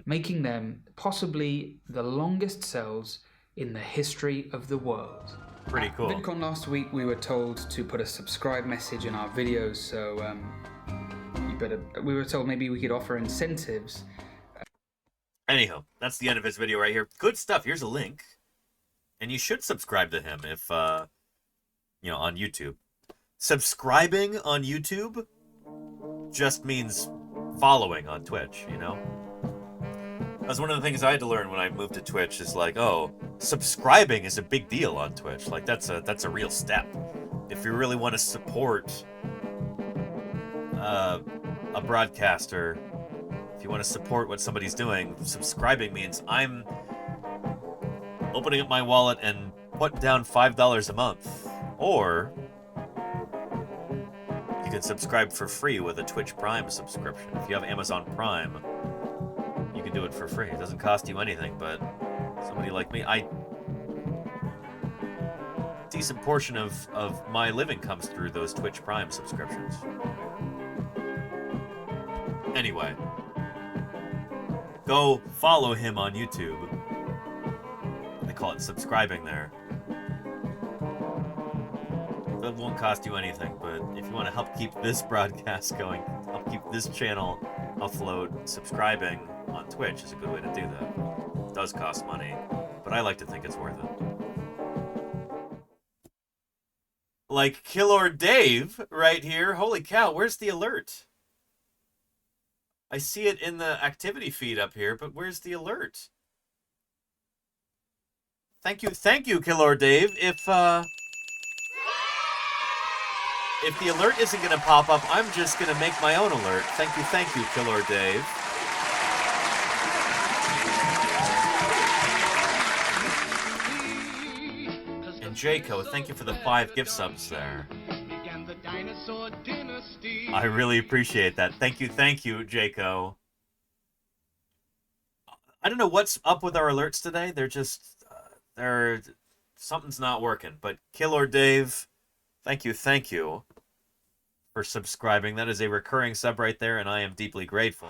making them possibly the longest cells in the history of the world. Pretty cool. At VidCon last week, we were told to put a subscribe message in our videos, so we were told maybe we could offer incentives. Anyhow, that's the end of his video right here. Good stuff. Here's a link. And you should subscribe to him if, on YouTube. Subscribing on YouTube just means following on Twitch, That's one of the things I had to learn when I moved to Twitch is like, oh, subscribing is a big deal on Twitch. Like that's a real step. If you really want to support a broadcaster, if you want to support what somebody's doing, subscribing means I'm opening up my wallet and putting down $5 a month. Or you can subscribe for free with a Twitch Prime subscription. If you have Amazon Prime, you can do it for free. It doesn't cost you anything, but somebody like me, decent portion of my living comes through those Twitch Prime subscriptions. Anyway, go follow him on YouTube. They call it subscribing there. That won't cost you anything, but if you want to help keep this broadcast going, help keep this channel afloat, subscribing on Twitch is a good way to do that. It does cost money, but I like to think it's worth it. Like Killer Dave right here. Holy cow, where's the alert? I see it in the activity feed up here, but where's the alert? Thank you, Killer Dave. If the alert isn't going to pop up, I'm just going to make my own alert. Thank you, Killer Dave. And Jayco, thank you for the 5 gift subs there. I really appreciate that. Thank you, Jayco. I don't know what's up with our alerts today. They're just, something's not working. But Killer Dave, thank you for subscribing. That is a recurring sub right there, and I am deeply grateful.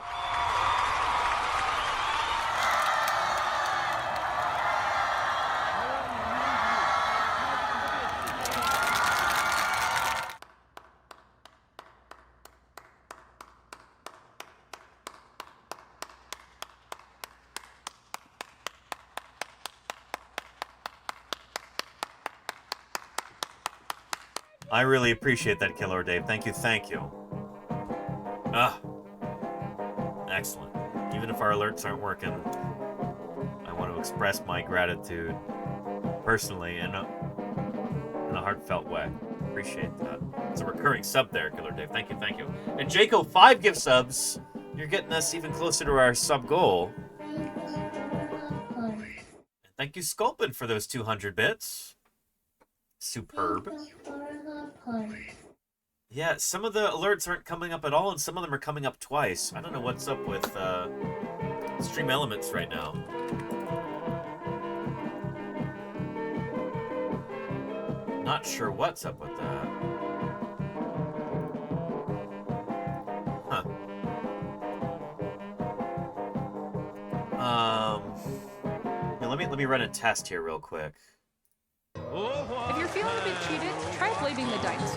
I really appreciate that, Killer Dave. Thank you. Excellent. Even if our alerts aren't working, I want to express my gratitude personally in a heartfelt way. Appreciate that. It's a recurring sub there, Killer Dave. Thank you. And Jayco, 5 gift subs. You're getting us even closer to our sub goal. And thank you, Sculpin, for those 200 bits. Superb. Yeah, some of the alerts aren't coming up at all, and some of them are coming up twice. I don't know what's up with Stream Elements right now. Not sure what's up with that. Huh. Yeah, let me run a test here real quick. If you're feeling a bit cheated, try blaming the dinosaurs.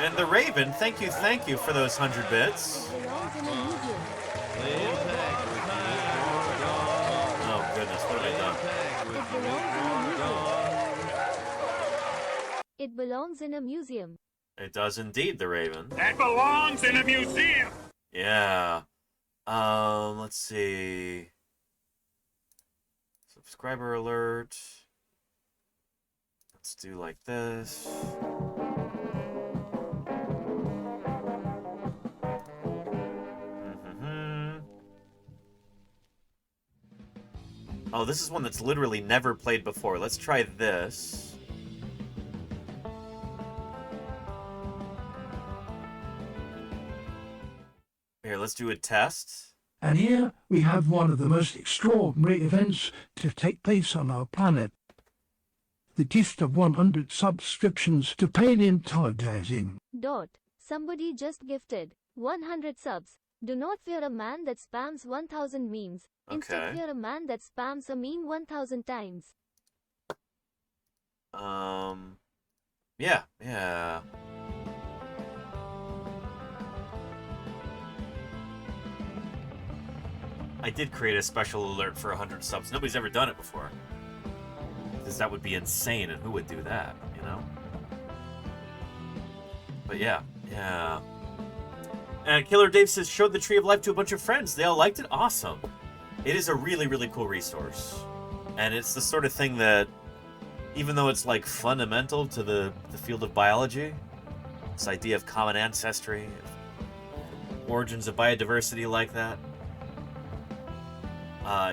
And the Raven, thank you for those 100 bits. Oh goodness, what have I done? It belongs in a museum. It does indeed, the Raven. That belongs in a museum. Yeah. Let's see. Subscriber alert. Let's do like this. Oh, this is one that's literally never played before. Let's try this. Here, let's do a test. And here we have one of the most extraordinary events to take place on our planet. The gift of 100 subscriptions to Paleontologizing. Somebody just gifted 100 subs. Do not fear a man that spams 1,000 memes. Instead fear a man that spams a meme 1,000 times. Yeah. I did create a special alert for 100 subs. Nobody's ever done it before. Because that would be insane, and who would do that, you know? But yeah. Killer Dave says, showed the Tree of Life to a bunch of friends. They all liked it. Awesome. It is a really, really cool resource. And it's the sort of thing that, even though it's like fundamental to the field of biology, this idea of common ancestry, origins of biodiversity like that,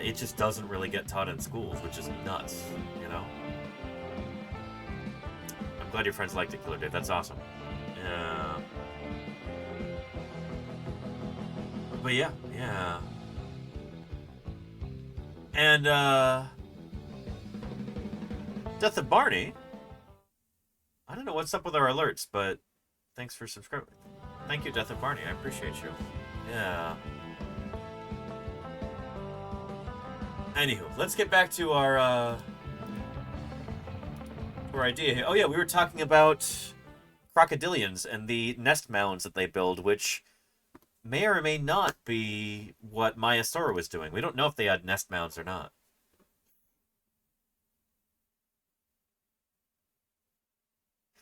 it just doesn't really get taught in schools, which is nuts, you know? I'm glad your friends liked it, Killer Dave. That's awesome. But yeah. And, Death of Barney. I don't know what's up with our alerts, but thanks for subscribing. Thank you, Death of Barney. I appreciate you. Yeah. Anywho, let's get back to our idea here. Oh yeah, we were talking about crocodilians and the nest mounds that they build, which may or may not be what MAIASAURA was doing. We don't know if they had nest mounds or not.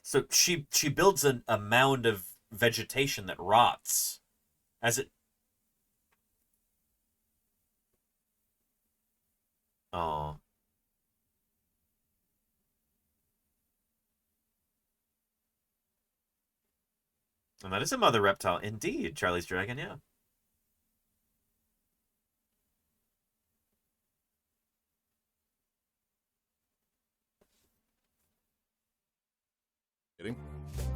So she builds a mound of vegetation that rots as it... Oh. And that is a mother reptile. Indeed, Charlie's Dragon, yeah.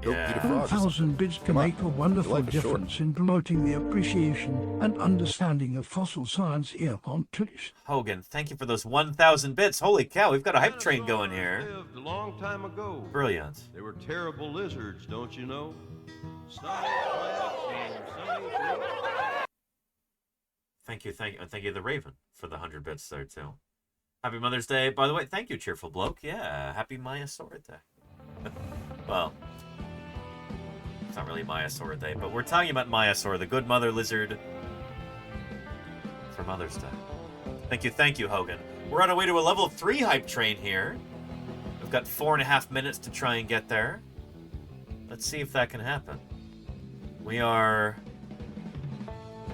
Yeah. 1,000 bits can make a wonderful difference in promoting the appreciation and understanding of fossil science here on Twitch. Hogan, thank you for those 1,000 bits. Holy cow, we've got a hype train going here. Lived a long time ago. Brilliant. They were terrible lizards, don't you know? Thank you, the Raven, for the 100 bits there, too. Happy Mother's Day. By the way, thank you, Cheerful Bloke. Yeah, happy MAIASAURA Day. Well, it's not really MAIASAURA Day, but we're talking about MAIASAURA, the good mother lizard, for Mother's Day. Thank you, Hogan. We're on our way to a level 3 hype train here. We've got 4.5 minutes to try and get there. Let's see if that can happen. We are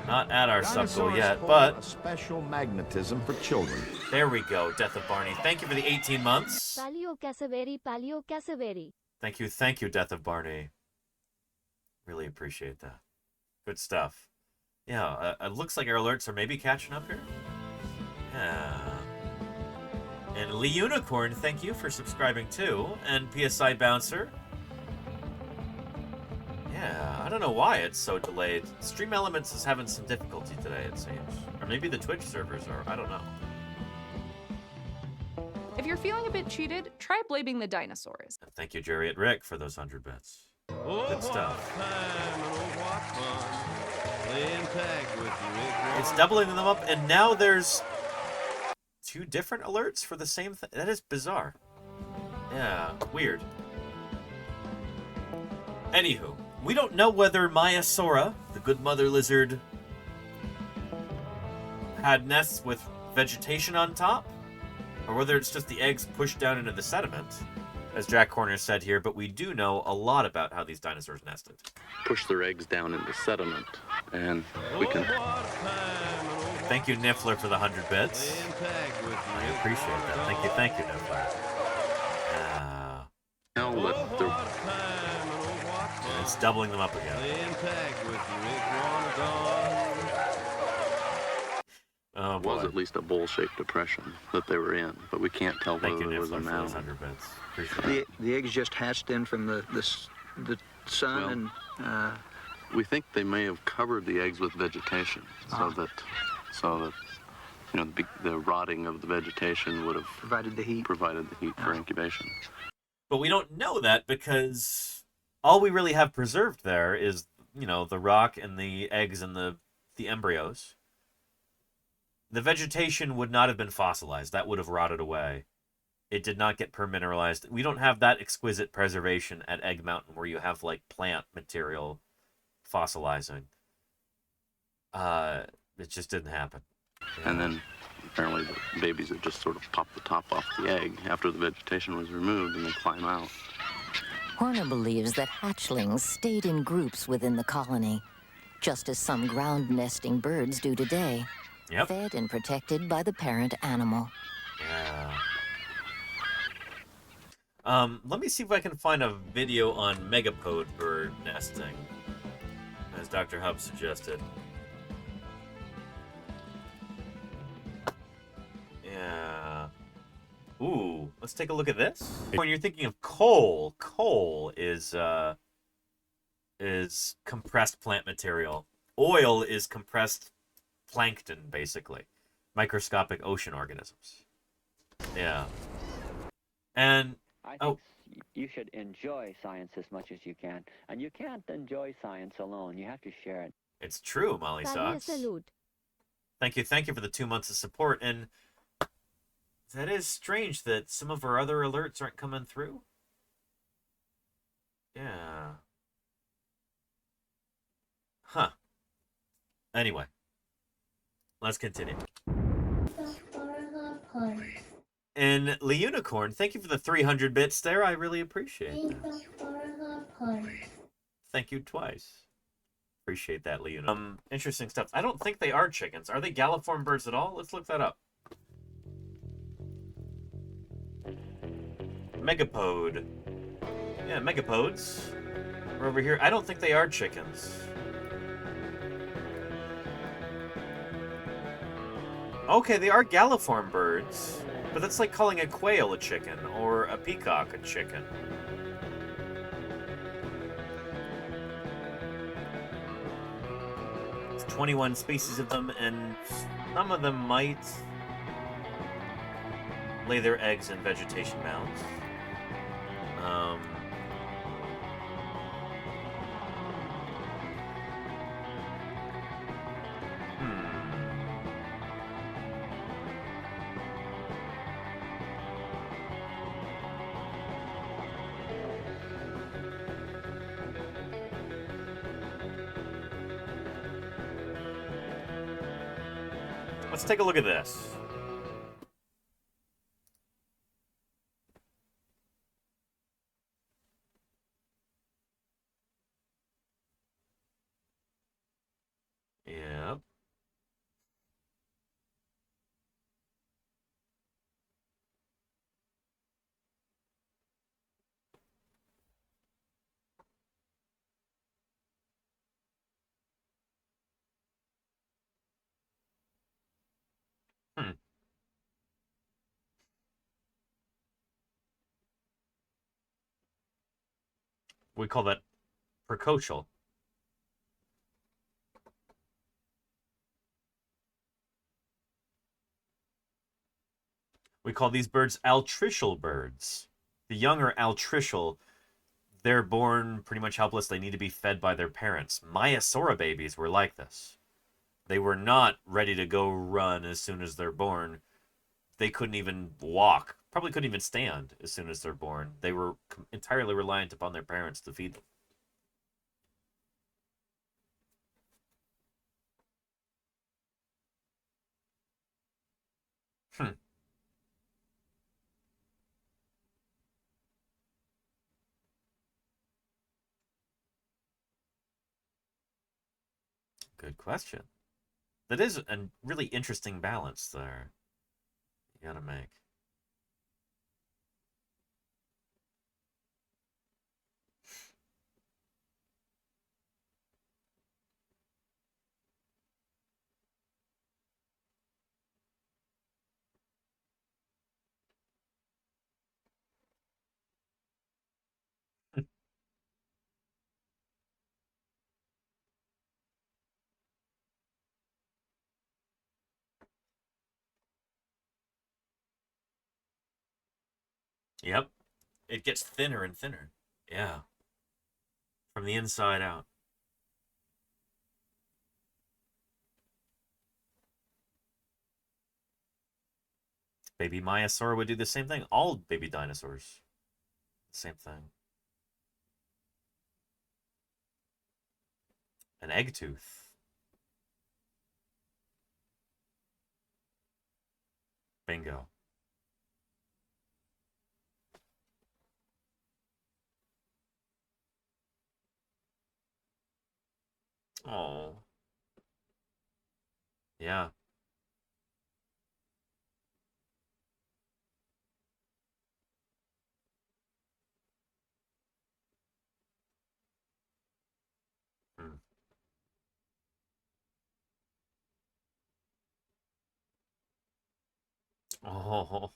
not at our sub goal yet, but a special magnetism for children. There we go, Death of Barney. Thank you for the 18 months. Paleo Casaveri. Thank you, Death of Barney. Really appreciate that. Good stuff. Yeah, it looks like our alerts are maybe catching up here. Yeah. And Lee Unicorn, thank you for subscribing too. And PSI Bouncer. Yeah, I don't know why it's so delayed. Stream Elements is having some difficulty today, it seems. Or maybe the Twitch servers are, I don't know. If you're feeling a bit cheated, try blaming the dinosaurs. Thank you, Jerry at Rick, for those 100 bits. Good stuff. It's doubling them up, and now there's 2 different alerts for the same thing. That is bizarre. Yeah, weird. Anywho, we don't know whether MAIASAURA, the good mother lizard, had nests with vegetation on top, or whether it's just the eggs pushed down into the sediment, as Jack Horner said here, but we do know a lot about how these dinosaurs nested. Push their eggs down into sediment, and we can... Thank you, Niffler, for the 100 bits. I appreciate that. Thank you, Niffler. Now let the... It's doubling them up again. Oh, boy. It was at least a bowl-shaped depression that they were in, but we can't tell whether there was a mound. The eggs just hatched in from the sun, well, we think they may have covered the eggs with vegetation, so that you know the rotting of the vegetation would have provided the heat for incubation. But we don't know that because all we really have preserved there is, you know, the rock and the eggs and the embryos. The vegetation would not have been fossilized. That would have rotted away. It did not get permineralized. We don't have that exquisite preservation at Egg Mountain where you have, like, plant material fossilizing. It just didn't happen. Yeah. And then apparently the babies had just sort of popped the top off the egg after the vegetation was removed, and they climb out. Horner believes that hatchlings stayed in groups within the colony. just as some ground nesting birds do today, fed and protected by the parent animal. Yeah. Let me see if I can find a video on megapode bird nesting, as Dr. Hub suggested. Yeah. Ooh, let's take a look at this. When you're thinking of coal, coal is compressed plant material. Oil is compressed plankton, basically. Microscopic ocean organisms. Yeah. And I think you should enjoy science as much as you can. And you can't enjoy science alone. You have to share it. It's true, Molly Socks. Thank you for the 2 months of support. And that is strange that some of our other alerts aren't coming through. Yeah. Huh. Anyway. Let's continue. And Leunicorn, thank you for the 300 bits there. I really appreciate that. Thank you twice. Appreciate that, Leunicorn. Interesting stuff. I don't think they are chickens. Are they galliform birds at all? Let's look that up. Megapode. Yeah, megapodes. We're over here. I don't think they are chickens. Okay, they are galliform birds, but that's like calling a quail a chicken or a peacock a chicken. There's 21 species of them, and some of them might lay their eggs in vegetation mounds. Let's take a look at this. Yep. We call that precocial. We call these birds altricial birds. The young are altricial. They're born pretty much helpless. They need to be fed by their parents. MAIASAURA babies were like this. They were not ready to go run as soon as they're born. They couldn't even walk. Probably couldn't even stand as soon as they're born. They were entirely reliant upon their parents to feed them. Good question. That is a really interesting balance there. You gotta make. Yep. It gets thinner and thinner. Yeah. From the inside out. Baby MAIASAURA would do the same thing. All baby dinosaurs. Same thing. An egg tooth. Bingo. Oh. Yeah. Hmm. Oh.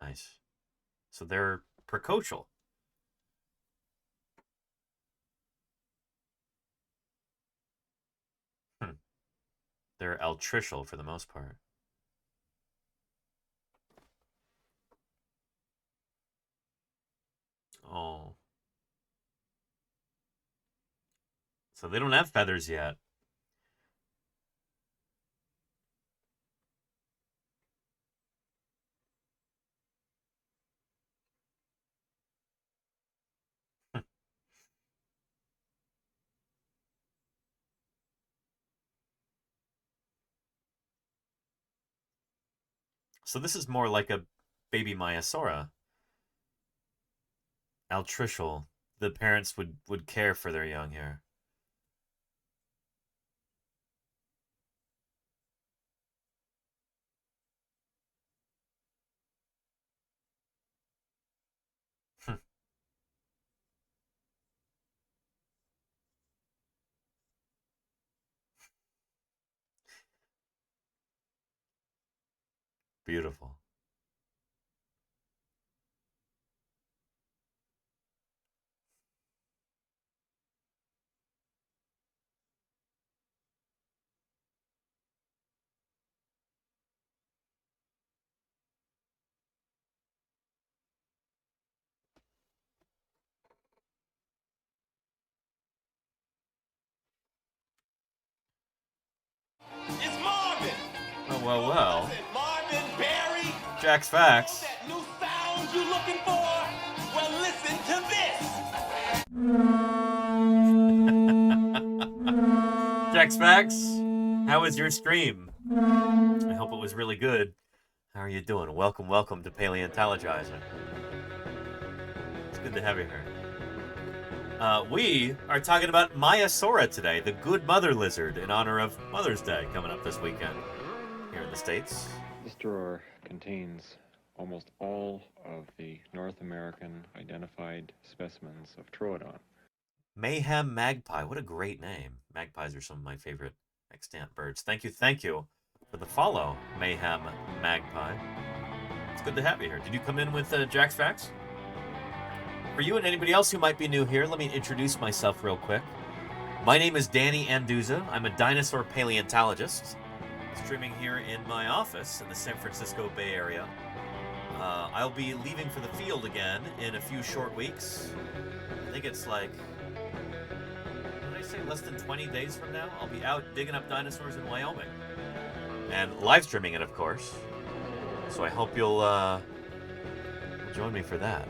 Nice. So they're precocial. Hmm. They're altricial for the most part. Oh. So they don't have feathers yet. So this is more like a baby Maiasaura. Altricial. The parents would care for their young here. Beautiful. It's Marvin. Oh, well. Marvin Berry. Jack's Facts. That new sound you looking for? Well, listen to this. Jack's Facts. How was your stream? I hope it was really good. How are you doing? Welcome to Paleontologizing. It's good to have you here. We are talking about Maiasaura today, the good mother lizard, in honor of Mother's Day coming up this weekend here in the States. This drawer contains almost all of the North American identified specimens of Troodon. Mayhem Magpie. What a great name. Magpies are some of my favorite extant birds. Thank you for the follow, Mayhem Magpie. It's good to have you here. Did you come in with Jack's Facts? For you and anybody else who might be new here, let me introduce myself real quick. My name is Danny Anduza. I'm a dinosaur paleontologist, streaming here in my office in the San Francisco Bay Area. I'll be leaving for the field again in a few short weeks. I think it's like, what did I say, less than 20 days from now? I'll be out digging up dinosaurs in Wyoming. And live streaming it, of course. So I hope you'll join me for that.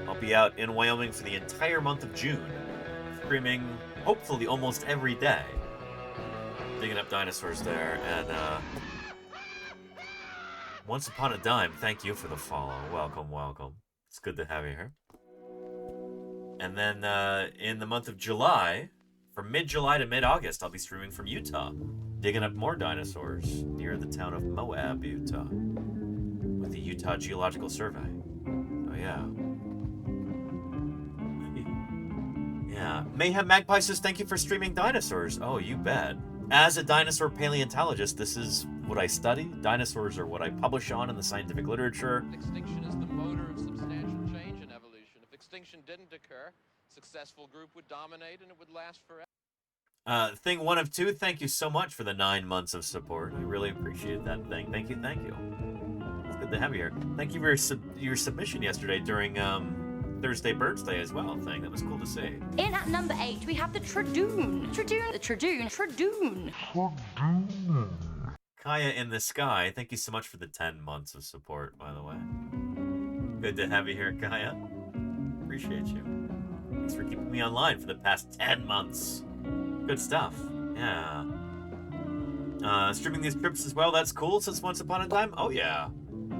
I'll be out in Wyoming for the entire month of June, streaming hopefully almost every day, digging up dinosaurs there. And once upon a dime, thank you for the follow. Welcome. It's good to have you here. And then in the month of July, from mid-July to mid-August, I'll be streaming from Utah, digging up more dinosaurs near the town of Moab, Utah, with the Utah Geological Survey. Oh, yeah. Yeah. Mayhem Magpie says, thank you for streaming dinosaurs. Oh, you bet. As a dinosaur paleontologist, this is what I study. Dinosaurs are what I publish on in the scientific literature. Extinction is the motor of substantial change in evolution. If extinction didn't occur, a successful group would dominate and it would last forever. Thing 1 of 2, thank you so much for the 9 months of support. I really appreciate that thing. Thank you. It's good to have you here. Thank you for your submission yesterday during Thursday Birds Day as well. Thing that was cool to see. In at number 8, we have the Tradoon. Kaya in the sky, thank you so much for the 10 months of support, by the way. Good to have you here, Kaya. Appreciate you. Thanks for keeping me online for the past 10 months. Good stuff. Yeah. Streaming these trips as well, that's cool since Once Upon a Time? Oh, yeah.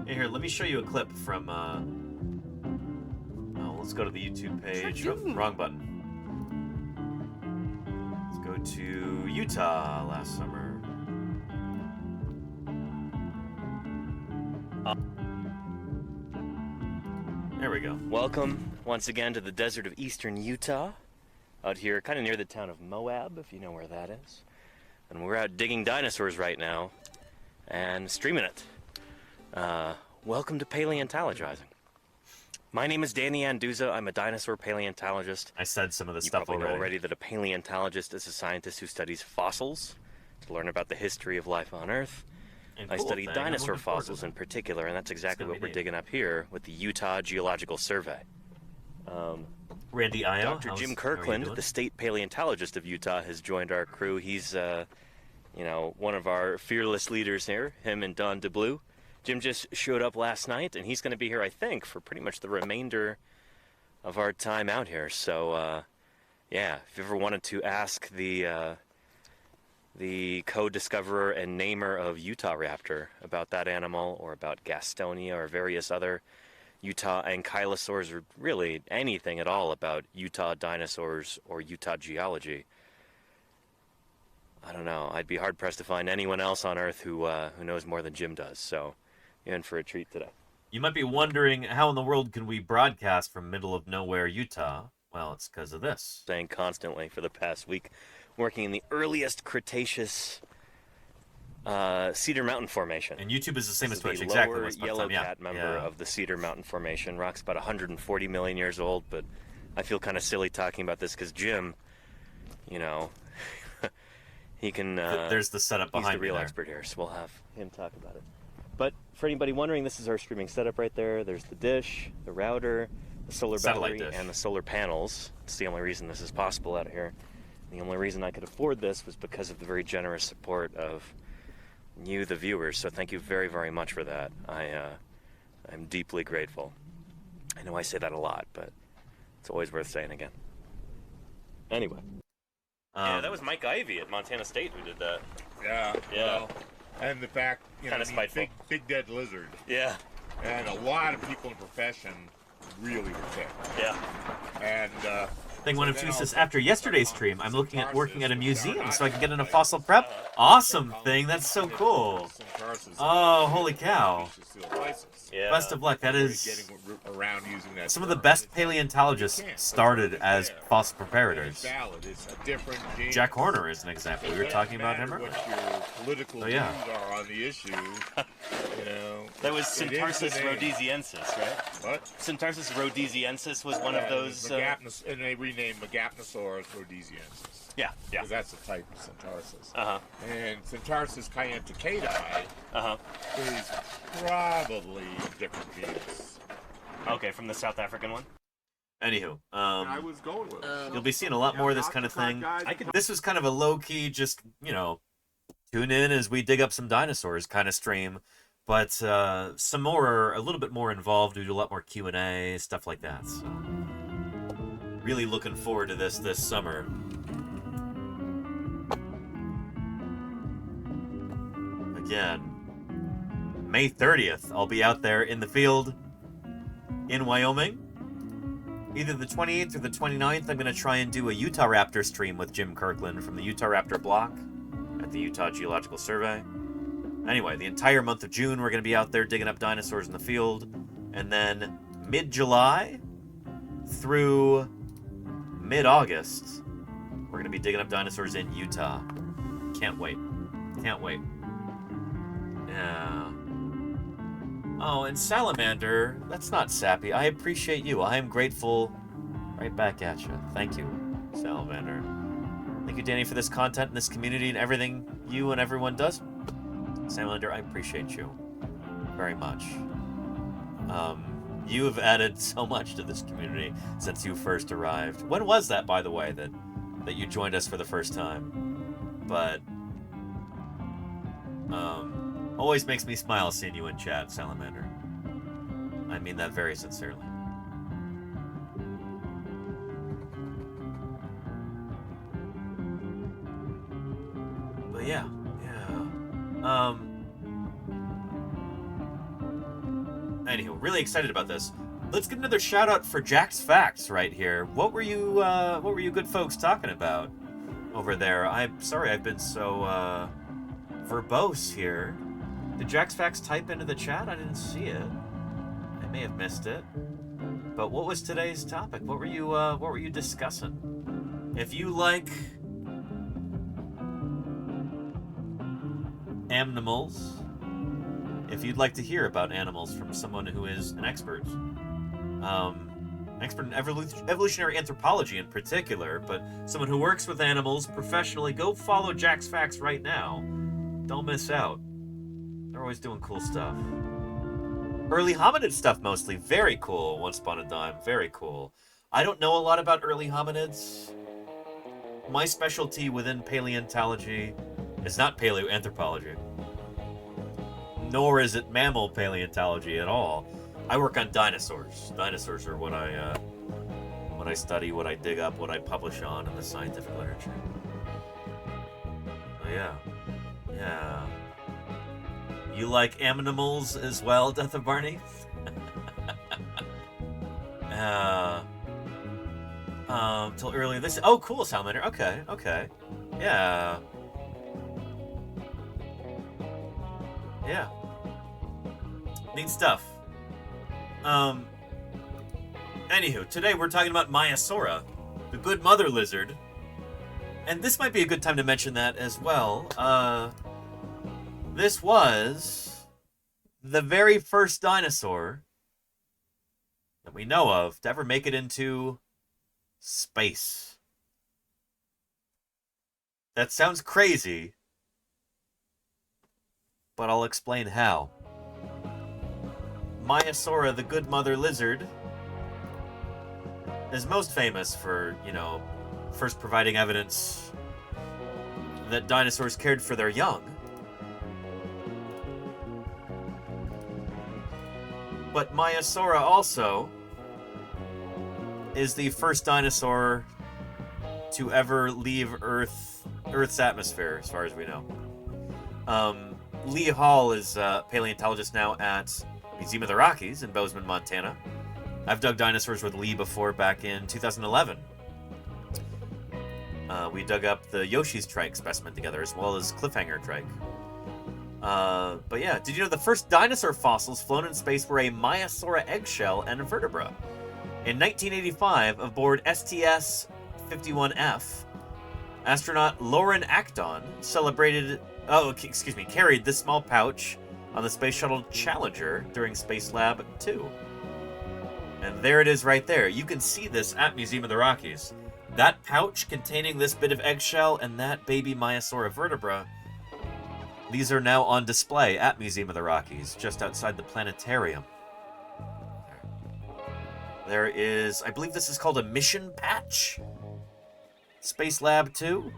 Hey, here, let me show you a clip from, let's go to the YouTube page. Oh, wrong button. Let's go to Utah last summer. There we go. Welcome once again to the desert of eastern Utah. Out here, kind of near the town of Moab, if you know where that is. And we're out digging dinosaurs right now and streaming it. Welcome to Paleontologizing. My name is Danny Anduza. I'm a dinosaur paleontologist. I said some of the you stuff probably know already that a paleontologist is a scientist who studies fossils to learn about the history of life on Earth. And I cool study thing, dinosaur fossils in particular, and that's exactly what we're digging up here with the Utah Geological Survey. Randy Io, Dr. Jim Kirkland, the state paleontologist of Utah, has joined our crew. He's, one of our fearless leaders here, him and Don DeBlue. Jim just showed up last night, and he's going to be here, I think, for pretty much the remainder of our time out here. So, yeah, if you ever wanted to ask the co-discoverer and namer of Utah Raptor about that animal, or about Gastonia, or various other Utah ankylosaurs, or really anything at all about Utah dinosaurs or Utah geology, I don't know. I'd be hard-pressed to find anyone else on Earth who knows more than Jim does. So, you're in for a treat today. You might be wondering, how in the world can we broadcast from middle of nowhere, Utah? Well, it's because of this. Saying constantly for the past week, working in the earliest Cretaceous Cedar Mountain Formation. And YouTube is the same as Twitch, the exactly. Lower Yellow Cat member of the Cedar Mountain Formation. Rock's about 140 million years old, but I feel kind of silly talking about this because Jim, he can... There's the setup behind me. He's the real expert here, so we'll have him talk about it. But for anybody wondering, this is our streaming setup right there. There's the dish, the router, the solar battery, and the solar panels. It's the only reason this is possible out here. The only reason I could afford this was because of the very generous support of you, the viewers. So thank you very, very much for that. I'm deeply grateful. I know I say that a lot, but it's always worth saying again. Anyway. Yeah, that was Mike Ivey at Montana State who did that. Yeah. Yeah. And the fact, big dead lizard. Yeah. And a lot of people in the profession really were sick. Yeah. And Thing 1 of 2 says, after yesterday's stream, I'm looking at working at a museum so I can get into fossil prep. Awesome thing, that's so cool. Oh, holy cow. Yeah. Best of luck. That is some of the best paleontologists started as fossil preparators. Jack Horner is an example. We were talking about him earlier. Political yeah. views are on the issue. That was Centarsus rhodesiensis, right? What? Centarsus rhodesiensis was one of those. And they renamed Megapnosaurus rhodesiensis. Yeah, yeah. Because that's a type of Centarsus. Uh-huh. And Centarsus kyanticati is probably a different genus. Okay, from the South African one? Anywho, I was going with it. You'll be seeing a lot more of this kind of thing. This was kind of a low-key, just, tune in as we dig up some dinosaurs kind of stream. But some more, a little bit more involved. We do a lot more Q&A, stuff like that. So, really looking forward to this summer. Again, May 30th, I'll be out there in the field in Wyoming. Either the 28th or the 29th, I'm going to try and do a Utah Raptor stream with Jim Kirkland from the Utah Raptor block at the Utah Geological Survey. Anyway, the entire month of June, we're going to be out there digging up dinosaurs in the field. And then mid-July through mid-August, we're going to be digging up dinosaurs in Utah. Can't wait. Can't wait. Yeah. Oh, and Salamander, that's not sappy. I appreciate you. I am grateful. Right back at you. Thank you, Salamander. Thank you, Danny, for this content and this community and everything you and everyone does. Salamander, I appreciate you very much. You have added so much to this community since you first arrived. When was that, by the way, that you joined us for the first time? But Always makes me smile seeing you in chat, Salamander. I mean that very sincerely. But yeah. Anywho, really excited about this. Let's get another shout out for Jack's Facts right here. What were you good folks talking about over there? I'm sorry I've been so verbose here. Did Jack's Facts type into the chat? I didn't see it. I may have missed it. But what was today's topic? What were you discussing? If you like animals, if you'd like to hear about animals from someone who is an expert in evolutionary anthropology in particular, but someone who works with animals professionally, go follow Jack's Facts right now. Don't miss out. They're always doing cool stuff. Early hominid stuff mostly. Very cool. Once upon a time. Very cool. I don't know a lot about early hominids. My specialty within paleontology is not paleoanthropology. Nor is it mammal paleontology at all. I work on dinosaurs. Dinosaurs are what I study, what I dig up, what I publish on in the scientific literature. Oh, yeah. You like animals as well, Death of Barney? Till early this. Oh, cool, Salamander. Okay. Yeah. Neat stuff. Anywho, today we're talking about MAIASAURA, the good mother lizard. And this might be a good time to mention that as well. This was the very first dinosaur that we know of to ever make it into space. That sounds crazy, but I'll explain how. MAIASAURA, the good mother lizard, is most famous for, first providing evidence that dinosaurs cared for their young. But MAIASAURA also is the first dinosaur to ever leave Earth's atmosphere, as far as we know. Lee Hall is a paleontologist now at Museum of the Rockies in Bozeman, Montana. I've dug dinosaurs with Lee before back in 2011. We dug up the Yoshi's trike specimen together, as well as Cliffhanger trike. But yeah, did you know the first dinosaur fossils flown in space were a MAIASAURA eggshell and a vertebra? In 1985, aboard STS-51F, astronaut Lauren Acton carried this small pouch on the Space Shuttle Challenger during Space Lab 2. And there it is right there. You can see this at Museum of the Rockies. That pouch containing this bit of eggshell and that baby MAIASAURA vertebra, these are now on display at Museum of the Rockies, just outside the planetarium. There is, I believe this is called a mission patch? Space Lab 2?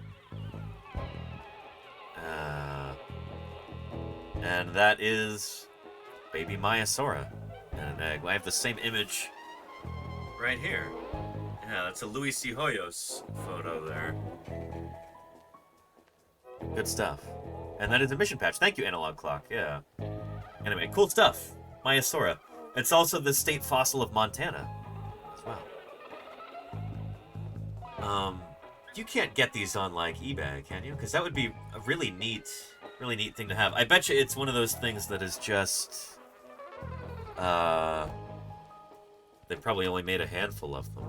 And that is baby MAIASAURA and an egg. I have the same image right here. Yeah, that's a Luis C. Hoyos photo there. Good stuff. And that is a mission patch. Thank you, Analog Clock. Yeah. Anyway, cool stuff. MAIASAURA. It's also the state fossil of Montana as well. You can't get these on, like, eBay, can you? Because that would be a really neat thing to have. I bet you it's one of those things that is just... they probably only made a handful of them.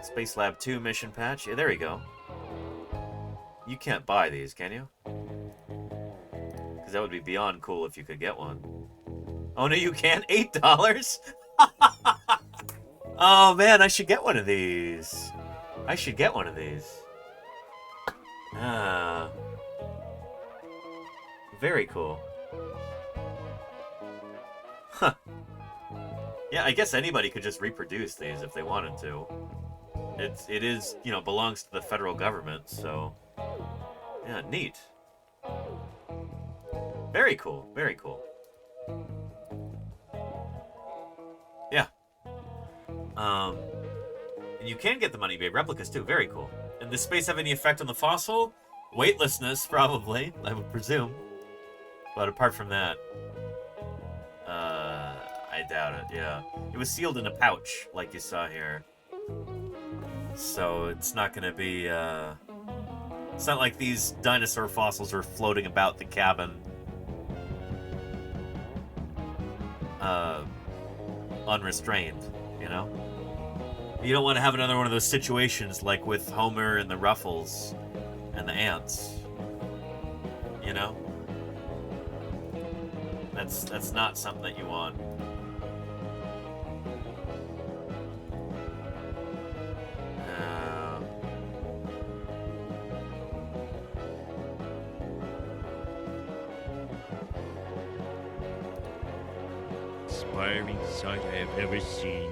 Space Lab 2 mission patch. Yeah, there you go. You can't buy these, can you? Because that would be beyond cool if you could get one. Oh, no, you can't? $8? Oh, man, I should get one of these. Very cool. Huh. Yeah, I guess anybody could just reproduce these if they wanted to. it is, you know, belongs to the federal government, so yeah, neat. Very cool, very cool. Yeah. And you can get the money made replicas too, very cool. And does space have any effect on the fossil? Weightlessness, probably, I would presume. But apart from that, I doubt it, yeah. It was sealed in a pouch, like you saw here. So it's not gonna be, it's not like these dinosaur fossils are floating about the cabin. Unrestrained, you know? You don't want to have another one of those situations like with Homer and the Ruffles and the ants. You know? That's not something that you want. Inspiring sight I have ever seen.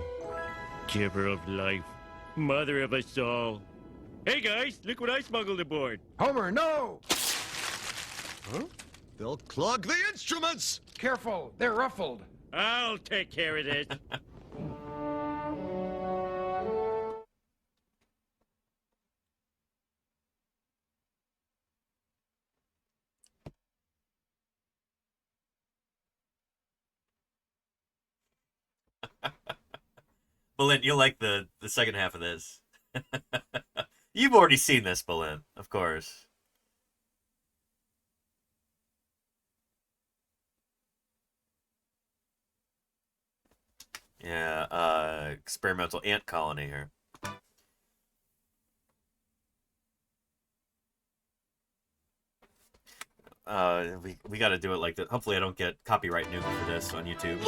Giver of life, mother of us all. Hey guys, look what I smuggled aboard. Homer, no! Huh? They'll clog the instruments! Careful, they're ruffled. I'll take care of this. Balint, you'll like the second half of this. You've already seen this, Balint, of course. Yeah, experimental ant colony here. We got to do it like that. Hopefully I don't get copyright nuke for this on YouTube.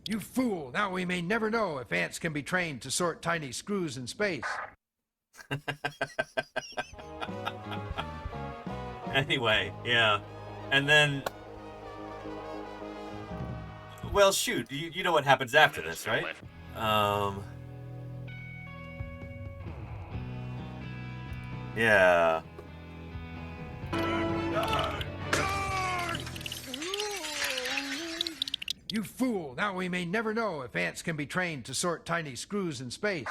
You fool! Now we may never know if ants can be trained to sort tiny screws in space. Anyway, yeah. And then... Well, shoot. You know what happens after this, right? Yeah. You fool! Now we may never know if ants can be trained to sort tiny screws in space.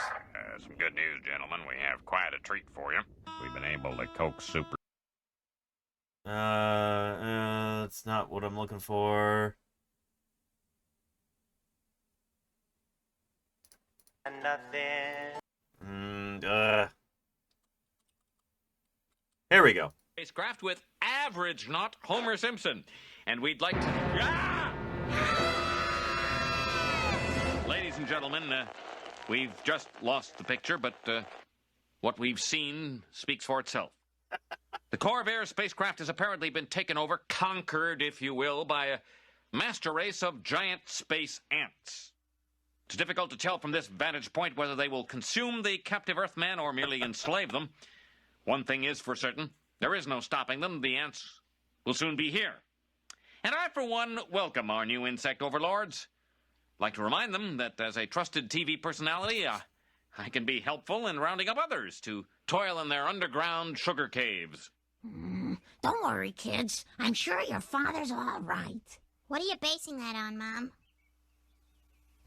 Some good news, gentlemen. We have quite a treat for you. We've been able to coax super... That's not what I'm looking for. Nothing. Here we go. Spacecraft with average, not Homer Simpson. And we'd like to... Ladies and gentlemen, we've just lost the picture, but what we've seen speaks for itself. The Corvair spacecraft has apparently been taken over, conquered, if you will, by a master race of giant space ants. It's difficult to tell from this vantage point whether they will consume the captive Earthmen or merely enslave them. One thing is for certain, there is no stopping them. The ants will soon be here. And I, for one, welcome our new insect overlords. I'd like to remind them that as a trusted TV personality, I can be helpful in rounding up others to toil in their underground sugar caves. Don't worry, kids. I'm sure your father's all right. What are you basing that on, Mom?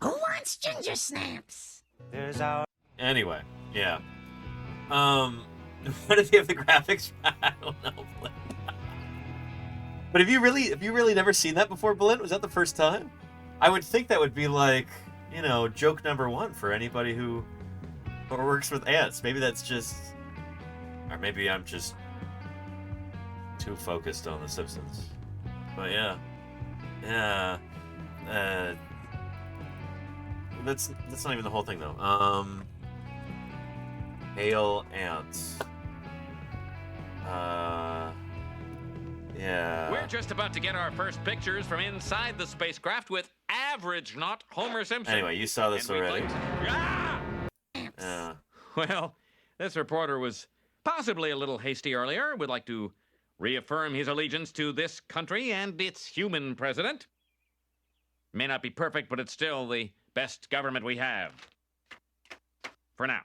Who wants ginger snaps? There's our... Anyway, yeah. What did they have the graphics? I don't know. But have you really never seen that before, Balint? Was that the first time? I would think that would be like, you know, joke number one for anybody who works with ants. Maybe that's just, or maybe I'm just too focused on The Simpsons. But yeah, that's not even the whole thing though. Hail ants. Yeah. We're just about to get our first pictures from inside the spacecraft with average, not Homer Simpson. Anyway, you saw this already. Well, this reporter was possibly a little hasty earlier. We'd like to reaffirm his allegiance to this country and its human president. May not be perfect, but it's still the best government we have. For now.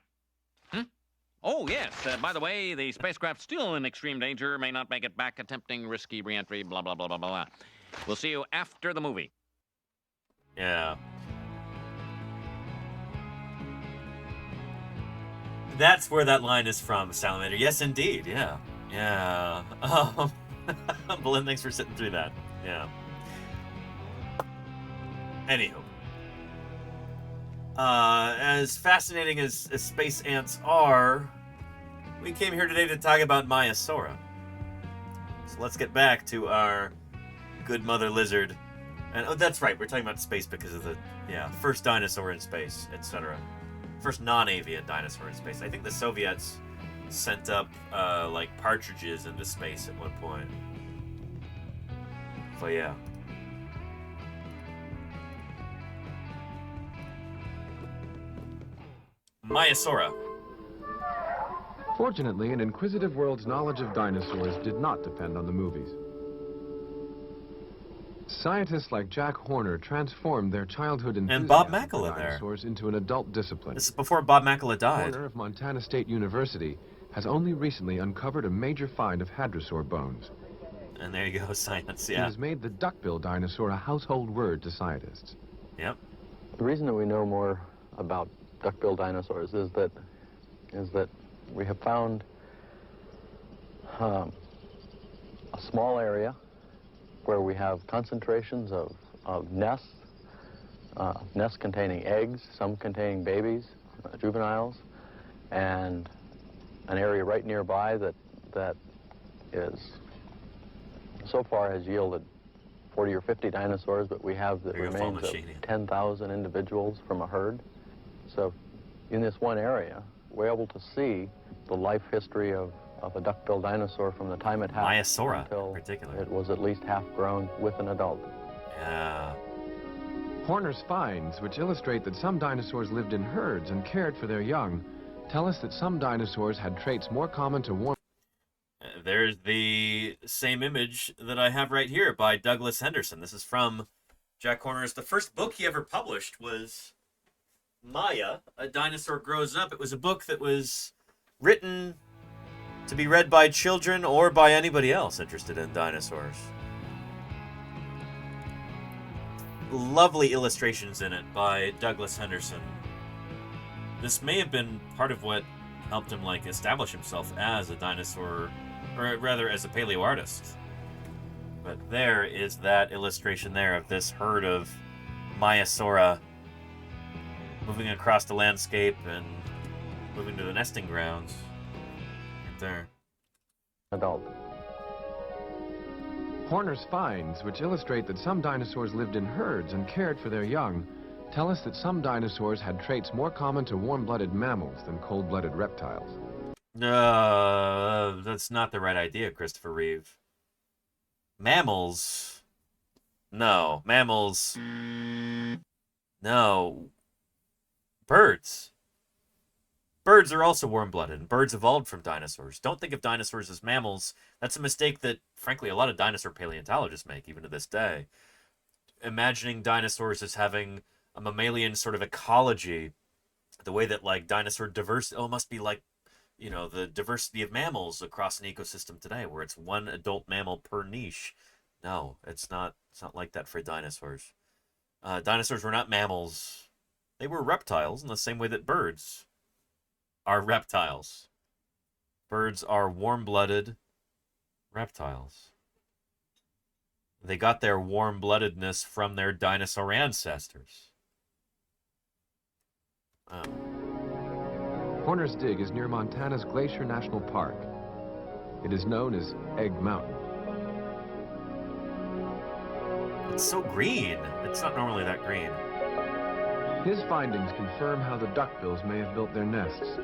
Oh, yes. By the way, the spacecraft's still in extreme danger. May not make it back. Attempting risky re-entry. Blah, blah, blah, blah, blah. We'll see you after the movie. Yeah. That's where that line is from, Salamander. Yes, indeed. Yeah. Yeah. Belinda, thanks for sitting through that. Yeah. Anywho. As fascinating as space ants are, we came here today to talk about MAIASAURA. So let's get back to our good mother lizard. And oh, that's right, we're talking about space because of the first dinosaur in space, etc. First non-avian dinosaur in space. I think the Soviets sent up like partridges into space at one point. So yeah. MAIASAURA. Fortunately, an inquisitive world's knowledge of dinosaurs did not depend on the movies. Scientists like Jack Horner transformed their childhood enthusiasm and Bob Makela for dinosaurs into an adult discipline. This is before Bob Makela died. Horner of Montana State University has only recently uncovered a major find of hadrosaur bones. And there you go, science, He has made the duckbill dinosaur a household word to scientists. Yep. The reason that we know more about duckbill dinosaurs is that we have found a small area where we have concentrations of nests, nests containing eggs, some containing babies, juveniles, and an area right nearby that is so far has yielded 40 or 50 dinosaurs, but we have the remains of 10,000 individuals from a herd. So in this one area, we're able to see the life history of a duckbill dinosaur from the time it hatched MAIASAURA, until in particular. It was at least half grown with an adult. Yeah. Horner's finds, which illustrate that some dinosaurs lived in herds and cared for their young, tell us that some dinosaurs had traits more common to warm. There's the same image that I have right here by Douglas Henderson. This is from Jack Horner's. The first book he ever published was Maya, A Dinosaur Grows Up. It was a book that was written to be read by children or by anybody else interested in dinosaurs. Lovely illustrations in it by Douglas Henderson. This may have been part of what helped him like establish himself as a dinosaur, or rather as a paleo artist. But there is that illustration there of this herd of MAIASAURA moving across the landscape and moving to the nesting grounds. Right there. Adult. Horner's finds, which illustrate that some dinosaurs lived in herds and cared for their young, tell us that some dinosaurs had traits more common to warm-blooded mammals than cold-blooded reptiles. That's not the right idea, Christopher Reeve. Mammals? No. Mammals? No. Birds. Birds are also warm-blooded, and birds evolved from dinosaurs. Don't think of dinosaurs as mammals. That's a mistake that, frankly, a lot of dinosaur paleontologists make, even to this day. Imagining dinosaurs as having a mammalian sort of ecology, the way that, like, dinosaur diversity, must be like, you know, the diversity of mammals across an ecosystem today, where it's one adult mammal per niche. No, it's not like that for dinosaurs. Dinosaurs were not mammals. They were reptiles in the same way that birds are reptiles. Birds are warm-blooded reptiles. They got their warm-bloodedness from their dinosaur ancestors. Horner's Dig is near Montana's Glacier National Park. It is known as Egg Mountain. It's so green. It's not normally that green. His findings confirm how the duckbills may have built their nests.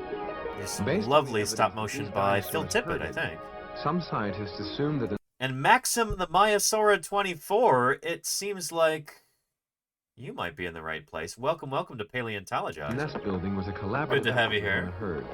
There's some lovely stop motion by Phil Tippett, I think. Some scientists assume that And Maxim the MAIASAURA 24, it seems like you might be in the right place. Welcome to Paleontologizing. Nest building was a collaborative Good to have you here. Herd.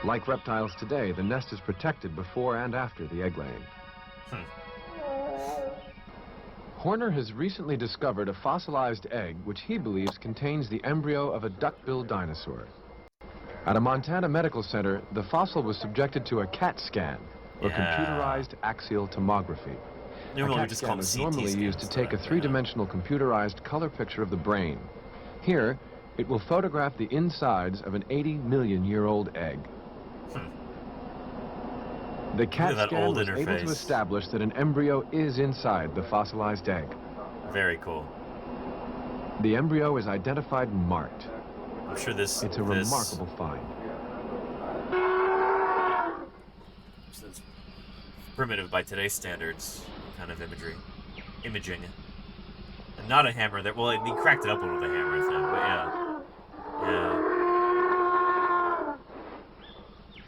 Like reptiles today, the nest is protected before and after the egg laying. Horner has recently discovered a fossilized egg which he believes contains the embryo of a duck-billed dinosaur. At a Montana medical center, the fossil was subjected to a CAT scan, or computerized axial tomography. Normally a we CAT just scan call them is CT normally used to take a three-dimensional computerized color picture of the brain. Here, it will photograph the insides of an 80-million-year-old egg. The CAT scan was able to establish that an embryo is inside the fossilized egg. Very cool. The embryo is identified and marked. I'm sure it's a remarkable find. It's primitive by today's standards, kind of imaging. And not a hammer that, well, he cracked it up with a hammer thing, but yeah.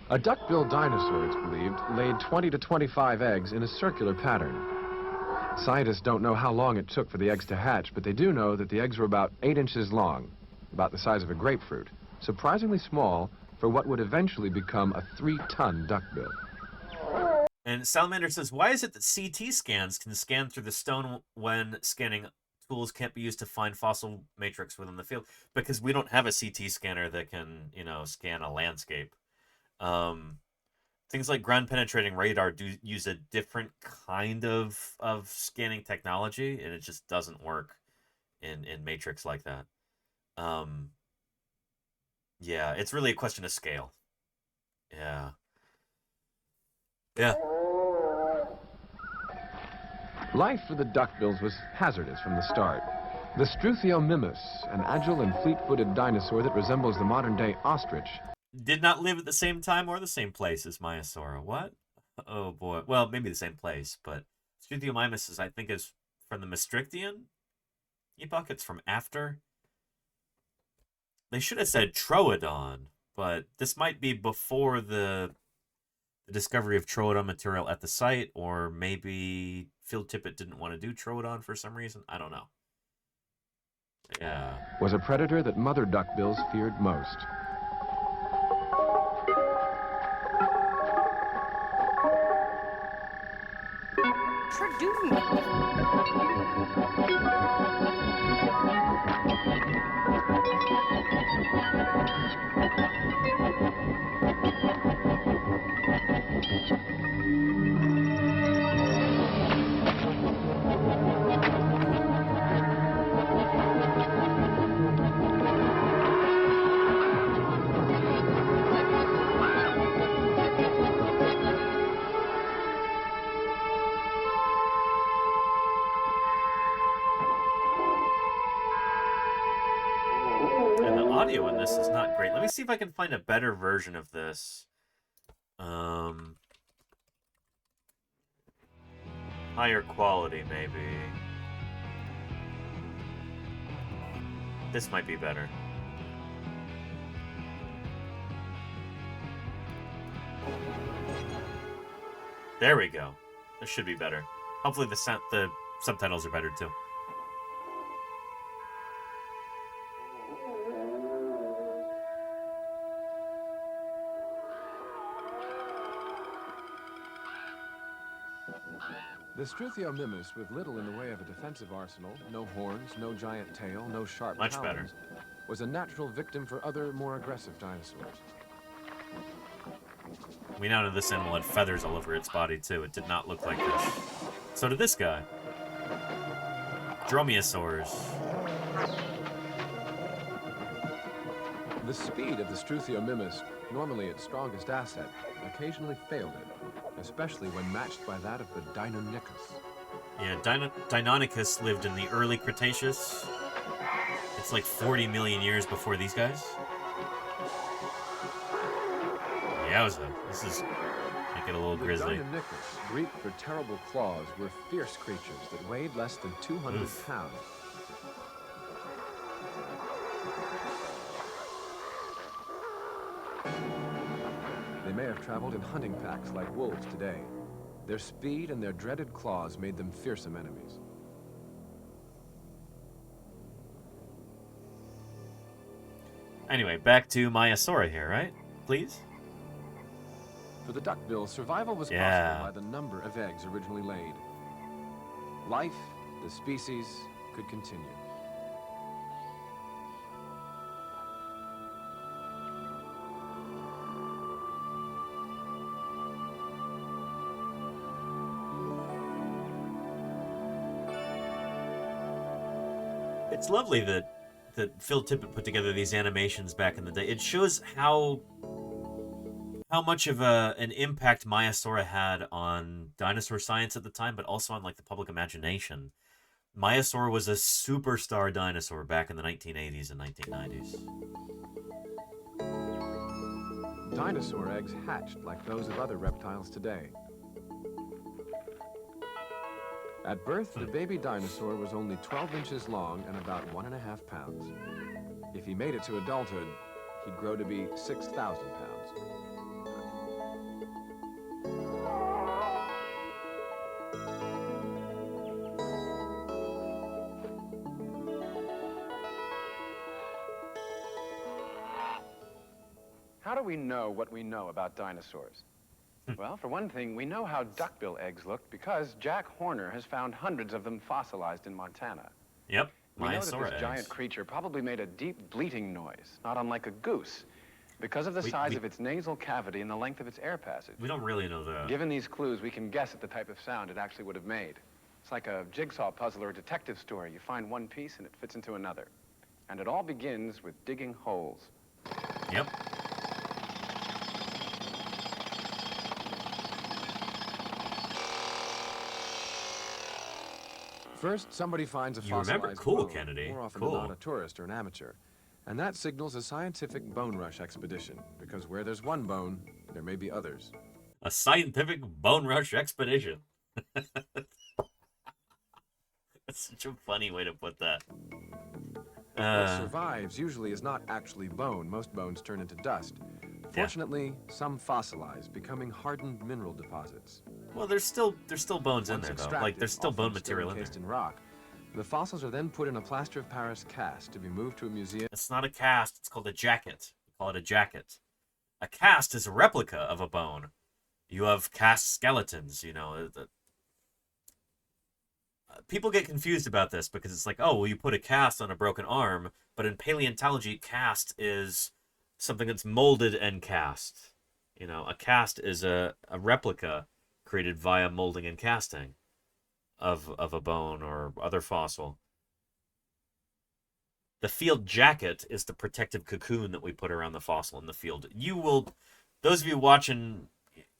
A duck-billed dinosaur, it's believed, laid 20 to 25 eggs in a circular pattern. Scientists don't know how long it took for the eggs to hatch, but they do know that the eggs were about 8 inches long, about the size of a grapefruit, surprisingly small for what would eventually become a 3-ton duckbill. And Salamander says, why is it that CT scans can scan through the stone when scanning tools can't be used to find fossil matrix within the field? Because we don't have a CT scanner that can, scan a landscape. Things like ground-penetrating radar do use a different kind of scanning technology, and it just doesn't work in matrix like that. Yeah, it's really a question of scale. Yeah. Life for the duckbills was hazardous from the start. The Struthiomimus, an agile and fleet-footed dinosaur that resembles the modern-day ostrich, did not live at the same time or the same place as Maiasaura. What? Oh boy. Well, maybe the same place, but Struthiomimus I think is from the Maastrichtian epoch. It's from after. They should have said Troodon, but this might be before the discovery of Troodon material at the site, or maybe Phil Tippett didn't want to do Troodon for some reason. I don't know. Yeah. Was a predator that mother duckbills feared most. Audio in this is not great. Let me see if I can find a better version of this. Higher quality, maybe. This might be better. There we go. This should be better. Hopefully the subtitles are better too. The Struthiomimus, with little in the way of a defensive arsenal, no horns, no giant tail, no sharp talons, was a natural victim for other, more aggressive dinosaurs. We now know this animal had feathers all over its body, too. It did not look like this. So did this guy. Dromaeosaurs. The speed of the Struthiomimus, normally its strongest asset, occasionally failed it, especially when matched by that of the Deinonychus. Yeah, Deinonychus lived in the early Cretaceous. It's like 40 million years before these guys. Yowza, this is making it a little grisly. The Deinonychus, Greek for terrible claws, were fierce creatures that weighed less than 200 pounds. They may have traveled in hunting packs like wolves today. Their speed and their dreaded claws made them fearsome enemies. Anyway, back to MAIASAURA here, right? Please? For the duckbill, survival was possible by the number of eggs originally laid. Life, the species, could continue. It's lovely that Phil Tippett put together these animations back in the day. It shows how much of an impact MAIASAURA had on dinosaur science at the time, but also on like the public imagination. MAIASAURA was a superstar dinosaur back in the 1980s and 1990s. Dinosaur eggs hatched like those of other reptiles today. At birth, the baby dinosaur was only 12 inches long and about 1.5 pounds. If he made it to adulthood, he'd grow to be 6,000 pounds. How do we know what we know about dinosaurs? Well, for one thing, we know how duckbill eggs looked because Jack Horner has found hundreds of them fossilized in Montana. Yep, we know that MAIASAURA this giant creature probably made a deep bleating noise, not unlike a goose, because of the size of its nasal cavity and the length of its air passage. We don't really know that. Given these clues, we can guess at the type of sound it actually would have made. It's like a jigsaw puzzle or a detective story. You find one piece and it fits into another. And it all begins with digging holes. Yep. First, somebody finds a You fossilized remember? Cool, bone, Kennedy. more often Cool. than not a tourist or an amateur. And that signals a scientific bone rush expedition, because where there's one bone, there may be others. A scientific bone rush expedition. That's such a funny way to put that. What survives usually is not actually bone. Most bones turn into dust. Fortunately, some fossilize, becoming hardened mineral deposits. Well, there's still bones in Once there, though. extracted, Like, there's still often bone material in encased there. in rock. The fossils are then put in a plaster of Paris cast to be moved to a museum. It's not a cast. It's called a jacket. We call it a jacket. A cast is a replica of a bone. You have cast skeletons, you know. People get confused about this because it's like, oh, well, you put a cast on a broken arm, but in paleontology, cast is something that's molded and cast. You know, a cast is a replica created via molding and casting of a bone or other fossil. The field jacket is the protective cocoon that we put around the fossil in the field. You will, those of you watching,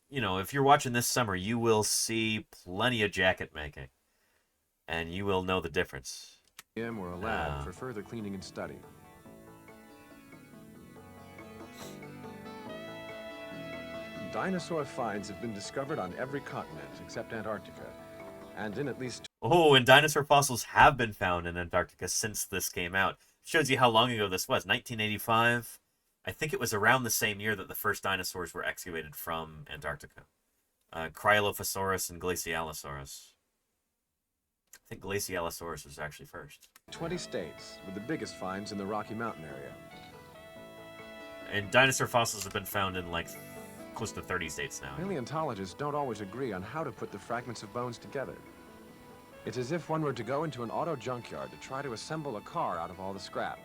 you know, if you're watching this summer, you will see plenty of jacket making. And you will know the difference. Or a lab for further cleaning and study. Dinosaur finds have been discovered on every continent except Antarctica, and in at least... Oh, and dinosaur fossils have been found in Antarctica since this came out. Shows you how long ago this was. 1985. I think it was around the same year that the first dinosaurs were excavated from Antarctica. Cryolophosaurus and Glacialosaurus. I think Glacialosaurus was actually first. 20 states, with the biggest finds in the Rocky Mountain area. And dinosaur fossils have been found in like close to 30 states now. Paleontologists don't always agree on how to put the fragments of bones together. It's as if one were to go into an auto junkyard to try to assemble a car out of all the scrap.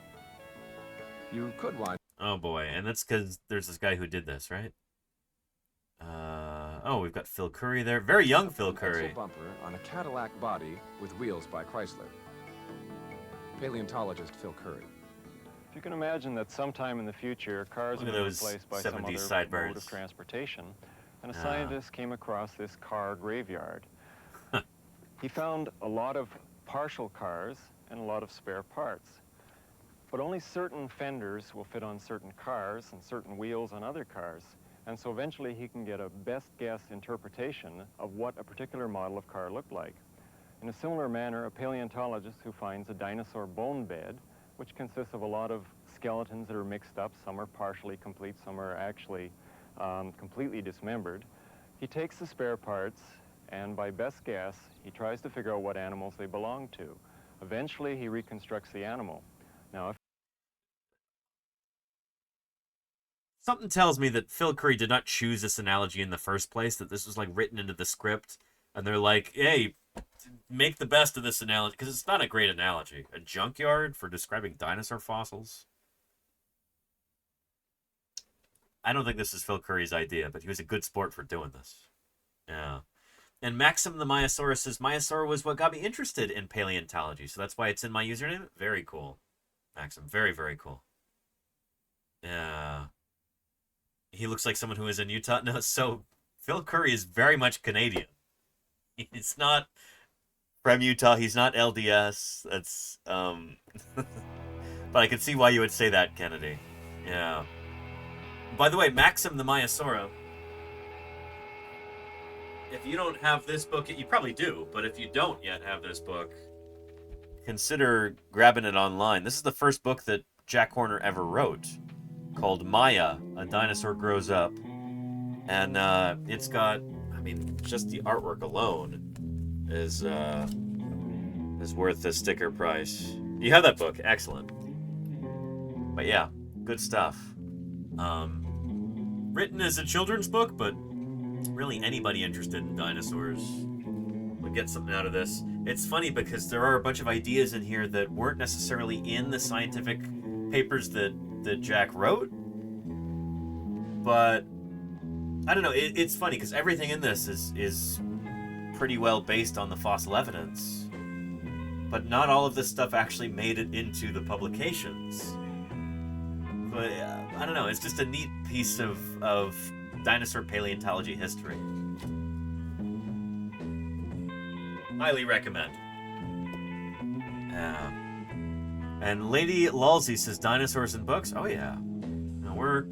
You could wind... Oh boy, and that's because there's this guy who did this, right? Oh, we've got Phil Curry there. Very young Phil Curry. Bumper on a Cadillac body with wheels by Chrysler. Paleontologist Phil Curry. If you can imagine that sometime in the future, cars will be replaced by some other mode of transportation, and a scientist came across this car graveyard. He found a lot of partial cars and a lot of spare parts. But only certain fenders will fit on certain cars and certain wheels on other cars. And so eventually he can get a best guess interpretation of what a particular model of car looked like. In a similar manner, a paleontologist who finds a dinosaur bone bed which consists of a lot of skeletons that are mixed up. Some are partially complete, some are actually completely dismembered. He takes the spare parts, and by best guess, he tries to figure out what animals they belong to. Eventually, he reconstructs the animal. Now, if something tells me that Phil Curry did not choose this analogy in the first place, that this was like written into the script, and they're like, hey, make the best of this analogy, because it's not a great analogy. A junkyard for describing dinosaur fossils? I don't think this is Phil Curry's idea, but he was a good sport for doing this. Yeah. And Maxim the Maiasaurus says, Maiasaura was what got me interested in paleontology, so that's why it's in my username. Very cool, Maxim. Very, very cool. Yeah. He looks like someone who is in Utah. No, so Phil Curry is very much Canadian. He's not from Utah. He's not LDS. That's, but I can see why you would say that, Kennedy. Yeah. By the way, Maxim the Maiasaura, if you don't have this book, you probably do, but if you don't yet have this book, consider grabbing it online. This is the first book that Jack Horner ever wrote, called Maya, A Dinosaur Grows Up. And it's got, I mean, just the artwork alone is worth the sticker price. You have that book, excellent. But yeah, good stuff. Written as a children's book, but really anybody interested in dinosaurs would get something out of this. It's funny because there are a bunch of ideas in here that weren't necessarily in the scientific papers that Jack wrote, but I don't know, it's funny because everything in this is pretty well based on the fossil evidence, but not all of this stuff actually made it into the publications. But I don't know, it's just a neat piece of dinosaur paleontology history. Highly recommend. Yeah. And Lady Lalsey says dinosaurs and books. Oh yeah. No, we're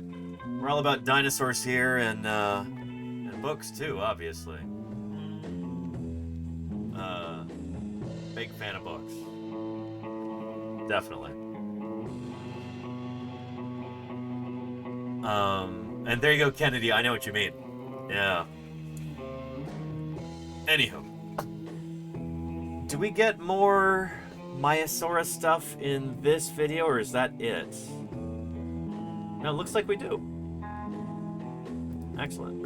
all about dinosaurs here and books too, obviously. Big fan of books. Definitely. And there you go, Kennedy. I know what you mean. Yeah. Anywho. Do we get more Maiasaura stuff in this video, or is that it? No, it looks like we do. Excellent.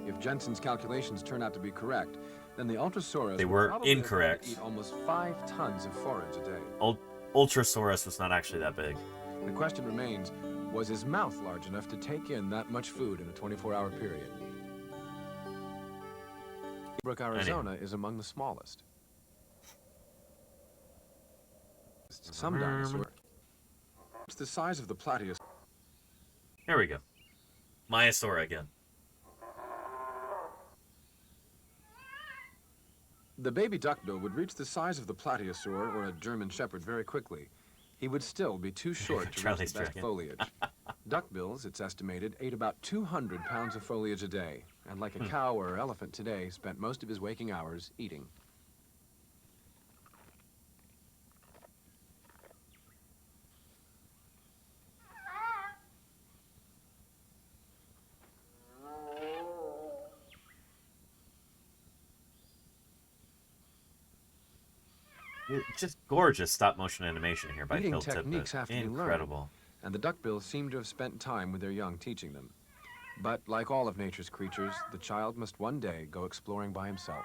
If Jensen's calculations turn out to be correct, then the Ultrasaurus they were incorrect. Eat almost 5 tons of forage a day. Ultrasaurus was not actually that big. The question remains, was his mouth large enough to take in that much food in a 24-hour period? Brook, Arizona is among the smallest. Some dinosaurs. It's the size of the plateaus. Here we go. Maiasaura again. The baby duckbill would reach the size of the plateosaur or a German shepherd very quickly. He would still be too short to reach the best foliage. Duckbills, it's estimated, ate about 200 pounds of foliage a day, and like a cow or elephant today, spent most of his waking hours eating. It's just gorgeous stop-motion animation here by Phil Tippett. Techniques have to be Incredible. learned, and the duckbills seem to have spent time with their young teaching them. But like all of nature's creatures, the child must one day go exploring by himself.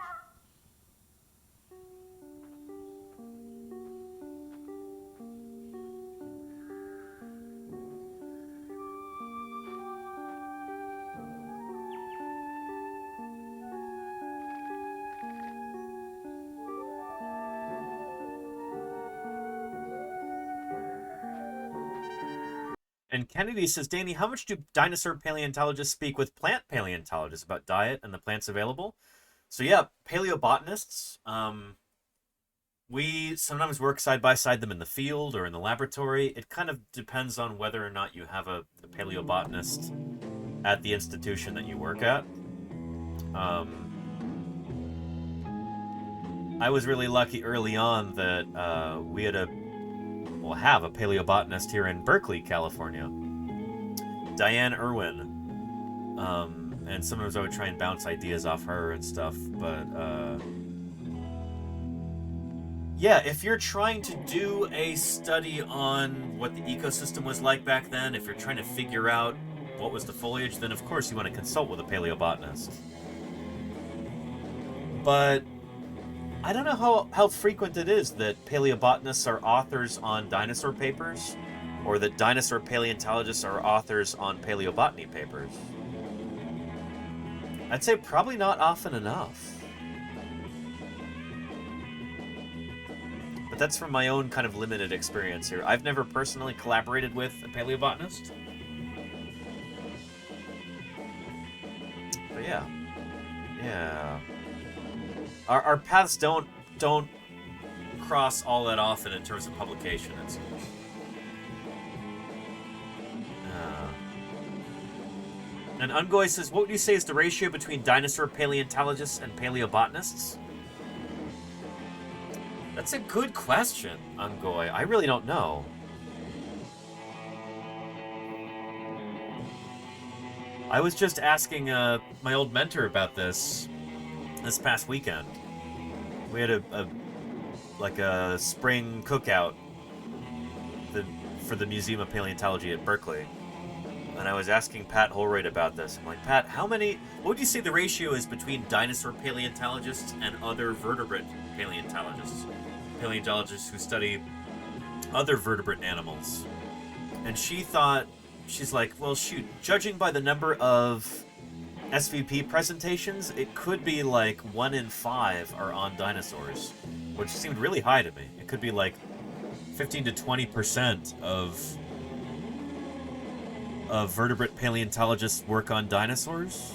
And Kennedy says, Danny, how much do dinosaur paleontologists speak with plant paleontologists about diet and the plants available? So yeah, paleobotanists, we sometimes work side by side them in the field or in the laboratory. It kind of depends on whether or not you have a paleobotanist at the institution that you work at. I was really lucky early on that we had have a paleobotanist here in Berkeley, California. Diane Irwin. And sometimes I would try and bounce ideas off her and stuff, but yeah, if you're trying to do a study on what the ecosystem was like back then, if you're trying to figure out what was the foliage, then of course you want to consult with a paleobotanist. But I don't know how frequent it is that paleobotanists are authors on dinosaur papers, or that dinosaur paleontologists are authors on paleobotany papers. I'd say probably not often enough. But that's from my own kind of limited experience here. I've never personally collaborated with a paleobotanist. But yeah. Yeah. Our paths don't cross all that often in terms of publication, it seems. And Ungoy says, what would you say is the ratio between dinosaur paleontologists and paleobotanists? That's a good question, Ungoy. I really don't know. I was just asking my old mentor about this past weekend. We had a spring cookout for the Museum of Paleontology at Berkeley. And I was asking Pat Holroyd about this. I'm like, Pat, what would you say the ratio is between dinosaur paleontologists and other vertebrate paleontologists? Paleontologists who study other vertebrate animals. And she's like, well, shoot, judging by the number of SVP presentations, it could be like 1 in 5 are on dinosaurs, which seemed really high to me. It could be like 15 to 20% of vertebrate paleontologists work on dinosaurs.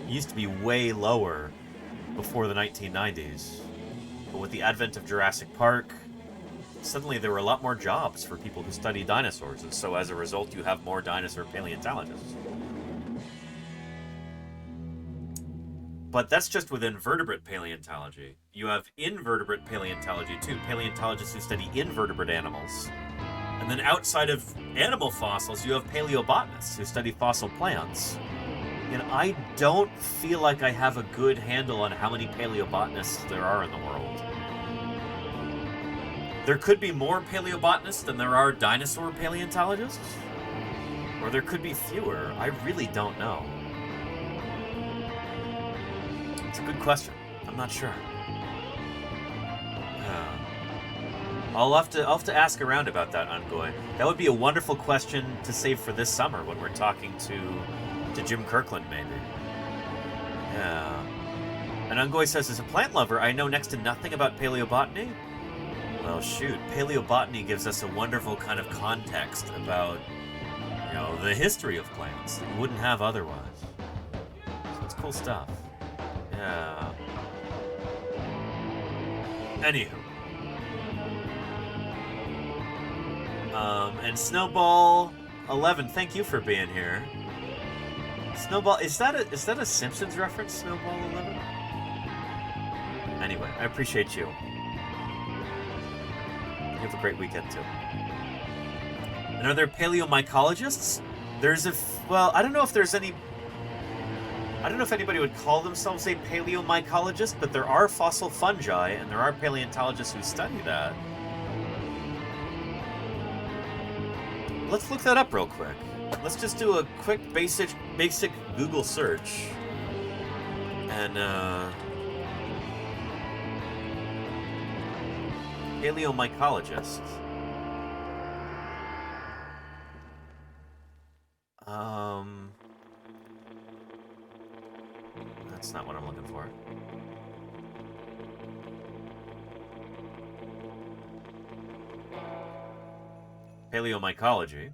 It used to be way lower before the 1990s. But with the advent of Jurassic Park, suddenly there were a lot more jobs for people who study dinosaurs, and so as a result you have more dinosaur paleontologists. But that's just within vertebrate paleontology. You have invertebrate paleontology too, paleontologists who study invertebrate animals. And then outside of animal fossils, you have paleobotanists who study fossil plants. And I don't feel like I have a good handle on how many paleobotanists there are in the world. There could be more paleobotanists than there are dinosaur paleontologists. Or there could be fewer. I really don't know. It's a good question. I'm not sure. I'll have to ask around about that, Ungoy. That would be a wonderful question to save for this summer when we're talking to Jim Kirkland, maybe. Yeah. And Ungoy says, as a plant lover, I know next to nothing about paleobotany. Well, shoot, paleobotany gives us a wonderful kind of context about, the history of plants that you wouldn't have otherwise. So it's cool stuff. Yeah. Anywho. And Snowball 11, thank you for being here. Snowball, is that a Simpsons reference, Snowball 11? Anyway, I appreciate you. You have a great weekend too. And are there paleomycologists? I don't know if there's any. I don't know if anybody would call themselves a paleomycologist, but there are fossil fungi, and there are paleontologists who study that. Let's look that up real quick. Let's just do a quick basic Google search. And paleomycologist. That's not what I'm looking for. Paleomycology,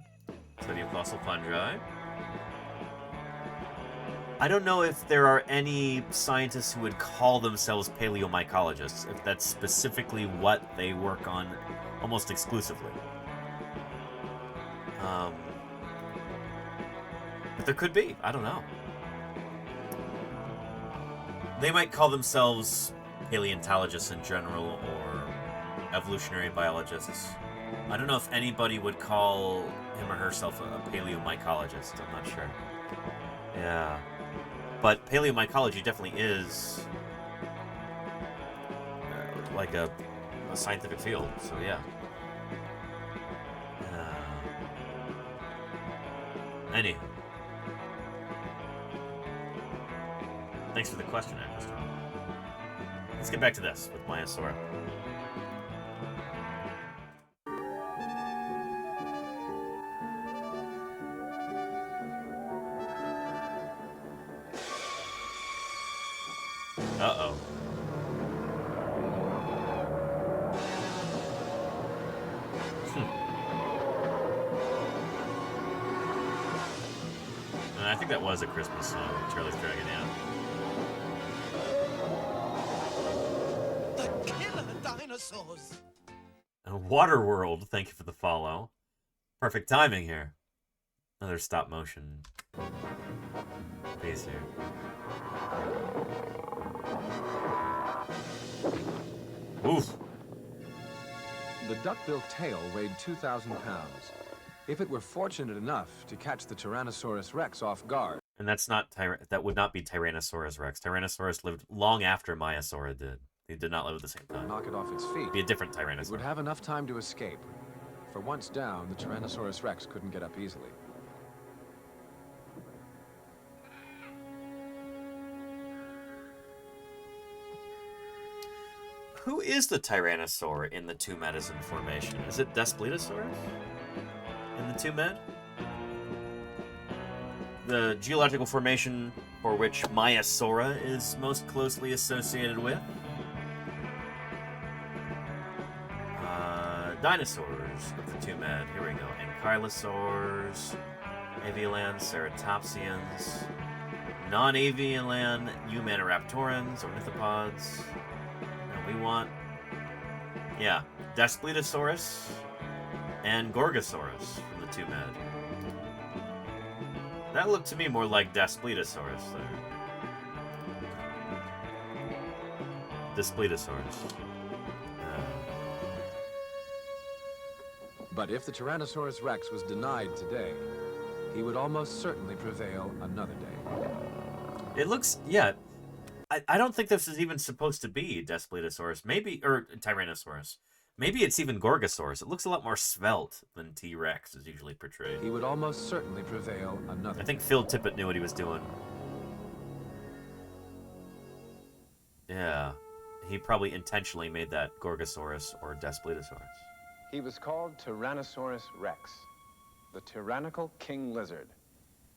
study of fossil fungi. I don't know if there are any scientists who would call themselves paleomycologists, if that's specifically what they work on almost exclusively. But there could be, I don't know. They might call themselves paleontologists in general or evolutionary biologists. I don't know if anybody would call him or herself a paleomycologist. I'm not sure. Yeah. But paleomycology definitely is like a scientific field, so yeah. Anywho. Thanks for the question, Christopher. Let's get back to this with MAIASAURA. Uh-oh. I think that was a Christmas song, Charlie's Dragon, yeah. The killer dinosaurs. Waterworld, thank you for the follow. Perfect timing here. Another stop motion piece here. Oof. The duck-billed tail weighed 2,000 pounds. If it were fortunate enough to catch the Tyrannosaurus Rex off guard. And that's not that would not be Tyrannosaurus Rex. Tyrannosaurus lived long after MAIASAURA did. They did not live at the same time. Knock it off its feet. Be a different It Tyrannosaurus. would have enough time to escape. For once down, the Tyrannosaurus Rex couldn't get up easily. Who is the Tyrannosaur in the Two Medicine formation? Is it Daspletosaurus in the Two Med? The geological formation for which MAIASAURA is most closely associated with? Dinosaurs of the Two Med. Here we go. Ankylosaurs, avialan ceratopsians, non-avialan eumaniraptorans, ornithopods. And we want, yeah, Daspletosaurus and Gorgosaurus from the Two Med. That looked to me more like Daspletosaurus there. Daspletosaurus. But if the Tyrannosaurus Rex was denied today, he would almost certainly prevail another day. It looks, yeah. I don't think this is even supposed to be Daspletosaurus. Maybe, or Tyrannosaurus. Maybe it's even Gorgosaurus. It looks a lot more svelte than T-Rex is usually portrayed. He would almost certainly prevail another I think Phil Tippett knew what he was doing. Yeah. He probably intentionally made that Gorgosaurus or Daspletosaurus. He was called Tyrannosaurus Rex, the tyrannical king lizard.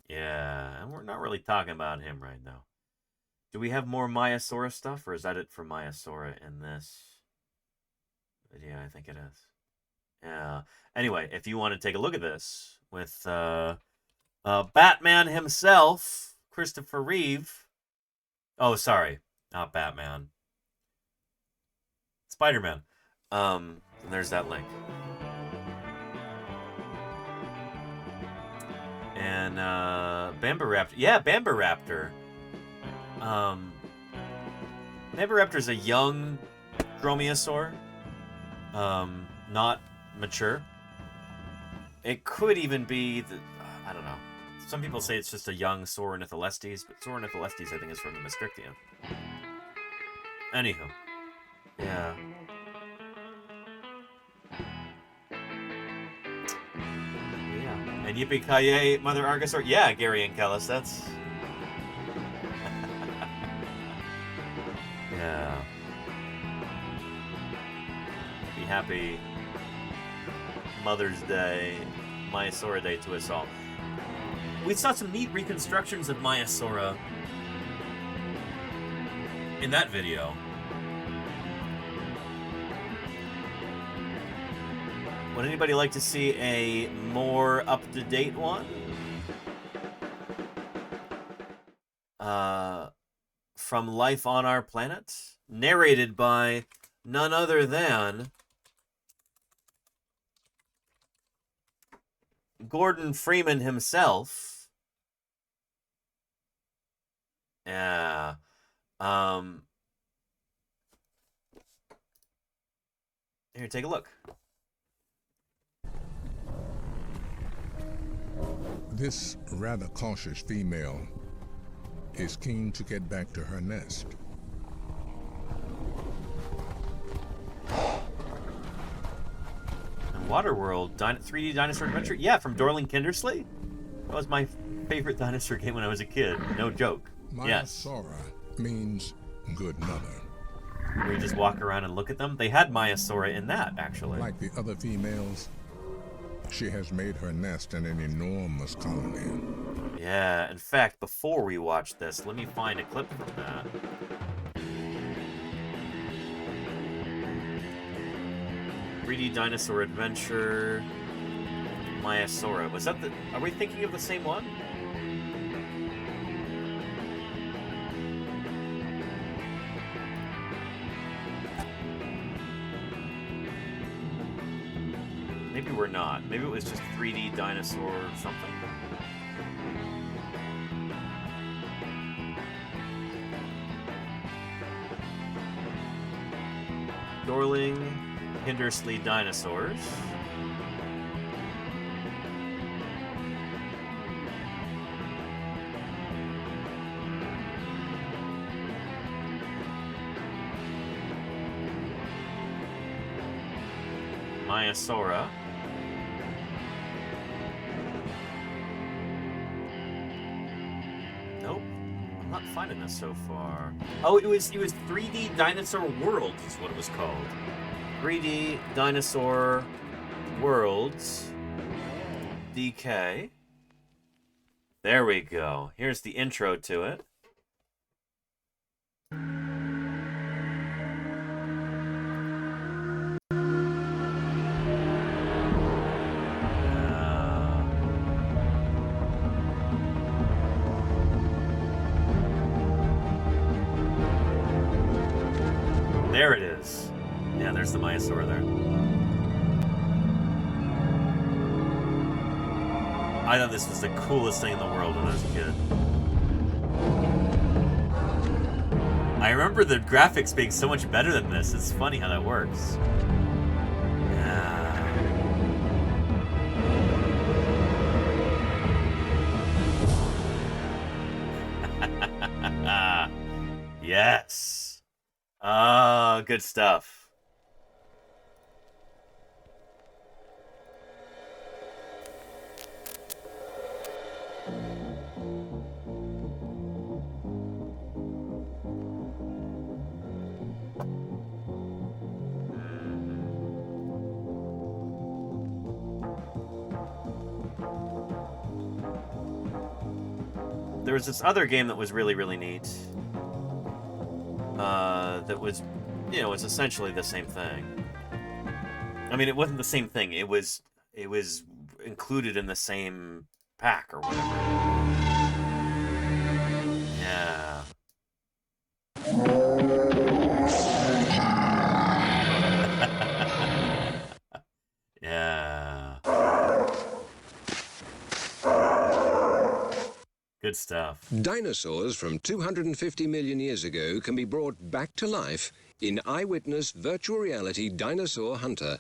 Yeah, and we're not really talking about him right now. Do we have more MAIASAURA stuff, or is that it for MAIASAURA in this video? I think it is. Yeah. Anyway, if you want to take a look at this with Batman himself, Christopher Reeve. Oh, sorry, not Batman. Spider-Man. And there's that link. And Bambaraptor. Yeah, Bambaraptor. Bambaraptor's a young dromaeosaur. Not mature. It could even be the, I don't know. Some people say it's just a young Sauronitholestes, but Sauronitholestes I think is from the Maastrichtium. Anywho. Yeah. And yippee-ki-yay, Mother Argosaur. Yeah, Gary and Kellis, that's... yeah. Happy Mother's Day, MAIASAURA Day to us all. We saw some neat reconstructions of MAIASAURA in that video. Would anybody like to see a more up-to-date one? From Life on Our Planet, narrated by none other than Gordon Freeman himself. Yeah. Here, take a look. This rather cautious female is keen to get back to her nest. Waterworld 3D Dinosaur Adventure? Yeah, from Dorling Kindersley? That was my favorite dinosaur game when I was a kid. No joke. Yes. MAIASAURA means good mother. Where you just walk around and look at them? They had MAIASAURA in that, actually. Like the other females, she has made her nest in an enormous colony. Yeah, in fact, before we watch this, let me find a clip from that. 3D Dinosaur Adventure, MAIASAURA. Was that the... Are we thinking of the same one? Maybe we're not. Maybe it was just 3D Dinosaur something. Dorling Kindersley Dinosaurs. MAIASAURA. Nope. I'm not finding this so far. Oh, it was 3D Dinosaur World is what it was called. 3D Dinosaur Worlds DK. There we go. Here's the intro to it. There it is. Yeah, there's the MAIASAURA there. I thought this was the coolest thing in the world when I was a kid. I remember the graphics being so much better than this. It's funny how that works. Yeah. Yes. Oh, good stuff. There was this other game that was really, really neat. That was, you know, it's essentially the same thing. I mean, it wasn't the same thing. It was included in the same pack or whatever. Yeah. Yeah. Good stuff. Dinosaurs from 250 million years ago can be brought back to life in Eyewitness Virtual Reality Dinosaur Hunter.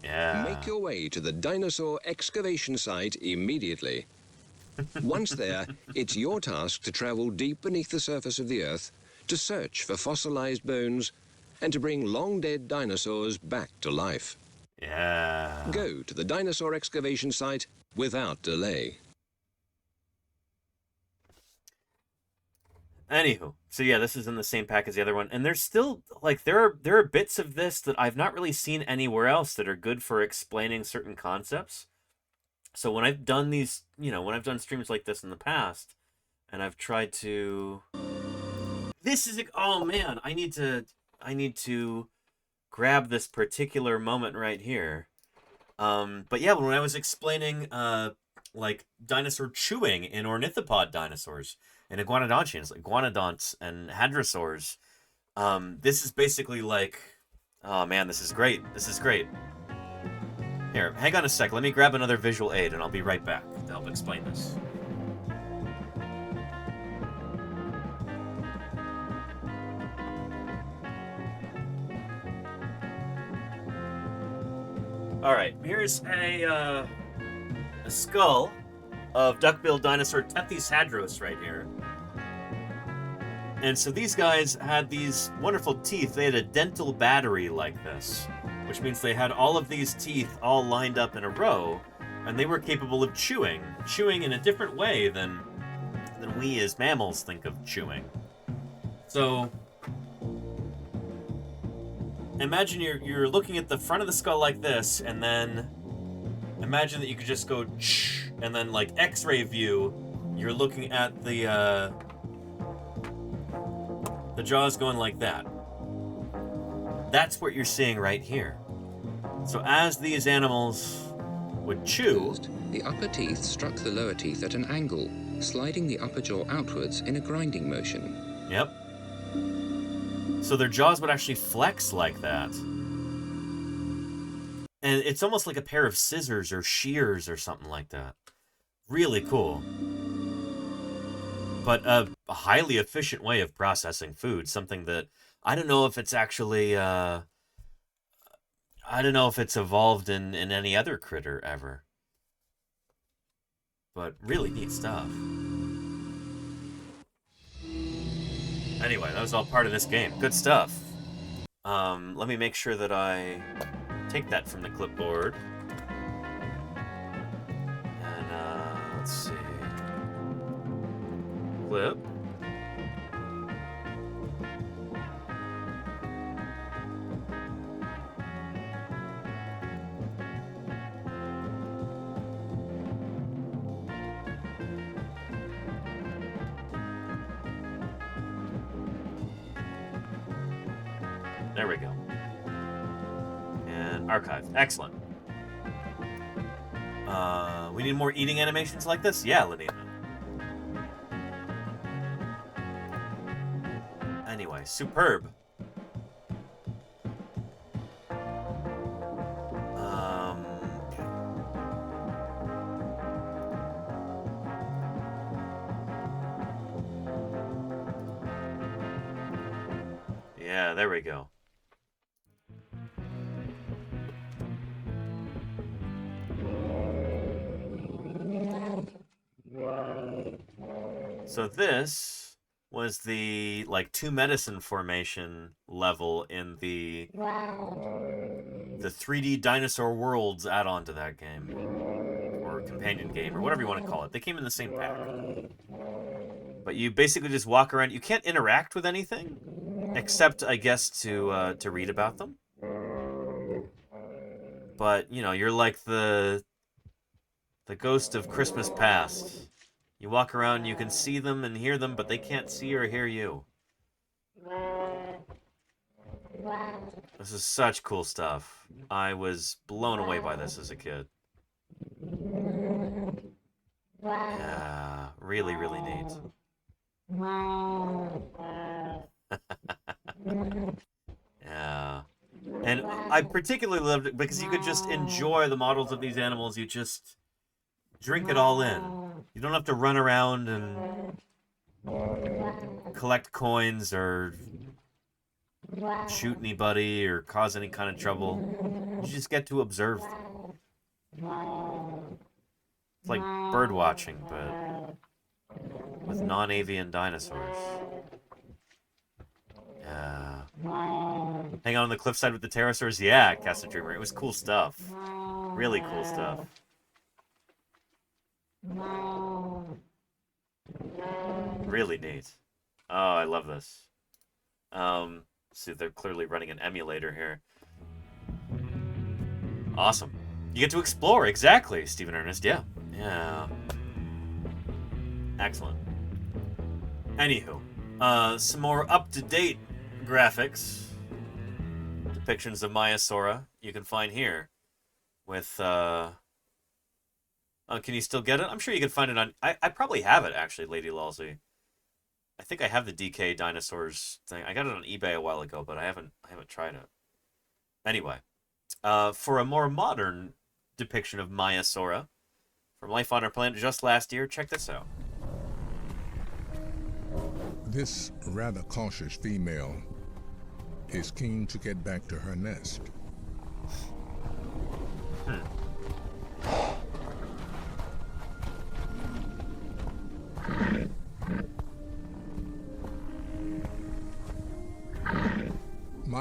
Yeah. Make your way to the dinosaur excavation site immediately. Once there, it's your task to travel deep beneath the surface of the Earth to search for fossilized bones and to bring long-dead dinosaurs back to life. Yeah. Go to the dinosaur excavation site without delay. Anywho, so yeah, this is in the same pack as the other one, and there's still, like, there are bits of this that I've not really seen anywhere else that are good for explaining certain concepts. So when I've done these, you know, when I've done streams like this in the past, and I've tried to... This is... Oh, man, I need to grab this particular moment right here. But yeah, when I was explaining, like, dinosaur chewing in ornithopod dinosaurs, and iguanodontians, iguanodonts and hadrosaurs. This is basically like... Oh, man, this is great. This is great. Here, hang on a sec. Let me grab another visual aid, and I'll be right back to help explain this. All right, here's a skull of duck-billed dinosaur Tethys hadros right here. And so these guys had these wonderful teeth. They had a dental battery like this, which means they had all of these teeth all lined up in a row, and they were capable of chewing in a different way than we as mammals think of chewing. So imagine you're looking at the front of the skull like this, and then imagine that you could just go shh, and then like X-ray view, you're looking at the jaws going like that. That's what you're seeing right here. So as these animals would chew, First, the upper teeth struck the lower teeth at an angle, sliding the upper jaw outwards in a grinding motion. Yep. So their jaws would actually flex like that. And it's almost like a pair of scissors or shears or something like that. Really cool. But a highly efficient way of processing food, something that I don't know if it's actually, I don't know if it's evolved in any other critter ever. But really neat stuff. Anyway, that was all part of this game. Good stuff. Let me make sure that I take that from the clipboard. And, let's see. Clip. There we go. And archive. Excellent. We need more eating animations like this? Yeah, Lenina. Anyway, superb. Yeah, there we go. So this was the like 2 medicine formation level in the 3D Dinosaur Worlds add-on to that game, or companion game, or whatever you want to call it. They came in the same pack. But you basically just walk around. You can't interact with anything, except I guess to read about them. But you know, you're like the ghost of Christmas past. You walk around, you can see them and hear them, but they can't see or hear you. This is such cool stuff. I was blown away by this as a kid. Yeah, really, really neat. Yeah. And I particularly loved it because you could just enjoy the models of these animals. You just drink it all in. You don't have to run around and collect coins or shoot anybody or cause any kind of trouble. You just get to observe them. It's like bird watching, but with non-avian dinosaurs. Yeah. Hang on the cliffside with the pterosaurs? Yeah, Castle Dreamer. It was cool stuff. Really cool stuff. Really neat. Oh, I love this. See, they're clearly running an emulator here. Awesome. You get to explore, exactly, Stephen Ernest. Yeah. Yeah. Excellent. Anywho, some more up-to-date graphics, depictions of MAIASAURA you can find here with, can you still get it? I'm sure you can find it on, I probably have it, actually, Lady Lalsey. I think I have the DK Dinosaurs thing. I got it on eBay a while ago, but I haven't tried it. Anyway, for a more modern depiction of MAIASAURA from Life on Our Planet just last year, check this out. This rather cautious female is keen to get back to her nest.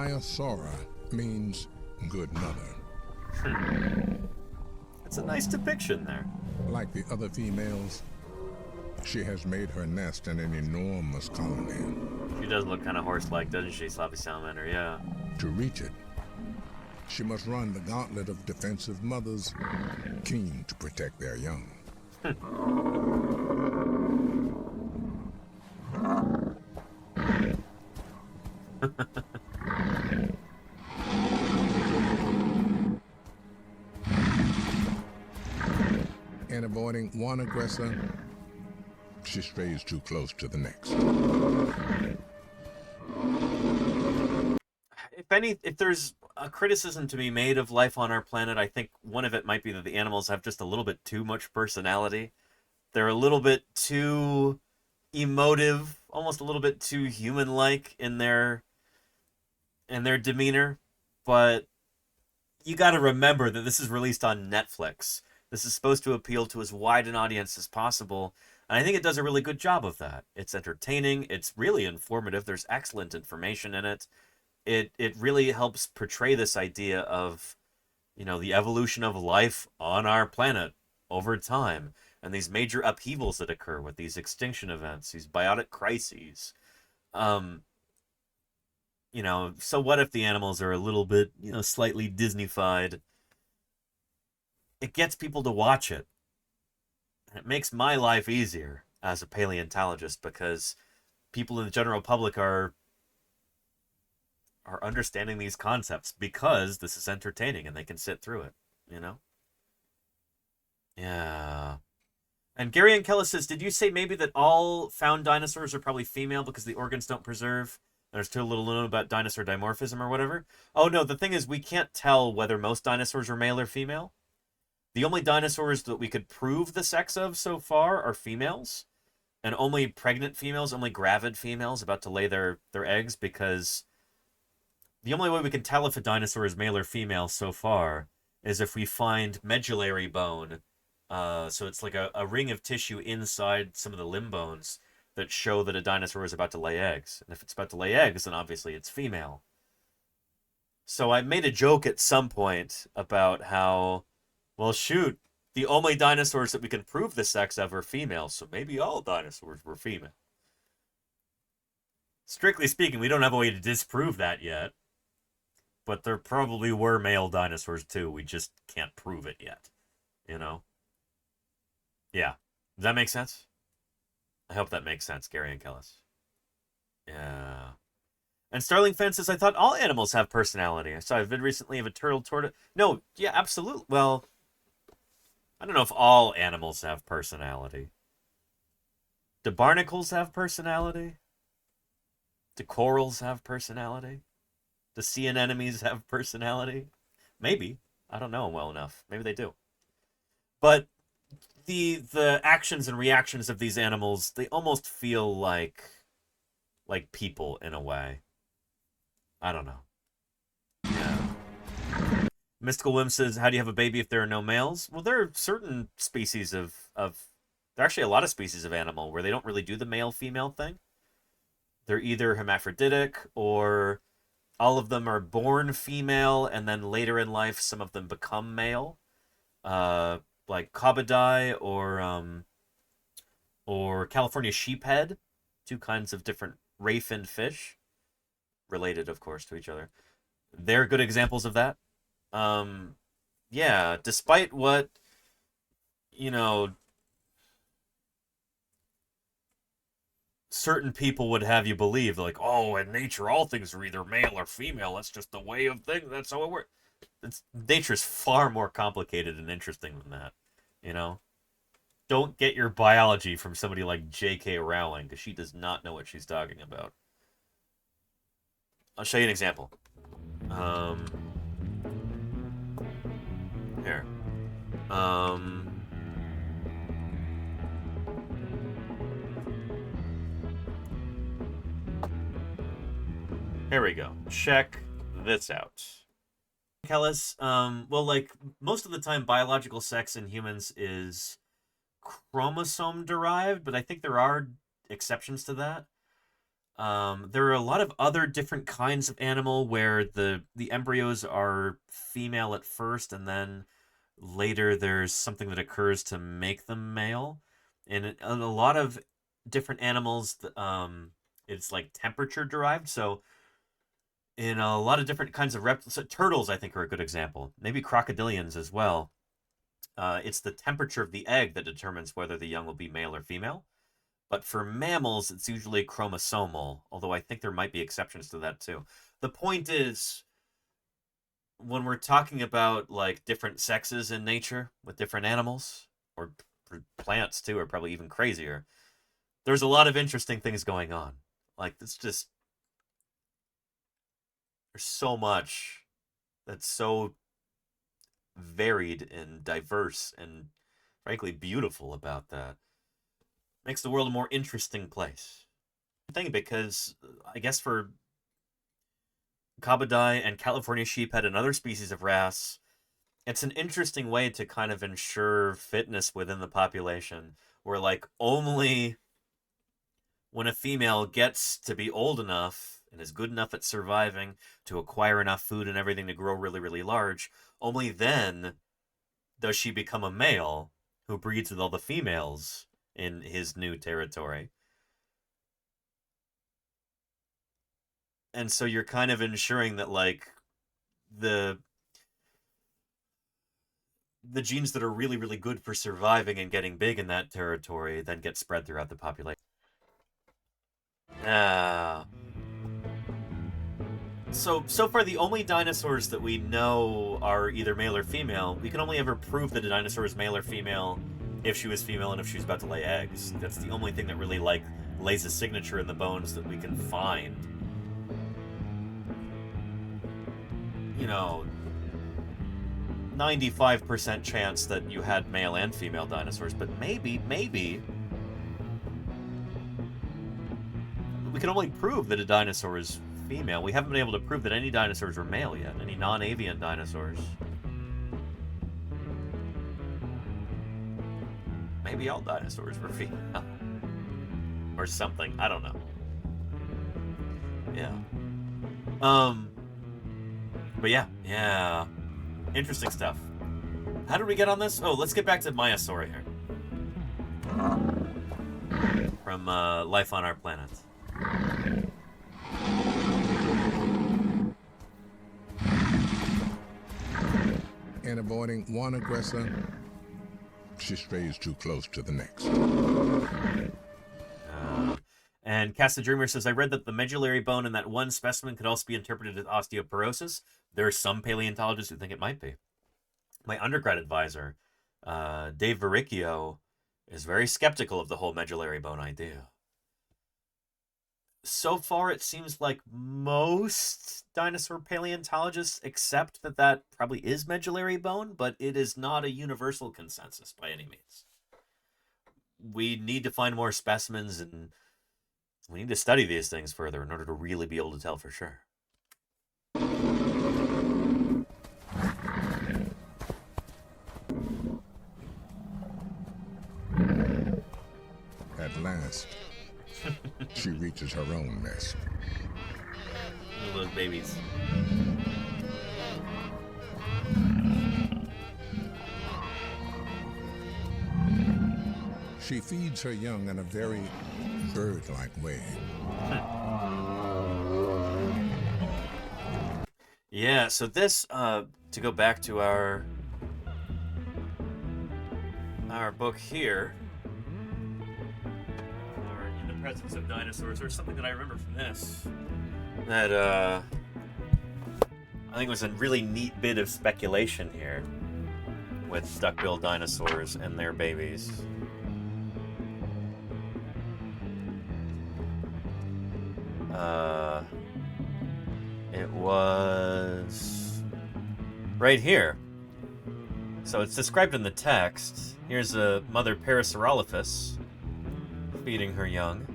MAIASAURA means good mother. It's a nice depiction there. Like the other females, she has made her nest in an enormous colony. She does look kind of horse-like, doesn't she, Sloppy Salamander? Yeah. To reach it, she must run the gauntlet of defensive mothers keen to protect their young. And avoiding one aggressor, she strays too close to the next. If there's a criticism to be made of life on our planet, I think one of it might be that the animals have just a little bit too much personality. They're a little bit too emotive, almost a little bit too human-like in their demeanor. But you got to remember that this is released on Netflix. This is supposed to appeal to as wide an audience as possible, and I think it does a really good job of that. It's entertaining. It's really informative. There's excellent information in it. It really helps portray this idea of, the evolution of life on our planet over time, and these major upheavals that occur with these extinction events, these biotic crises. So what if the animals are a little bit, slightly Disney-fied? It gets people to watch it. And it makes my life easier as a paleontologist because people in the general public are understanding these concepts because this is entertaining and they can sit through it, Yeah. And Gary and Kellis says, did you say maybe that all found dinosaurs are probably female because the organs don't preserve? There's too little known about dinosaur dimorphism or whatever? Oh, no, the thing is we can't tell whether most dinosaurs are male or female. The only dinosaurs that we could prove the sex of so far are females, and only pregnant females, only gravid females about to lay their eggs, because the only way we can tell if a dinosaur is male or female so far is if we find medullary bone. So it's like a ring of tissue inside some of the limb bones that show that a dinosaur is about to lay eggs. And if it's about to lay eggs, then obviously it's female. So I made a joke at some point about how, well, shoot, the only dinosaurs that we can prove the sex of are female, so maybe all dinosaurs were female. Strictly speaking, we don't have a way to disprove that yet. But there probably were male dinosaurs too. We just can't prove it yet. Yeah. Does that make sense? I hope that makes sense, Gary and Kellis. Yeah. And Starling Fan says, I thought all animals have personality. I saw a vid recently of a turtle tortoise. No, yeah, absolutely. Well, I don't know if all animals have personality. Do barnacles have personality? Do corals have personality? Do sea anemones have personality? Maybe. I don't know them well enough. Maybe they do. But the actions and reactions of these animals, they almost feel like people in a way. I don't know. Yeah. Mystical Whim says, how do you have a baby if there are no males? Well, there are certain species there are actually a lot of species of animal where they don't really do the male-female thing. They're either hermaphroditic or all of them are born female, and then later in life, some of them become male, like Cobidae or California sheephead, two kinds of different ray-finned fish, related, of course, to each other. They're good examples of that. Yeah, despite what, certain people would have you believe, like, oh, in nature, all things are either male or female. That's just the way of things. That's how it works. Nature's far more complicated and interesting than that, Don't get your biology from somebody like J.K. Rowling, because she does not know what she's talking about. I'll show you an example. Here. Here we go. Check this out. Kellis, well, like, most of the time biological sex in humans is chromosome derived, but I think there are exceptions to that. There are a lot of other different kinds of animal where the embryos are female at first, and then later there's something that occurs to make them male. And in a lot of different animals, it's like temperature derived. So in a lot of different kinds of reptiles, turtles, I think, are a good example. Maybe crocodilians as well. It's the temperature of the egg that determines whether the young will be male or female. But for mammals, it's usually chromosomal, although I think there might be exceptions to that too. The point is, when we're talking about like different sexes in nature with different animals, or plants too, are probably even crazier, there's a lot of interesting things going on. Like, it's just, there's so much that's so varied and diverse and frankly beautiful about that. Makes the world a more interesting place. Because I guess for Kabadai and California sheephead and other species of wrasse, it's an interesting way to kind of ensure fitness within the population, where like only when a female gets to be old enough and is good enough at surviving to acquire enough food and everything to grow really, really large, only then does she become a male who breeds with all the females in his new territory. And so you're kind of ensuring that, like, the genes that are really, really good for surviving and getting big in that territory then get spread throughout the population. So far, the only dinosaurs that we know are either male or female. We can only ever prove that a dinosaur is male or female if she was female and if she was about to lay eggs. That's the only thing that really, like, lays a signature in the bones that we can find. You know, 95% chance that you had male and female dinosaurs, but maybe, we can only prove that a dinosaur is female. We haven't been able to prove that any dinosaurs were male yet, any non-avian dinosaurs. Maybe all dinosaurs were female. Or something, I don't know. Yeah. But yeah. Interesting stuff. How did we get on this? Oh, let's get back to MAIASAURA here. From Life on Our Planet. In avoiding one aggressor, she strays too close to the next. And Cast the Dreamer says, I read that the medullary bone in that one specimen could also be interpreted as osteoporosis. There are some paleontologists who think it might be. My undergrad advisor, Dave Verricchio, is very skeptical of the whole medullary bone idea. So far, it seems like most dinosaur paleontologists accept that that probably is medullary bone, but it is not a universal consensus by any means. We need to find more specimens, and we need to study these things further in order to really be able to tell for sure. At last, she reaches her own nest. Those babies. She feeds her young in a very bird-like way. Yeah, so this, to go back to our book here, In the Presence of Dinosaurs, there's something that I remember from this that, I think was a really neat bit of speculation here with duck-billed dinosaurs and their babies. It was right here. So it's described in the text. Here's a mother Parasaurolophus feeding her young.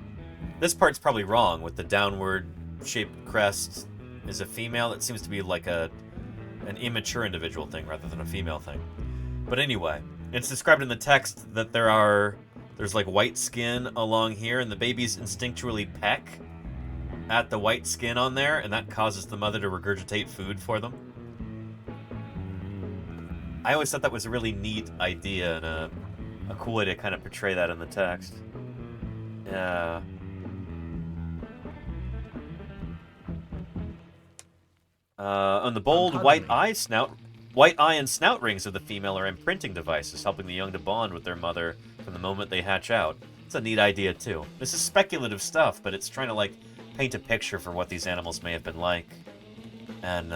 This part's probably wrong with the downward shaped crest is a female. That seems to be like an immature individual thing rather than a female thing. But anyway, it's described in the text that there's like white skin along here and the babies instinctually peck at the white skin on there, and that causes the mother to regurgitate food for them. I always thought that was a really neat idea and a cool way to kind of portray that in the text. Yeah. On the bold white eye and snout rings of the female are imprinting devices, helping the young to bond with their mother from the moment they hatch out. It's a neat idea, too. This is speculative stuff, but it's trying to, like, paint a picture for what these animals may have been like. And,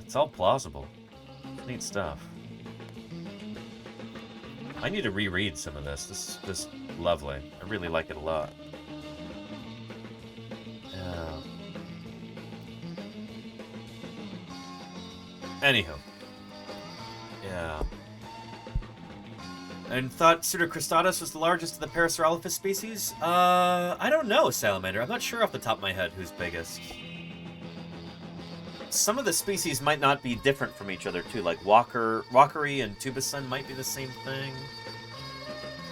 it's all plausible. It's neat stuff. I need to reread some of this. This is just lovely. I really like it a lot. Yeah. Anywho. Yeah. And thought Pseudocristatus was the largest of the Parasaurolophus species? I don't know, Salamander. I'm not sure off the top of my head who's biggest. Some of the species might not be different from each other, too. Like Walkery and Tubuson might be the same thing.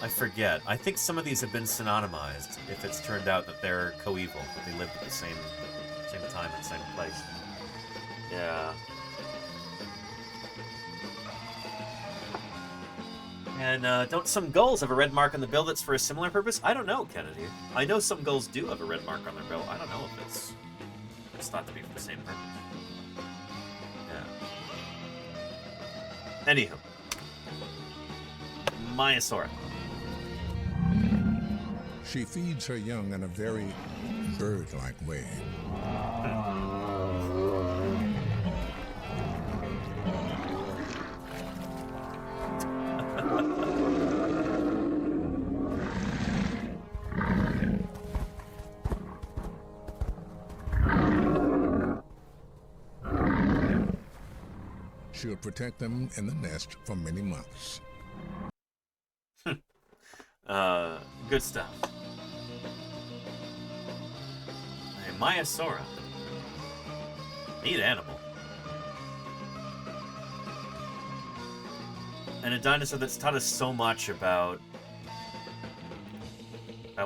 I forget. I think some of these have been synonymized, if it's turned out that they're coeval, that they lived at the same time and same place. Yeah. And don't some gulls have a red mark on the bill that's for a similar purpose? I don't know, Kennedy. I know some gulls do have a red mark on their bill. I don't know if it's thought to be for the same purpose. Yeah. Anywho. MAIASAURA. She feeds her young in a very bird-like way. She'll protect them in the nest for many months. Good stuff. A MAIASAURA. Neat animal. And a dinosaur that's taught us so much about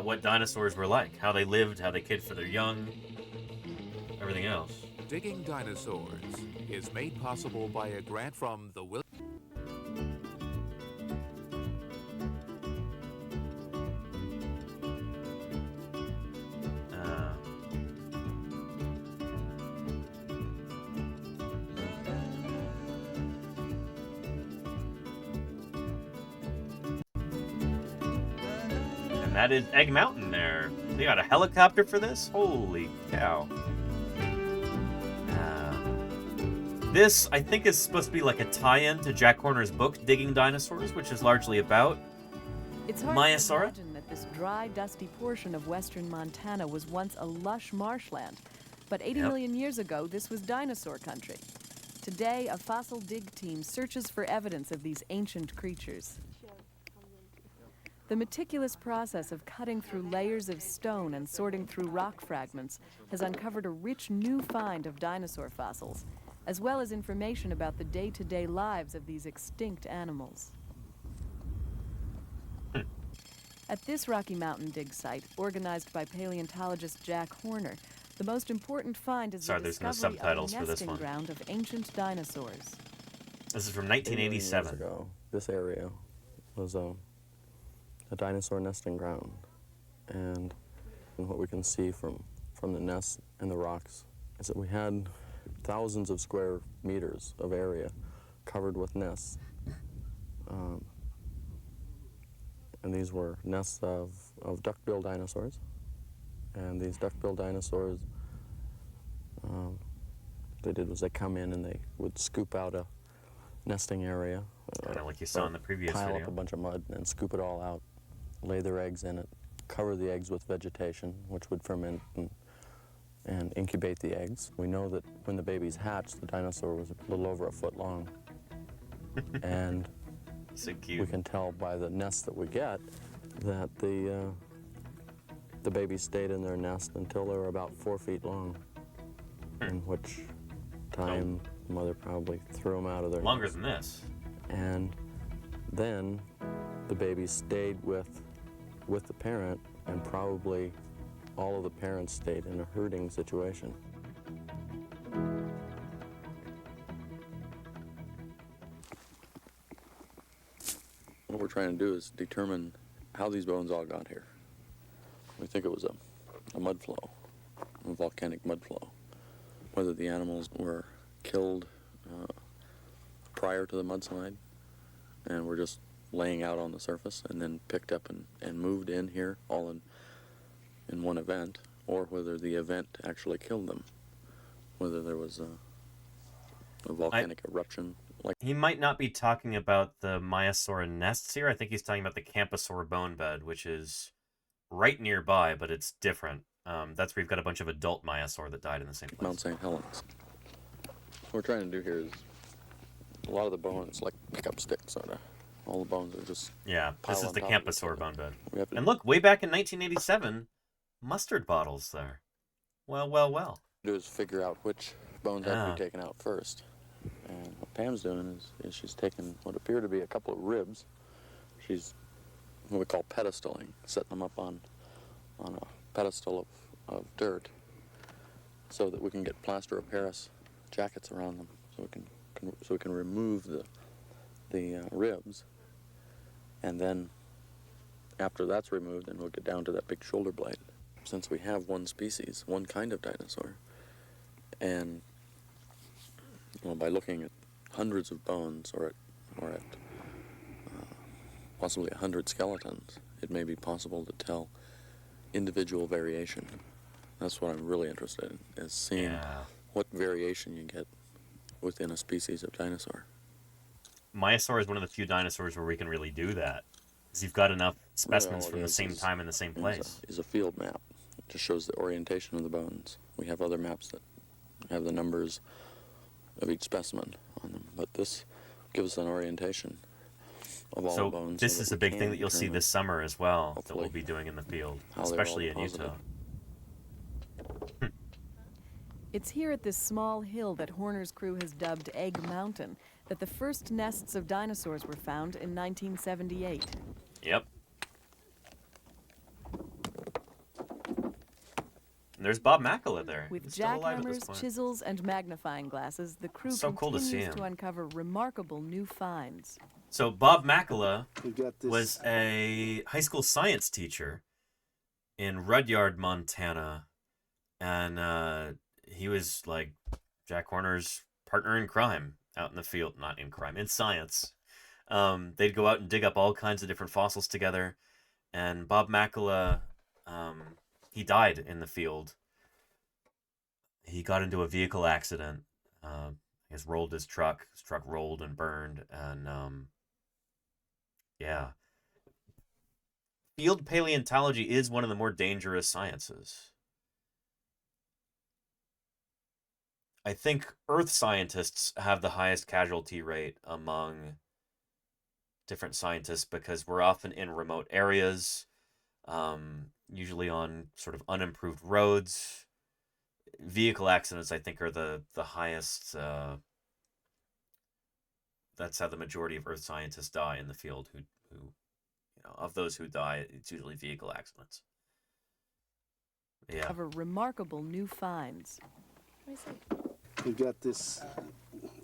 what dinosaurs were like, how they lived, how they cared for their young, everything else. Digging Dinosaurs is made possible by a grant from the And that is Egg Mountain there. They got a helicopter for this? Holy cow. This, I think, is supposed to be like a tie-in to Jack Horner's book, Digging Dinosaurs, which is largely about It's hard MAIASAURA. to imagine that this dry, dusty portion of western Montana was once a lush marshland. But 80 million years ago, this was dinosaur country. Today, a fossil dig team searches for evidence of these ancient creatures. The meticulous process of cutting through layers of stone and sorting through rock fragments has uncovered a rich new find of dinosaur fossils, as well as information about the day-to-day lives of these extinct animals. At this Rocky Mountain dig site, organized by paleontologist Jack Horner, the most important find is the discovery of a nesting ground of ancient dinosaurs. This is from 1987. 80 years ago, this area was a dinosaur nesting ground. And what we can see from the nests and the rocks is that we had thousands of square meters of area covered with nests. And these were nests of duck-billed dinosaurs. And these duck-billed dinosaurs, what they did was they come in and they would scoop out a nesting area. Kind of like you saw in the previous pile video. up a bunch of mud and scoop it all out, lay their eggs in it, cover the eggs with vegetation, which would ferment and incubate the eggs. We know that when the babies hatched, the dinosaur was a little over a foot long. And so cute. We can tell by the nests that we get that the babies stayed in their nest until they were about 4 feet long, in which time the mother probably threw them out of their Longer nest. than this. And then the babies stayed with the parent and probably all of the parents stayed in a herding situation. What we're trying to do is determine how these bones all got here. We think it was a mud flow, a volcanic mud flow. Whether the animals were killed prior to the mudslide and were just laying out on the surface and then picked up and moved in here all in one event, or whether the event actually killed them, whether there was a volcanic eruption. He might not be talking about the MAIASAURA nests here. I think he's talking about the Camphosaur bone bed, which is right nearby, but it's different. That's where you've got a bunch of adult MAIASAUR that died in the same place. Mount St. Helens. What we're trying to do here is a lot of the bones, like pickup sticks, sort of. All the bones are just this is the Camphosaur bone bed. To... And look, way back in 1987, mustard bottles there. Well. What we do is figure out which bones have to be taken out first. And what Pam's doing is she's taking what appear to be a couple of ribs. She's what we call pedestaling, setting them up on a pedestal of dirt so that we can get plaster of Paris jackets around them, so we can remove the ribs, and then after that's removed, then we'll get down to that big shoulder blade. Since we have one species, one kind of dinosaur, and by looking at hundreds of bones or at possibly 100 skeletons, it may be possible to tell individual variation. That's what I'm really interested in, is seeing what variation you get within a species of dinosaur. MAIASAUR is one of the few dinosaurs where we can really do that, because you've got enough specimens from the same time in the same place. Is a field map. It just shows the orientation of the bones. We have other maps that have the numbers of each specimen on them, but this gives us an orientation of all the bones. So this is a big thing that you'll see this summer as well, that we'll be doing in the field, especially in Utah. It's here at this small hill that Horner's crew has dubbed Egg Mountain that the first nests of dinosaurs were found in 1978. Yep. And there's Bob Macula there. With jackhammers, chisels, and magnifying glasses, the crew continues to uncover remarkable new finds. So Bob Macula was a high school science teacher in Rudyard, Montana, and he was like Jack Horner's partner in crime out in the field, not in crime, in science. They'd go out and dig up all kinds of different fossils together, and Bob Macula, he died in the field. He got into a vehicle accident. Rolled his truck. His truck rolled and burned, and field paleontology is one of the more dangerous sciences. I think Earth scientists have the highest casualty rate among different scientists because we're often in remote areas, usually on sort of unimproved roads. Vehicle accidents, I think, are the highest. That's how the majority of Earth scientists die in the field. Who of those who die, it's usually vehicle accidents. Yeah. Cover remarkable new finds. We've got this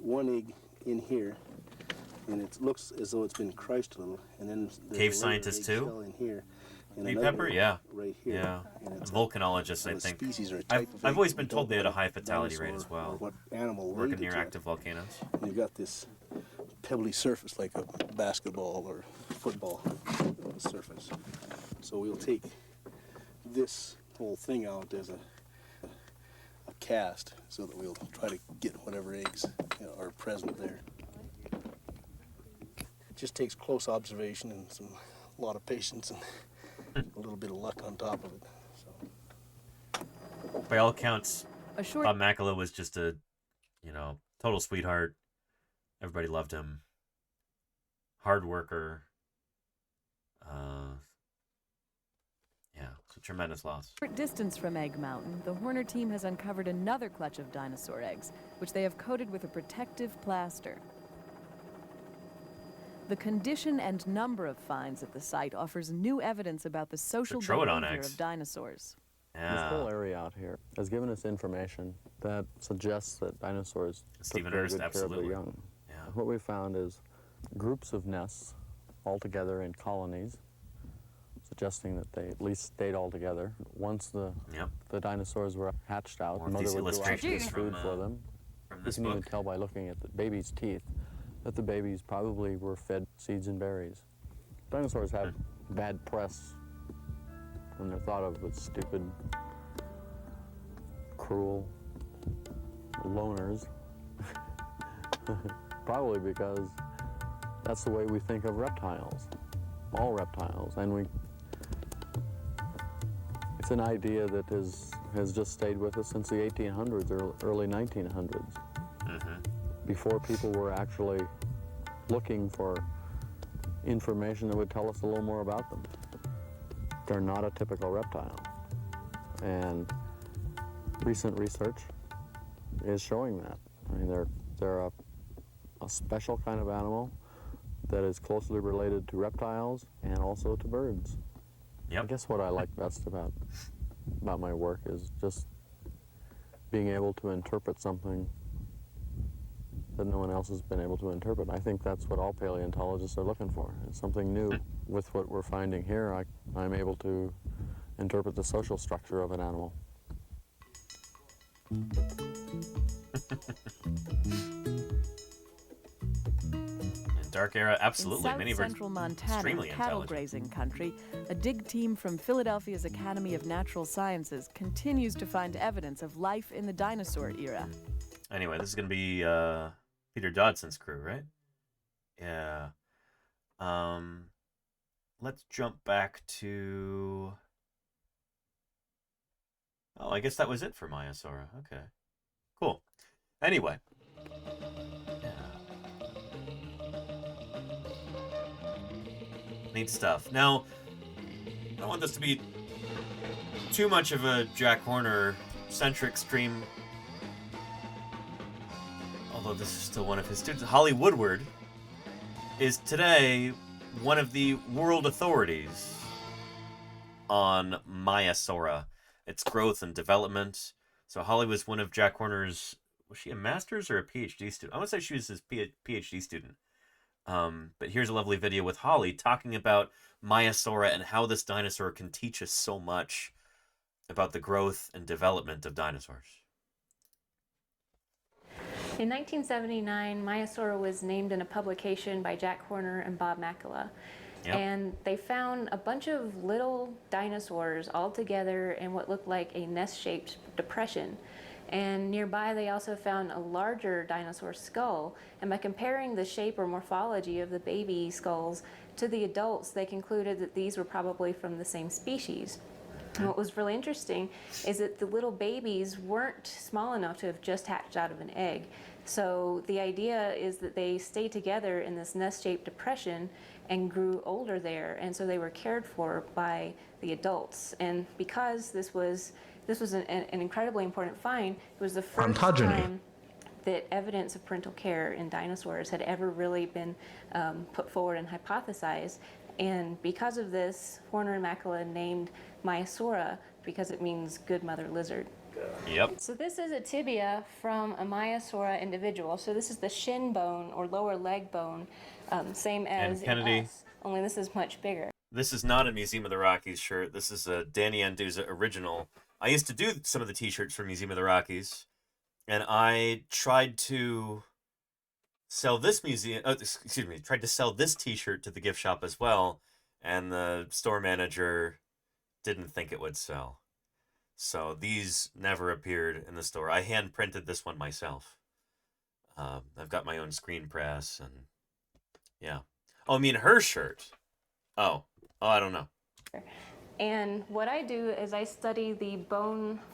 one egg in here, and it looks as though it's been crushed a little. And then cave scientists too. In here, Bee pepper, yeah, right here. Yeah. Volcanologists, I think. I've always been told they had a high fatality rate as well. What animal working near active volcanoes. And you've got this pebbly surface like a basketball or football surface. So we'll take this whole thing out as a cast so that we'll try to get whatever eggs are present there. It just takes close observation and a lot of patience and a little bit of luck on top of it. So. By all accounts, Bob Macula was just a, total sweetheart. Everybody loved him. Hard worker. It's a tremendous loss. Short distance from Egg Mountain, the Horner team has uncovered another clutch of dinosaur eggs, which they have coated with a protective plaster. The condition and number of finds at the site offers new evidence about the social behavior of dinosaurs. This whole area out here has given us information that suggests that dinosaurs took very good care of their young. Yeah. What we found is groups of nests all together in colonies, suggesting that they at least stayed all together. Once the dinosaurs were hatched out, the mother would go out and food for them. You can even tell by looking at the baby's teeth that the babies probably were fed seeds and berries. Dinosaurs have bad press when they're thought of as stupid, cruel loners. Probably because that's the way we think of reptiles, all reptiles, and it's an idea that has just stayed with us since the 1800s or early 1900s, before people were actually looking for information that would tell us a little more about them. They're not a typical reptile, and recent research is showing that. I mean, they're a special kind of animal that is closely related to reptiles and also to birds. I guess what I like best about my work is just being able to interpret something that no one else has been able to interpret. I think that's what all paleontologists are looking for, is something new. With what we're finding here, I'm able to interpret the social structure of an animal. Dark era, absolutely. In Many South Central Montana, cattle grazing country, a dig team from Philadelphia's Academy of Natural Sciences continues to find evidence of life in the dinosaur era. Anyway, this is going to be Peter Dodson's crew, right? Yeah. Let's jump back to... Oh, I guess that was it for MAIASAURA. Okay. Cool. Anyway. Neat stuff. Now, I don't want this to be too much of a Jack Horner-centric stream, although this is still one of his students. Holly Woodward is today one of the world authorities on MAIASAURA, its growth and development. So Holly was one of Jack Horner's, was she a master's or a PhD student? I want to say she was his PhD student. But here's a lovely video with Holly talking about MAIASAURA and how this dinosaur can teach us so much about the growth and development of dinosaurs. In 1979, MAIASAURA was named in a publication by Jack Horner and Bob Makela. And they found a bunch of little dinosaurs all together in what looked like a nest-shaped depression. And nearby they also found a larger dinosaur skull, and by comparing the shape or morphology of the baby skulls to the adults, they concluded that these were probably from the same species. And what was really interesting is that the little babies weren't small enough to have just hatched out of an egg. So the idea is that they stayed together in this nest-shaped depression and grew older there, and so they were cared for by the adults. And because this was an incredibly important find, it was the first time that evidence of parental care in dinosaurs had ever really been put forward and hypothesized. And because of this, Horner and Makela named MAIASAURA because it means good mother lizard. So this is a tibia from a MAIASAURA individual. So this is the shin bone or lower leg bone, same as Kennedy, us, only this is much bigger. This is not a Museum of the Rockies shirt. This is a Danny Anduza original. I used to do some of the t-shirts for Museum of the Rockies, and I tried to sell this tried to sell this t-shirt to the gift shop as well, and the store manager didn't think it would sell. So these never appeared in the store. I hand printed this one myself. I've got my own screen press, and yeah. Oh, I mean her shirt. Oh, I don't know. And what I do is I study the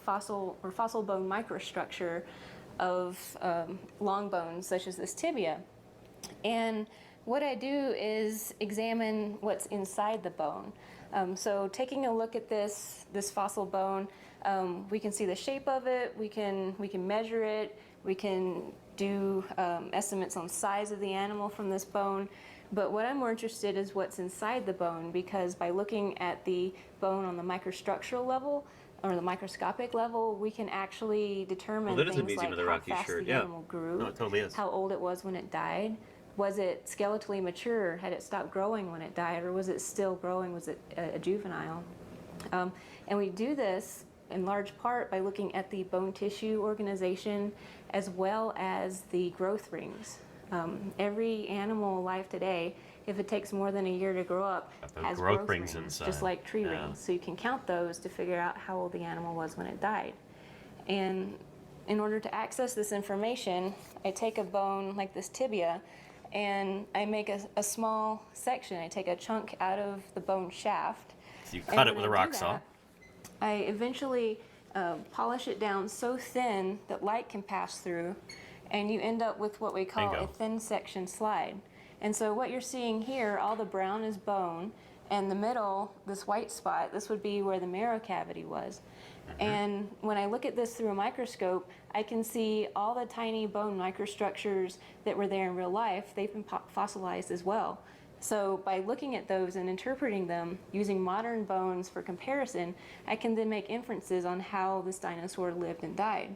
fossil bone microstructure of long bones, such as this tibia. And what I do is examine what's inside the bone. So taking a look at this fossil bone, we can see the shape of it, we can measure it, we can do estimates on size of the animal from this bone. But what I'm more interested in is what's inside the bone, because by looking at the bone on the microstructural level, or the microscopic level, we can actually determine that is a things Museum like of the how Rockies fast shirt, the yeah. animal grew, No, it totally is. how old it was when it died. Was it skeletally mature? Had it stopped growing when it died, or was it still growing? Was it a juvenile? And we do this in large part by looking at the bone tissue organization as well as the growth rings. Every animal alive today, if it takes more than a year to grow up, has growth rings inside. just like tree rings. So you can count those to figure out how old the animal was when it died. And in order to access this information, I take a bone like this tibia and I make a small section. I take a chunk out of the bone shaft. So you cut it with a rock saw. I eventually polish it down so thin that light can pass through, and you end up with what we call a thin section slide. And so what you're seeing here, all the brown is bone, and the middle, this white spot, this would be where the marrow cavity was. And when I look at this through a microscope, I can see all the tiny bone microstructures that were there in real life. They've been fossilized as well. So by looking at those and interpreting them using modern bones for comparison, I can then make inferences on how this dinosaur lived and died.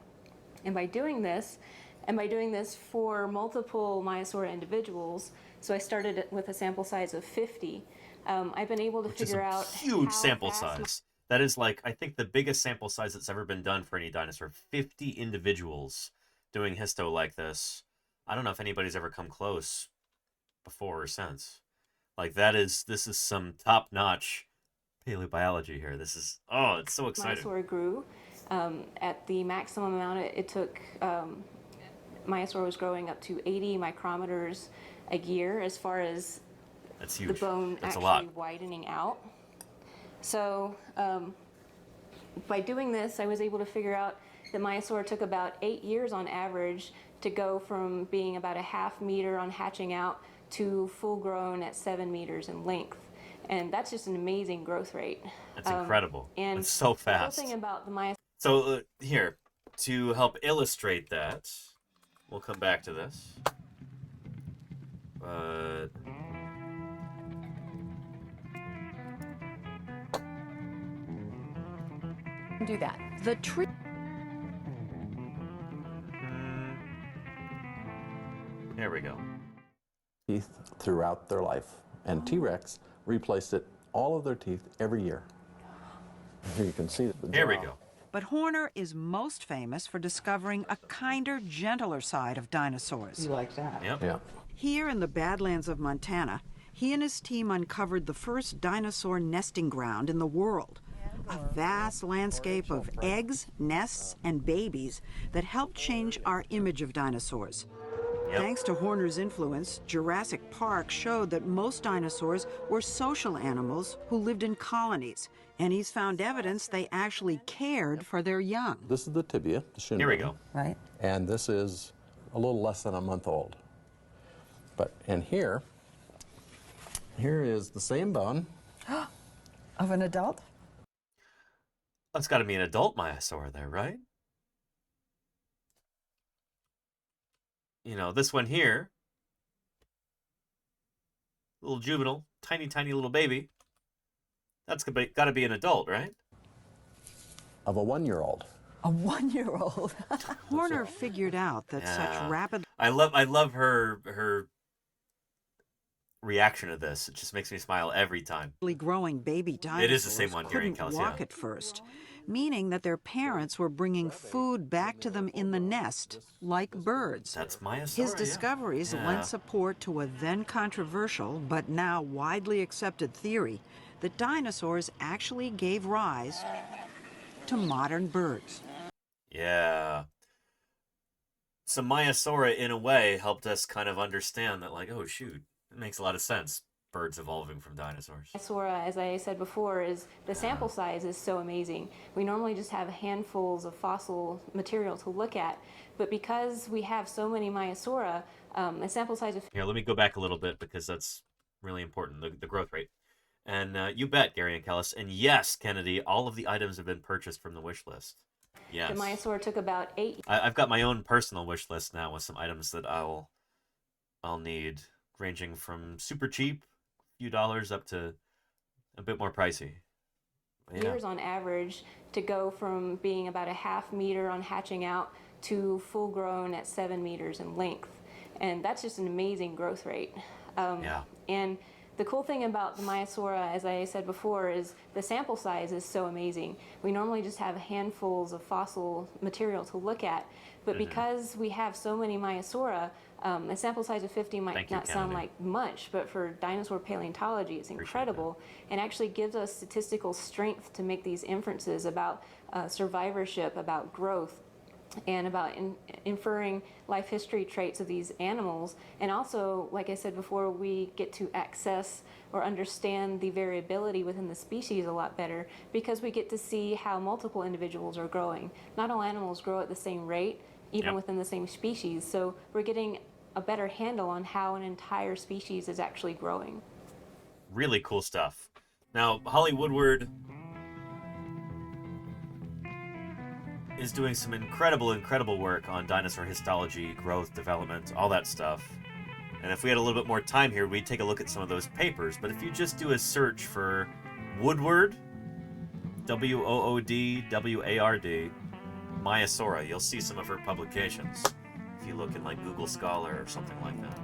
And by doing this for multiple Maiasaura individuals, so I started with a sample size of 50, I've been able to figure out huge sample size. That is like, I think, the biggest sample size that's ever been done for any dinosaur. 50 individuals doing histo like this. I don't know if anybody's ever come close before or since. Like, this is some top-notch paleobiology here. This is, it's so exciting. Maiasaura grew. At the maximum amount it took, Maiasaura was growing up to 80 micrometers a year as far as That's huge. the bone That's actually widening out. So by doing this, I was able to figure out that Maiasaura took about 8 years on average to go from being about a half meter on hatching out to full grown at 7 meters in length. And that's just an amazing growth rate. That's incredible. And it's so fast. The whole thing about the Maiasaura. So here, to help illustrate that, we'll come back to this. Do that. The tree. There we go. Teeth throughout their life, and T-Rex replaced all of their teeth every year. Here you can see the jaw. Here we go. But Horner is most famous for discovering a kinder, gentler side of dinosaurs. You like that? Yep. Yeah. Here in the Badlands of Montana, he and his team uncovered the first dinosaur nesting ground in the world. A vast landscape of eggs, nests, and babies that helped change our image of dinosaurs. Thanks to Horner's influence, Jurassic Park showed that most dinosaurs were social animals who lived in colonies, and he's found evidence they actually cared for their young. This is the tibia, the shin Here we bone. go. Right. And this is a little less than a month old. And here is the same bone. Of an adult? That's got to be an adult Maiasaur there, right? You know, this one here, little juvenile, tiny, tiny little baby. That's got to be an adult, right? Of a 1-year-old. A 1-year-old. Horner figured out that such rapid... I love her reaction to this. It just makes me smile every time. ...growing baby dinosaurs it is the same one, Gary and couldn't Kelsey, walk at first, meaning that their parents were bringing food back to them in the nest, like birds. That's Maiasaura, His discoveries lent support to a then controversial, but now widely accepted theory that dinosaurs actually gave rise to modern birds. Yeah. So Maiasaura, in a way, helped us kind of understand that, like, oh, shoot, it makes a lot of sense. Birds evolving from dinosaurs. Maiasaura, as I said before, is the sample size is so amazing. We normally just have handfuls of fossil material to look at, but because we have so many Maiasaura, the sample size of... Here, let me go back a little bit because that's really important, the growth rate. And you bet, Gary and Kellis. And yes, Kennedy, all of the items have been purchased from the wish list. Yes. The Maiasaura took about 8 years. I've got my own personal wish list now with some items that I'll need, ranging from super cheap, few dollars, up to a bit more pricey. years on average to go from being about a ½ meter on hatching out to full grown at 7 meters in length. And that's just an amazing growth rate. And the cool thing about the MAIASAURA, as I said before, is the sample size is so amazing. We normally just have handfuls of fossil material to look at, but because we have so many MAIASAURA, a sample size of 50 might not sound like much, but for dinosaur paleontology, it's incredible and actually gives us statistical strength to make these inferences about survivorship, about growth, and about inferring life history traits of these animals. And also, like I said before, we get to access or understand the variability within the species a lot better because we get to see how multiple individuals are growing. Not all animals grow at the same rate, even within the same species. So we're getting a better handle on how an entire species is actually growing. Really cool stuff. Now, Holly Woodward is doing some incredible work on dinosaur histology, growth, development, all that stuff. And if we had a little bit more time here, we'd take a look at some of those papers. But if you just do a search for Woodward, Woodward, MAIASAURA, you'll see some of her publications. If you look in like Google Scholar or something like that.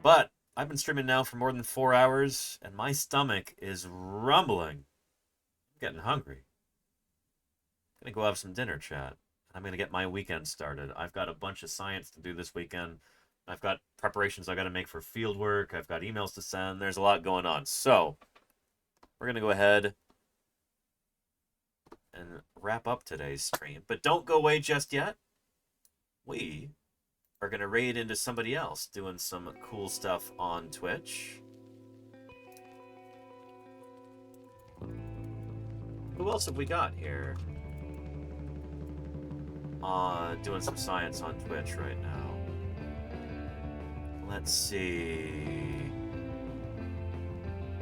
But I've been streaming now for more than 4 hours, and my stomach is rumbling. I'm getting hungry. I'm going to go have some dinner, chat. I'm going to get my weekend started. I've got a bunch of science to do this weekend. I've got preparations I've got to make for field work. I've got emails to send. There's a lot going on. So, we're going to go ahead and wrap up today's stream. But don't go away just yet. We are going to raid into somebody else doing some cool stuff on Twitch. Who else have we got here? Doing some science on Twitch right now. Let's see.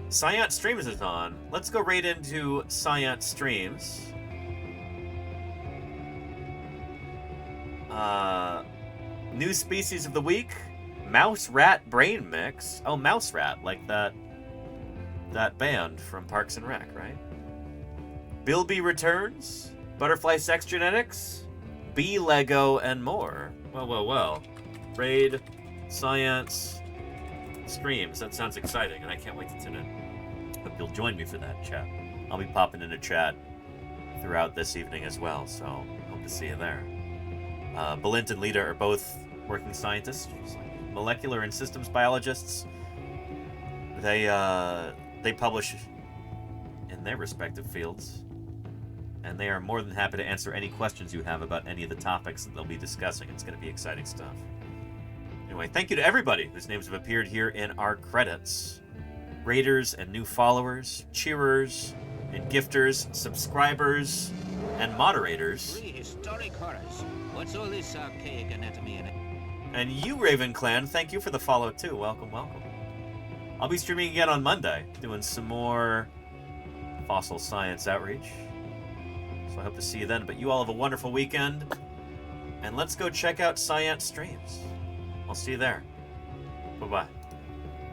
Science Streams is on. Let's go right into Science Streams. New species of the week: mouse rat brain mix. Oh, mouse rat, like that band from Parks and Rec, right? Bilby returns. Butterfly sex genetics. Bee Lego, and more. Well. Raid, science, streams. That sounds exciting, and I can't wait to tune in. Hope you'll join me for that, chat. I'll be popping in a chat throughout this evening as well, so hope to see you there. Balint and Lita are both working scientists, molecular and systems biologists. They publish in their respective fields. And they are more than happy to answer any questions you have about any of the topics that they'll be discussing. It's going to be exciting stuff. Anyway, thank you to everybody whose names have appeared here in our credits. Raiders and new followers, cheerers and gifters, subscribers and moderators. Prehistoric horrors. What's all this archaic anatomy in it? And you, Raven Clan, thank you for the follow too. Welcome. I'll be streaming again on Monday, doing some more fossil science outreach. So I hope to see you then. But you all have a wonderful weekend. And let's go check out Science Streams. I'll see you there. Bye-bye.